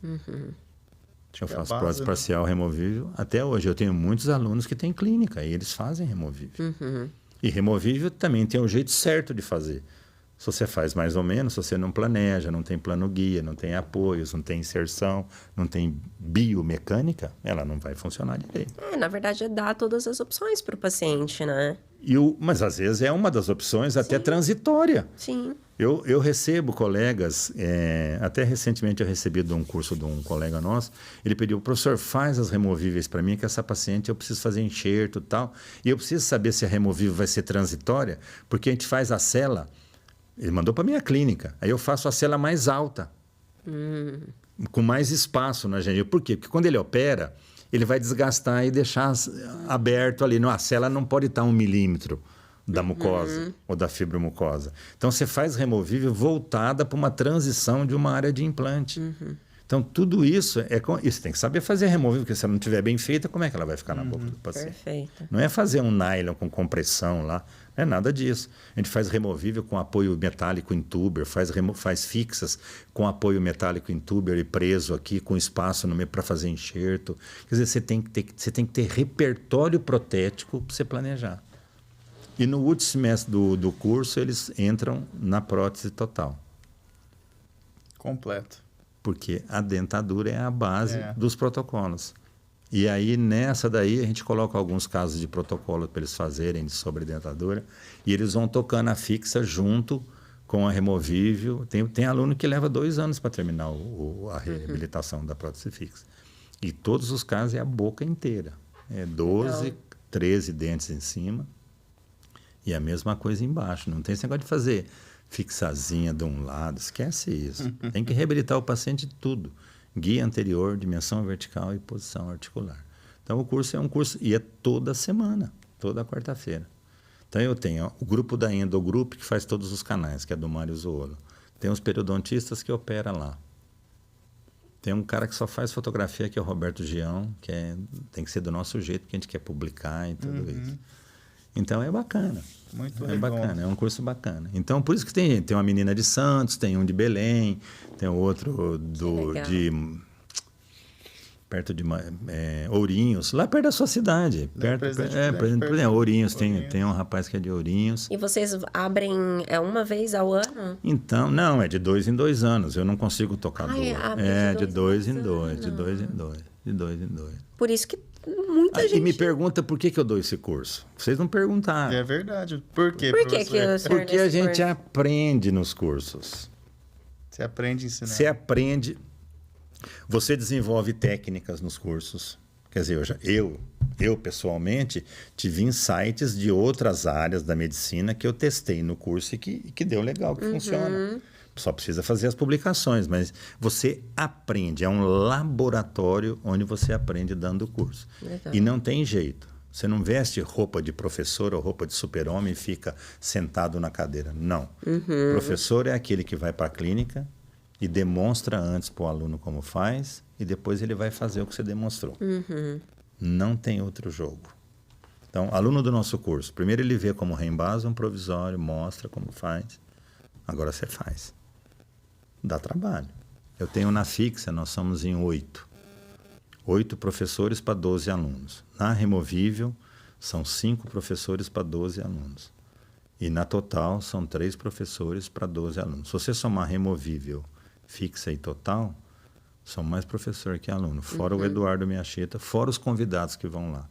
Eu faço prótese parcial removível até hoje. Eu tenho muitos alunos que têm clínica e eles fazem removível. E removível também tem o jeito certo de fazer. Se você faz mais ou menos, se você não planeja, não tem plano guia, não tem apoios, não tem inserção, não tem biomecânica, ela não vai funcionar direito. Na verdade, é dar todas as opções para o paciente, né? Mas às vezes é uma das opções até transitória. Sim. Eu recebo colegas, até recentemente eu recebi de um curso de um colega nosso, ele pediu, professor, faz as removíveis para mim, que essa paciente eu preciso fazer enxerto e tal, e eu preciso saber se a removível vai ser transitória, porque a gente faz a cela, ele mandou para minha clínica, aí eu faço a cela mais alta, com mais espaço na gengiva. Por quê? Porque quando ele opera, ele vai desgastar e deixar aberto ali. A célula não pode estar 1 milímetro da mucosa ou da fibromucosa. Então, você faz removível voltada para uma transição de uma área de implante. Então, tudo isso isso tem que saber fazer removível, porque se ela não estiver bem feita, como é que ela vai ficar na boca do paciente? Perfeito. Não é fazer um nylon com compressão lá, não é nada disso. A gente faz removível com apoio metálico em tuber, faz fixas com apoio metálico em tuber e preso aqui com espaço no meio para fazer enxerto. Quer dizer, você tem que ter repertório protético para você planejar. E no último semestre do curso, eles entram na prótese total. Completo. Porque a dentadura é a base dos protocolos. E aí, nessa daí, a gente coloca alguns casos de protocolo para eles fazerem sobre dentadura. E eles vão tocando a fixa junto com a removível. Tem aluno que leva 2 anos para terminar a reabilitação da prótese fixa. E todos os casos é a boca inteira. É 12, 13 dentes em cima. E a mesma coisa embaixo. Não tem esse negócio de fazer fixazinha de um lado. Esquece isso. Tem que reabilitar o paciente de tudo. Guia anterior, dimensão vertical e posição articular. Então, o curso é um curso... E é toda semana, toda quarta-feira. Então, eu tenho o grupo da Endogroup, que faz todos os canais, que é do Mário Zoolo. Tem os periodontistas que operam lá. Tem um cara que só faz fotografia, que é o Roberto Gião, que tem que ser do nosso jeito, que a gente quer publicar e tudo isso. Então, é bacana. Muito legal. Bacana, é um curso bacana. Então, por isso que tem uma menina de Santos, tem um de Belém, tem outro perto de Ourinhos, lá perto da sua cidade. Ourinhos, tem um rapaz que é de Ourinhos. E vocês abrem uma vez ao ano? Então, não, é de 2 em 2 anos. Eu não consigo tocar duas. De 2 em 2, de 2 em 2. Por isso que muita gente... E me pergunta por que eu dou esse curso. Vocês não perguntaram. É verdade. Por quê, Por que o senhor Porque a gente aprende nos cursos. Você aprende ensinando. Você aprende... Você desenvolve técnicas nos cursos. Quer dizer, eu pessoalmente tive insights de outras áreas da medicina que eu testei no curso e que deu legal, que funciona. Só precisa fazer as publicações, mas você aprende. É um laboratório onde você aprende dando o curso. Legal. E não tem jeito. Você não veste roupa de professor ou roupa de super-homem e fica sentado na cadeira. Não. O professor é aquele que vai para a clínica e demonstra antes para o aluno como faz e depois ele vai fazer o que você demonstrou. Não tem outro jogo. Então, aluno do nosso curso, primeiro ele vê como reembasa um provisório, mostra como faz. Agora você faz. Dá trabalho. Eu tenho na fixa, nós somos em 8. 8 professores para 12 alunos. Na removível, são 5 professores para 12 alunos. E na total, são 3 professores para 12 alunos. Se você somar removível, fixa e total, são mais professor que aluno. Fora o Eduardo Miyashita, fora os convidados que vão lá.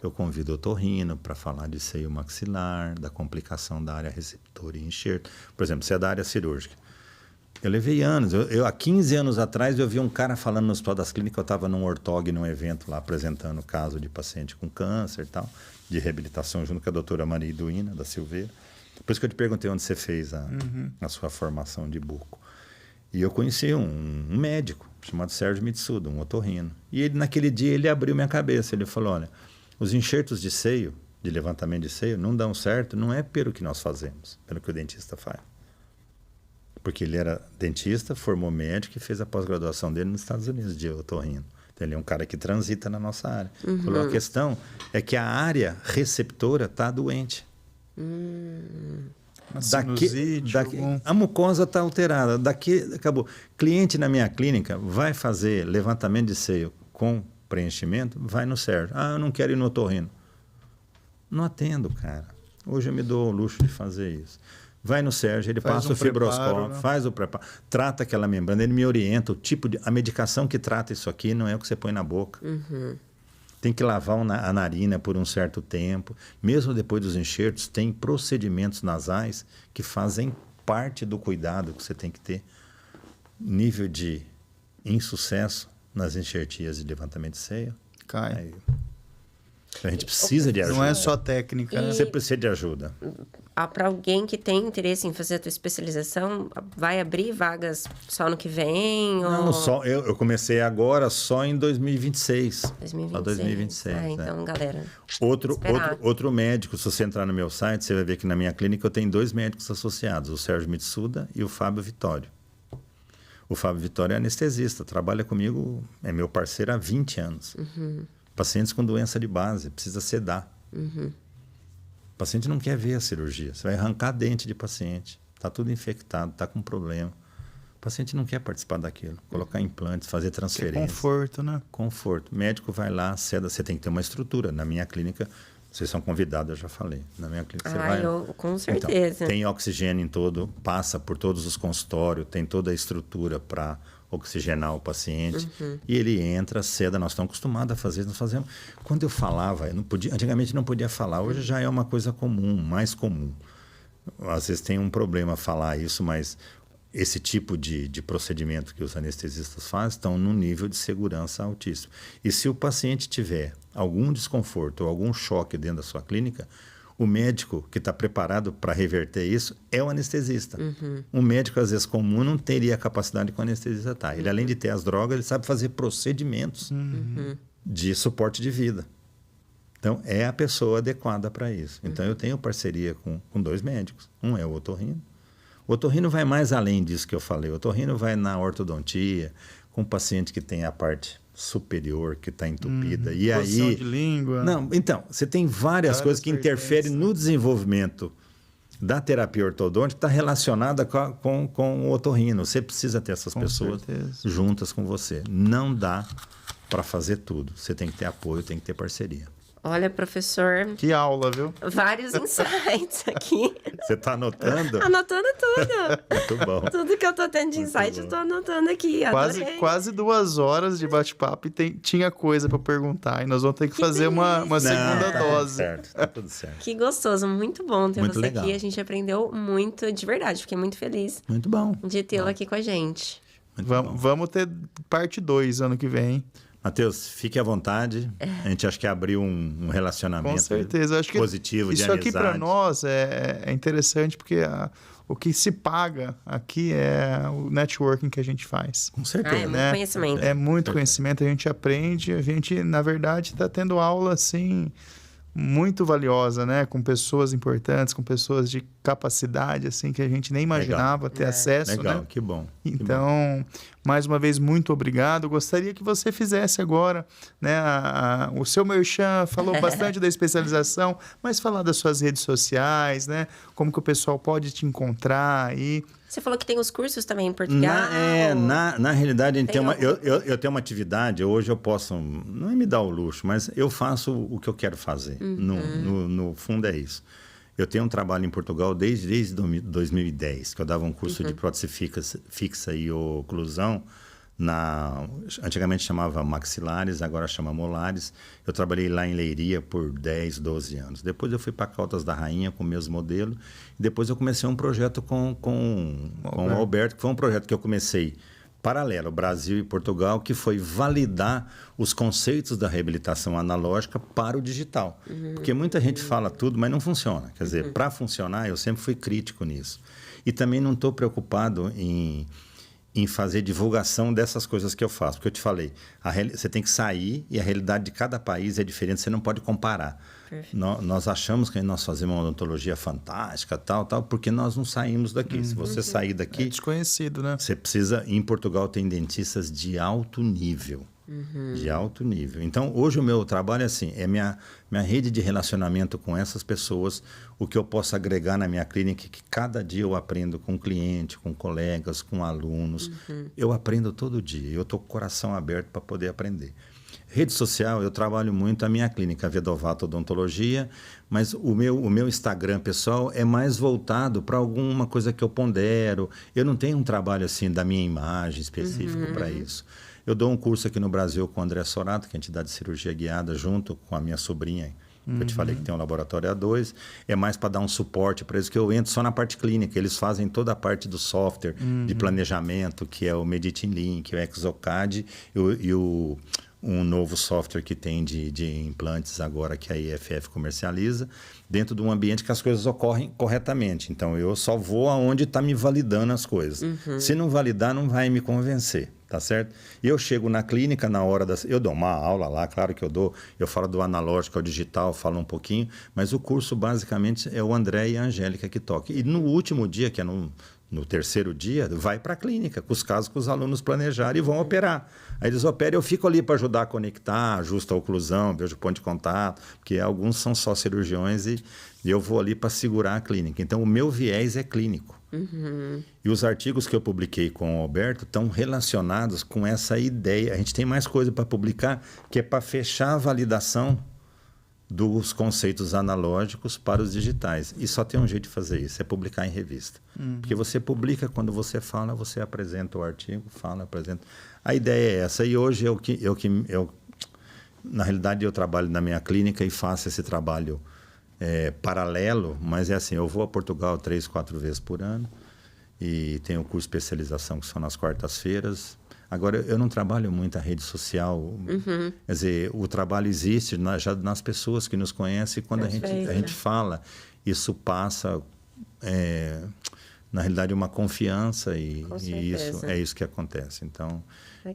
Eu convido o otorrino para falar de seio maxilar, da complicação da área receptora e enxerto. Por exemplo, se é da área cirúrgica. Eu levei anos. Há 15 anos atrás, eu vi um cara falando no Hospital das Clínicas, eu estava num ortog, num evento lá, apresentando caso de paciente com câncer e tal, de reabilitação, junto com a doutora Maria Iduína, da Silveira. Por isso que eu te perguntei onde você fez a sua formação de buco. E eu conheci um médico, chamado Sérgio Mitsuda, um otorrino. E ele, naquele dia, ele abriu minha cabeça. Ele falou, olha, os enxertos de seio, de levantamento de seio, não dão certo, não é pelo que nós fazemos, pelo que o dentista faz. Porque ele era dentista, formou médico e fez a pós-graduação dele nos Estados Unidos, de otorrino. Então, ele é um cara que transita na nossa área. Falou, a questão é que a área receptora está doente. A mucosa está alterada. Acabou. Cliente na minha clínica vai fazer levantamento de seio com preenchimento, vai no Sérgio. Eu não quero ir no otorrino. Não atendo, cara. Hoje eu me dou o luxo de fazer isso. Vai no Sérgio, ele passa o fibroscópio, faz o preparo, trata aquela membrana, ele me orienta, a medicação que trata isso aqui não é o que você põe na boca. Tem que lavar a narina por um certo tempo. Mesmo depois dos enxertos, tem procedimentos nasais que fazem parte do cuidado que você tem que ter. Nível de insucesso nas enxertias de levantamento de seio. Cai. A gente precisa de ajuda. Não é só técnica, né? Você precisa de ajuda. Para alguém que tem interesse em fazer a tua especialização, vai abrir vagas só no que vem? Não, ou... só, eu comecei agora só em 2026. 2026. Só 2026. Então, galera. Outro médico, se você entrar no meu site, você vai ver que na minha clínica eu tenho 2 médicos associados, o Sérgio Mitsuda e o Fábio Vitório. O Fábio Vitório é anestesista, trabalha comigo, é meu parceiro há 20 anos. Pacientes com doença de base, precisa sedar. O paciente não quer ver a cirurgia, você vai arrancar dente de paciente, está tudo infectado, está com problema. O paciente não quer participar daquilo, colocar implantes, fazer transferência. Conforto, né? Conforto. O médico vai lá, seda, você tem que ter uma estrutura. Na minha clínica, vocês são convidados, eu já falei. Na minha clínica, você vai... Com certeza. Então, tem oxigênio em todo, passa por todos os consultórios, tem toda a estrutura para oxigenar o paciente. E ele entra, seda, nós estamos acostumados a fazer, nós fazemos. Quando eu falava, eu não podia, antigamente não podia falar, hoje já é uma coisa comum, mais comum. Às vezes tem um problema falar isso, mas esse tipo de procedimento que os anestesistas fazem estão num nível de segurança altíssimo. E se o paciente tiver algum desconforto ou algum choque dentro da sua clínica, o médico que está preparado para reverter isso é o anestesista. Um médico, às vezes, comum não teria a capacidade que o anestesista está. Ele, além de ter as drogas, ele sabe fazer procedimentos de suporte de vida. Então, é a pessoa adequada para isso. Então, eu tenho parceria com 2 médicos. Um é o otorrino. O otorrino vai mais além disso que eu falei. O otorrino vai na ortodontia, com paciente que tem a parte superior, que está entupida. E posição aí... de língua. Não, então, você tem várias coisas que interferem no desenvolvimento da terapia ortodôntica, está relacionada com o otorrino. Você precisa ter essas pessoas juntas com você. Não dá para fazer tudo. Você tem que ter apoio, tem que ter parceria. Olha, professor, Que aula, viu? vários insights aqui. Você está anotando? Anotando tudo. Muito bom. Tudo que eu tô tendo de Muito insight, bom. eu tô anotando aqui. Adorei. Quase 2 horas de bate-papo e tinha coisa para perguntar. E nós vamos ter que fazer uma segunda dose. Certo, tá tudo certo. Que gostoso, muito bom ter Muito você legal. aqui. A gente aprendeu muito, de verdade. Fiquei muito feliz Muito bom. de tê-lo aqui com a gente. Muito bom. Vamos ter parte 2 ano que vem. Matheus, fique à vontade. A gente acho que abriu um relacionamento Com certeza. Acho que positivo de isso aqui amizade. para nós é interessante porque o que se paga aqui é o networking que a gente faz. Com certeza. É muito né? conhecimento. É muito conhecimento, a gente aprende, a gente, na verdade, está tendo aula, assim, muito valiosa, né? Com pessoas importantes, com pessoas de capacidade, assim, que a gente nem imaginava ter acesso, Legal, né? que bom. Então, mais uma vez, muito obrigado. Gostaria que você fizesse agora, né? O seu merchan falou bastante da especialização, mas falar das suas redes sociais, né? Como que o pessoal pode te encontrar aí. Você falou que tem os cursos também em Portugal. Na realidade, a gente Tem eu tenho uma atividade, hoje eu posso, não é me dar o luxo, mas eu faço o que eu quero fazer. No fundo é isso. Eu tenho um trabalho em Portugal desde 2010, que eu dava um curso de prótese fixa e oclusão, antigamente chamava maxilares, agora chama molares. Eu trabalhei lá em Leiria por 10, 12 anos. Depois eu fui para Caldas da Rainha com o mesmo modelo. E depois eu comecei um projeto com o Alberto, que foi um projeto que eu comecei paralelo, Brasil e Portugal, que foi validar os conceitos da reabilitação analógica para o digital. Porque muita gente fala tudo, mas não funciona. Quer dizer, para funcionar, eu sempre fui crítico nisso. E também não estou preocupado em fazer divulgação dessas coisas que eu faço. Porque eu te falei, você tem que sair e a realidade de cada país é diferente, você não pode comparar. Nós achamos que nós fazemos uma odontologia fantástica, tal, porque nós não saímos daqui. Se você sair daqui... É desconhecido, né? Você precisa... Em Portugal tem dentistas de alto nível. De alto nível. Então, hoje o meu trabalho é assim, é minha rede de relacionamento com essas pessoas, o que eu posso agregar na minha clínica, que cada dia eu aprendo com cliente, com colegas, com alunos. Eu aprendo todo dia. Eu estou com o coração aberto para poder aprender. Rede social, eu trabalho muito a minha clínica, a Vedovato Odontologia, mas o meu Instagram pessoal é mais voltado para alguma coisa que eu pondero. Eu não tenho um trabalho assim da minha imagem específico para isso. Eu dou um curso aqui no Brasil com o André Sorato, que é a entidade de cirurgia guiada, junto com a minha sobrinha, que eu te falei que tem um laboratório A2. É mais para dar um suporte para eles, que eu entro só na parte clínica. Eles fazem toda a parte do software de planejamento, que é o Mediting Link, o Exocad e o um novo software que tem de implantes agora que a IFF comercializa, dentro de um ambiente que as coisas ocorrem corretamente. Então, eu só vou aonde está me validando as coisas. Se não validar, não vai me convencer, tá certo? E eu chego na clínica na hora eu dou uma aula lá, claro que eu falo do analógico ao digital, falo um pouquinho, mas o curso basicamente é o André e a Angélica que tocam. E no último dia, que é no terceiro dia, vai para a clínica, com os casos que os alunos planejaram e vão operar. Aí eles operam, eu fico ali para ajudar a conectar, ajusto a oclusão, vejo o ponto de contato, porque alguns são só cirurgiões e eu vou ali para segurar a clínica. Então, o meu viés é clínico. E os artigos que eu publiquei com o Alberto estão relacionados com essa ideia. A gente tem mais coisa para publicar, que é para fechar a validação dos conceitos analógicos para os digitais. E só tem um jeito de fazer isso, é publicar em revista. Porque você publica, quando você fala, você apresenta o artigo, fala, apresenta. A ideia é essa. E hoje na realidade, eu trabalho na minha clínica e faço esse trabalho paralelo, mas é assim, eu vou a Portugal 3, 4 vezes por ano e tenho curso de especialização que são nas quartas-feiras. Agora, eu não trabalho muito a rede social. Quer dizer, o trabalho existe já nas pessoas que nos conhecem. E quando a gente fala, isso passa, na realidade, uma confiança. E isso é isso que acontece. Então,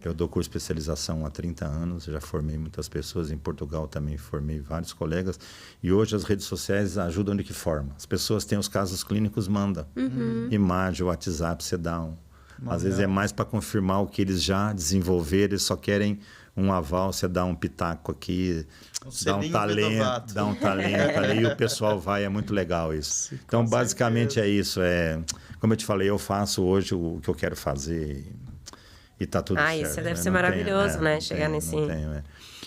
eu dou curso de especialização há 30 anos. Já formei muitas pessoas. Em Portugal também formei vários colegas. E hoje as redes sociais ajudam de que forma? As pessoas têm os casos clínicos, mandam. Imagem, WhatsApp, você dá às vezes é mais para confirmar o que eles já desenvolveram, eles só querem um aval, você dá um pitaco aqui, dá um talento ali e o pessoal vai, é muito legal isso. Então, basicamente é isso. Como eu te falei, eu faço hoje o que eu quero fazer e tá tudo certo. Isso deve ser maravilhoso, né? Chegar nesse...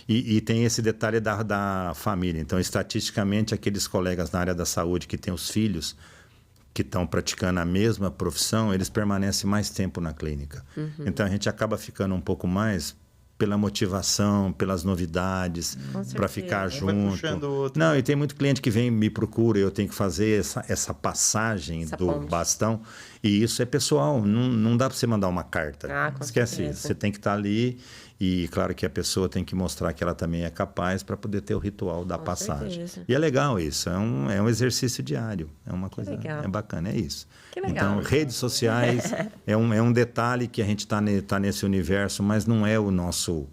E tem esse detalhe da família. Então, estatisticamente, aqueles colegas na área da saúde que têm os filhos que estão praticando a mesma profissão, eles permanecem mais tempo na clínica. Então, a gente acaba ficando um pouco mais pela motivação, pelas novidades, para ficar junto. Vai puxando o outro. Não, e tem muito cliente que vem me procura, eu tenho que fazer essa passagem do bastão, e isso é pessoal, não dá para você mandar uma carta. Esquece isso, você tem que estar ali. E claro que a pessoa tem que mostrar que ela também é capaz para poder ter o ritual da passagem. Certeza. E é legal isso, é um exercício diário, é uma coisa bacana, é isso. Que legal. Então, redes sociais é um detalhe que a gente está nesse universo, mas não é o nosso...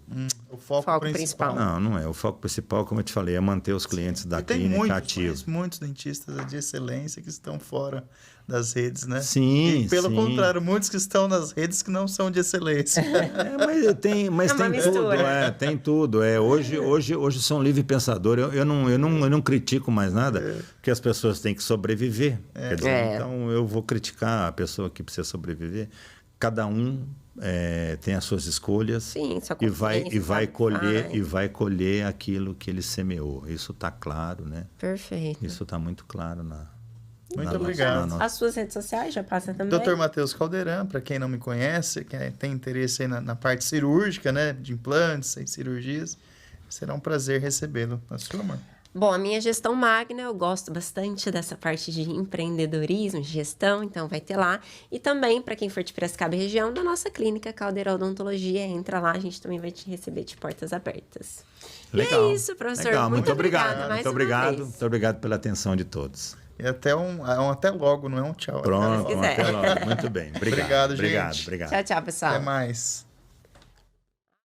O foco principal. Não é. O foco principal, como eu te falei, é manter os clientes da clínica ativos. Tem muitos dentistas de excelência que estão fora das redes, né? Sim, e pelo contrário, muitos que estão nas redes que não são de excelência. Mas tem tudo, tem tudo. Hoje sou um livre pensador. Eu não critico mais nada, porque as pessoas têm que sobreviver. Quer dizer, então eu vou criticar a pessoa que precisa sobreviver. Cada um tem as suas escolhas. Sim, e vai colher aquilo que ele semeou. Isso está claro, né? Perfeito. Isso está muito claro Muito obrigado. As suas redes sociais já passam também? Dr. Matheus Caldeirão, para quem não me conhece, quem tem interesse aí na parte cirúrgica, né, de implantes e cirurgias, será um prazer recebê-lo. A sua, mãe? Bom, a minha gestão magna, eu gosto bastante dessa parte de empreendedorismo, de gestão, então vai ter lá. E também, para quem for de Piracicaba e região, da nossa clínica Caldeirão Odontologia, entra lá, a gente também vai te receber de portas abertas. Legal. E é isso, professor. Legal. Muito obrigado. Muito obrigado. Muito obrigado pela atenção de todos. E até até logo, não é um tchau. Pronto, até logo. Muito bem. Obrigado, gente. Obrigado. Tchau, pessoal. Até mais.